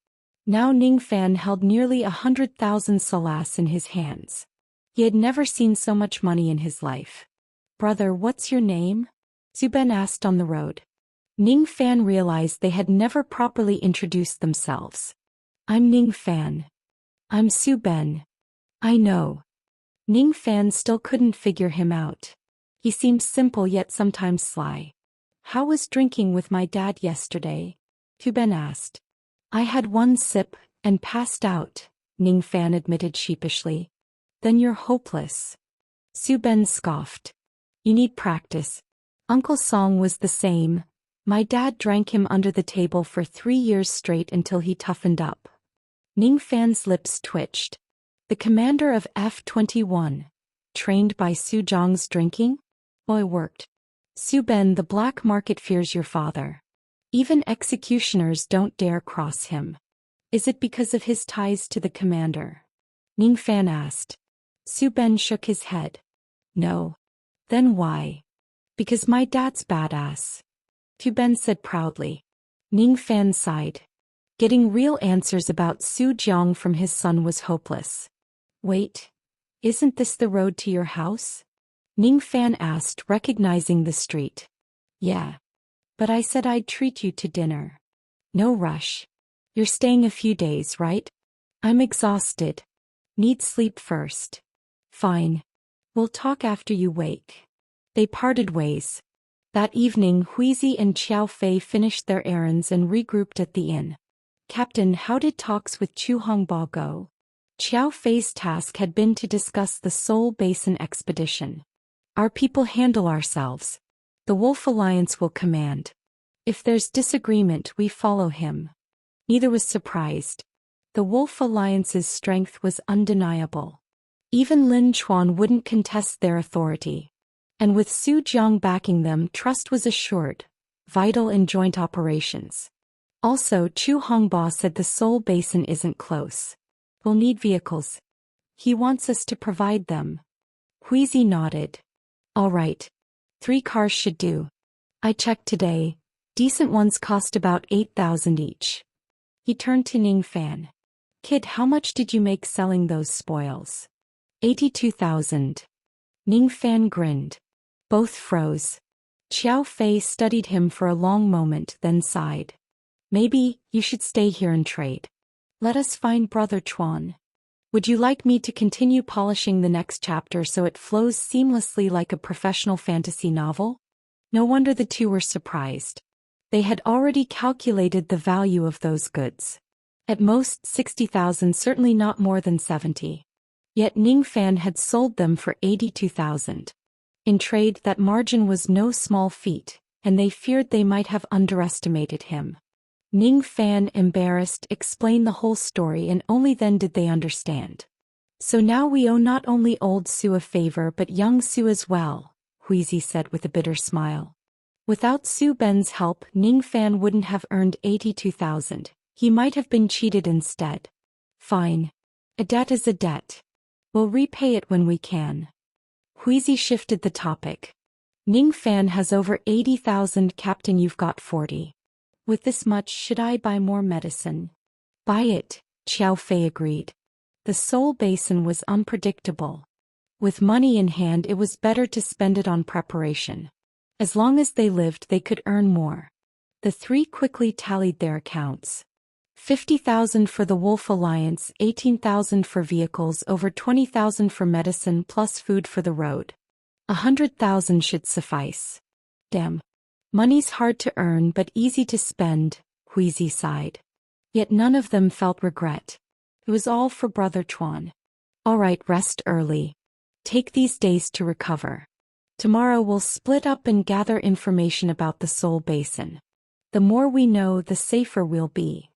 Now Ning Fan held nearly 100,000 salas in his hands. He had never seen so much money in his life. Brother, what's your name? Su Ben asked on the road. Ning Fan realized they had never properly introduced themselves. I'm Ning Fan. I'm Su Ben. I know. Ning Fan still couldn't figure him out. He seemed simple yet sometimes sly. How was drinking with my dad yesterday? Tu Ben asked. I had one sip and passed out, Ning Fan admitted sheepishly. Then you're hopeless. Su Ben scoffed. You need practice. Uncle Song was the same. My dad drank him under the table for 3 years straight until he toughened up. Ning Fan's lips twitched. The commander of F-21, trained by Su Zhang's drinking? Boy worked. Su Ben, the black market fears your father. Even executioners don't dare cross him. Is it because of his ties to the commander? Ning Fan asked. Su Ben shook his head. No. Then why? Because my dad's badass. Tu Ben said proudly. Ning Fan sighed. Getting real answers about Su Jiang from his son was hopeless. Wait. Isn't this the road to your house? Ning Fan asked, recognizing the street. Yeah. But I said I'd treat you to dinner. No rush. You're staying a few days, right? I'm exhausted. Need sleep first. Fine. We'll talk after you wake. They parted ways. That evening, Huizi and Qiao Fei finished their errands and regrouped at the inn. Captain, how did talks with Chu Hongbo go? Qiao Fei's task had been to discuss the Seoul Basin expedition. Our people handle ourselves. The Wolf Alliance will command. If there's disagreement, we follow him. Neither was surprised. The Wolf Alliance's strength was undeniable. Even Lin Chuan wouldn't contest their authority. And with Su Jiang backing them, trust was assured, vital in joint operations. Also, Chu Hongbo said the Seoul Basin isn't close. We'll need vehicles. He wants us to provide them. Huizi nodded. All right. 3 cars should do. I checked today. Decent ones cost about 8,000 each. He turned to Ning Fan. Kid, how much did you make selling those spoils? 82,000. Ning Fan grinned. Both froze. Qiao Fei studied him for a long moment, then sighed. Maybe you should stay here and trade. Let us find Brother Chuan. Would you like me to continue polishing the next chapter so it flows seamlessly like a professional fantasy novel? No wonder the two were surprised. They had already calculated the value of those goods. At most 60,000, certainly not more than 70. Yet Ning Fan had sold them for 82,000. In trade, that margin was no small feat, and they feared they might have underestimated him. Ning Fan, embarrassed, explained the whole story, and only then did they understand. So now we owe not only old Su a favor but young Su as well, Huizi said with a bitter smile. Without Su Ben's help, Ning Fan wouldn't have earned 82,000. He might have been cheated instead. Fine. A debt is a debt. We'll repay it when we can. Huizi shifted the topic. Ning Fan has over 80,000, Captain, you've got 40. With this much, should I buy more medicine? Buy it, Qiao Fei agreed. The Soul Basin was unpredictable. With money in hand, it was better to spend it on preparation. As long as they lived, they could earn more. The three quickly tallied their accounts. 50,000 for the Wolf Alliance, 18,000 for vehicles, over 20,000 for medicine plus food for the road. 100,000 should suffice. Damn. Money's hard to earn but easy to spend, Huizi sighed. Yet none of them felt regret. It was all for Brother Chuan. All right, rest early. Take these days to recover. Tomorrow we'll split up and gather information about the Soul Basin. The more we know, the safer we'll be.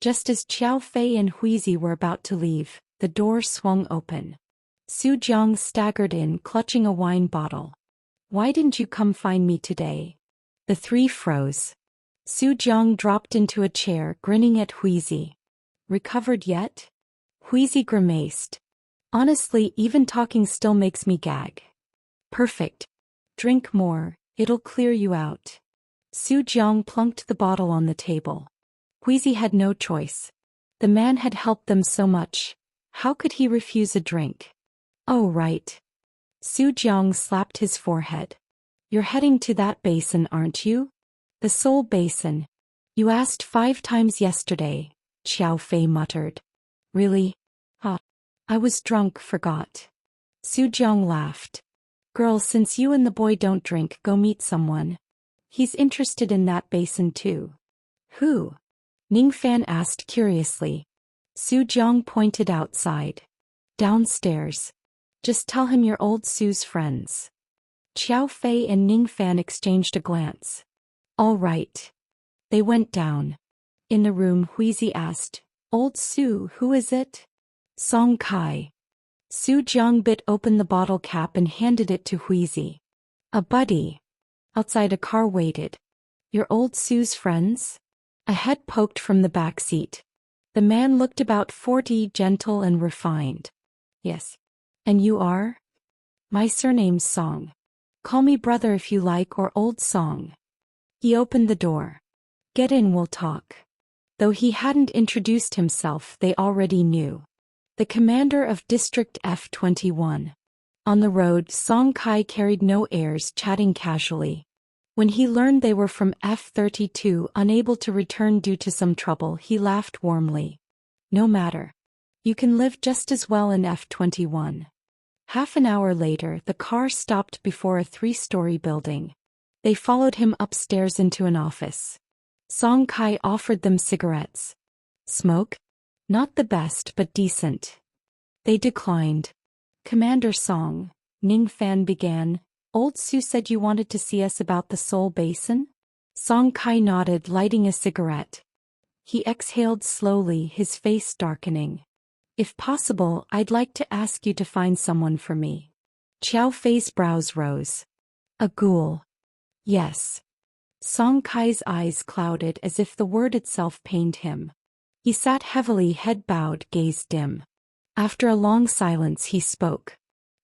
Just as Qiao Fei and Huizi were about to leave, the door swung open. Su Jiang staggered in, clutching a wine bottle. Why didn't you come find me today? The three froze. Su Jiang dropped into a chair, grinning at Huizi. Recovered yet? Huizi grimaced. Honestly, even talking still makes me gag. Perfect. Drink more, it'll clear you out. Su Jiang plunked the bottle on the table. Huizi had no choice. The man had helped them so much. How could he refuse a drink? Oh right. Su Jiang slapped his forehead. You're heading to that basin, aren't you? The Soul Basin. You asked 5 times yesterday, Qiao Fei muttered. Really? I was drunk, forgot. Su Jiang laughed. Girl, since you and the boy don't drink, go meet someone. He's interested in that basin too. Who? Ning Fan asked curiously. Su Jiang pointed outside. Downstairs. Just tell him you're old Su's friends. Qiao Fei and Ning Fan exchanged a glance. All right. They went down. In the room, Huizi asked, Old Su, who is it? Song Kai. Su Jiang bit open the bottle cap and handed it to Huizi. A buddy. Outside a car waited. Your old Su's friends? A head poked from the back seat. The man looked about 40, gentle and refined. Yes. And you are? My surname's Song. Call me brother if you like, or old Song. He opened the door. Get in, we'll talk. Though he hadn't introduced himself, they already knew. The commander of District F-21. On the road, Song Kai carried no airs, chatting casually. When he learned they were from F-32, unable to return due to some trouble, he laughed warmly. No matter. You can live just as well in F-21. Half an hour later, the car stopped before a 3-story building. They followed him upstairs into an office. Song Kai offered them cigarettes. Smoke? Not the best, but decent. They declined. Commander Song, Ning Fan began, Old Su said you wanted to see us about the Soul Basin? Song Kai nodded, lighting a cigarette. He exhaled slowly, his face darkening. If possible, I'd like to ask you to find someone for me. Qiao Fei's brows rose. A ghoul. Yes. Song Kai's eyes clouded as if the word itself pained him. He sat heavily, head bowed, gaze dim. After a long silence he spoke.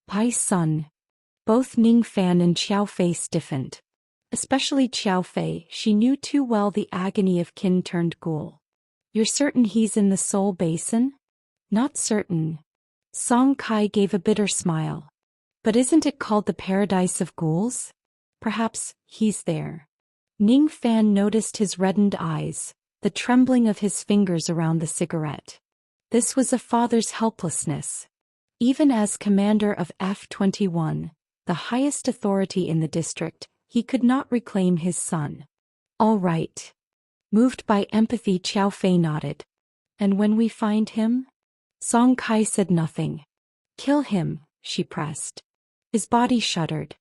Pai Sun. Both Ning Fan and Qiao Fei stiffened. Especially Qiao Fei, she knew too well the agony of kin turned ghoul. You're certain he's in the Soul Basin? Not certain. Song Kai gave a bitter smile. But isn't it called the Paradise of Ghouls? Perhaps he's there. Ning Fan noticed his reddened eyes, the trembling of his fingers around the cigarette. This was a father's helplessness. Even as commander of F-21, the highest authority in the district, he could not reclaim his son. All right. Moved by empathy, Qiao Fei nodded. And when we find him? Song Kai said nothing. Kill him, she pressed. His body shuddered.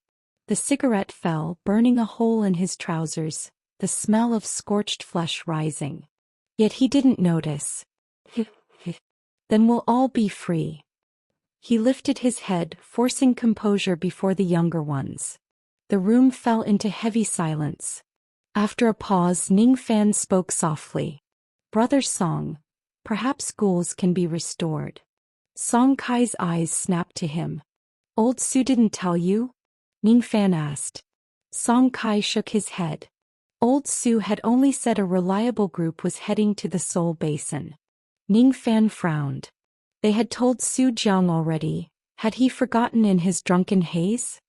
The cigarette fell, burning a hole in his trousers, the smell of scorched flesh rising. Yet he didn't notice. Then we'll all be free. He lifted his head, forcing composure before the younger ones. The room fell into heavy silence. After a pause, Ningfan spoke softly. Brother Song, perhaps ghouls can be restored. Song Kai's eyes snapped to him. Old Su didn't tell you? Ningfan asked. Song Kai shook his head. Old Su had only said a reliable group was heading to the Soul Basin. Ningfan frowned. They had told Su Jiang already. Had he forgotten in his drunken haze?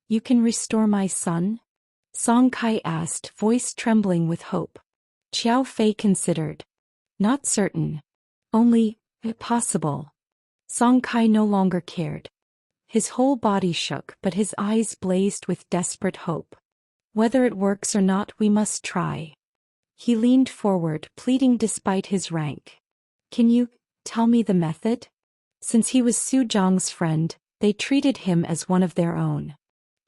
You can restore my son? Song Kai asked, voice trembling with hope. Qiao Fei considered. Not certain. Only, possible. Song Kai no longer cared. His whole body shook, but his eyes blazed with desperate hope. Whether it works or not, we must try. He leaned forward, pleading despite his rank. Can you tell me the method? Since he was Su Jiang's friend, they treated him as one of their own.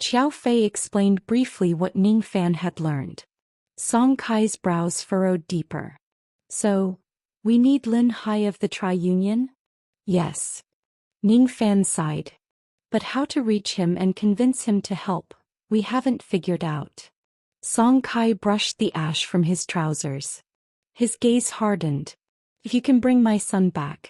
Qiao Fei explained briefly what Ningfan had learned. Song Kai's brows furrowed deeper. So, we need Lin Hai of the Tri-Union? Yes. Ningfan sighed. But how to reach him and convince him to help, we haven't figured out. Song Kai brushed the ash from his trousers. His gaze hardened. If you can bring my son back,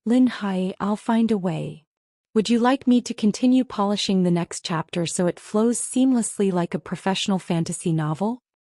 Lin Hai, I'll find a way. Would you like me to continue polishing the next chapter so it flows seamlessly like a professional fantasy novel?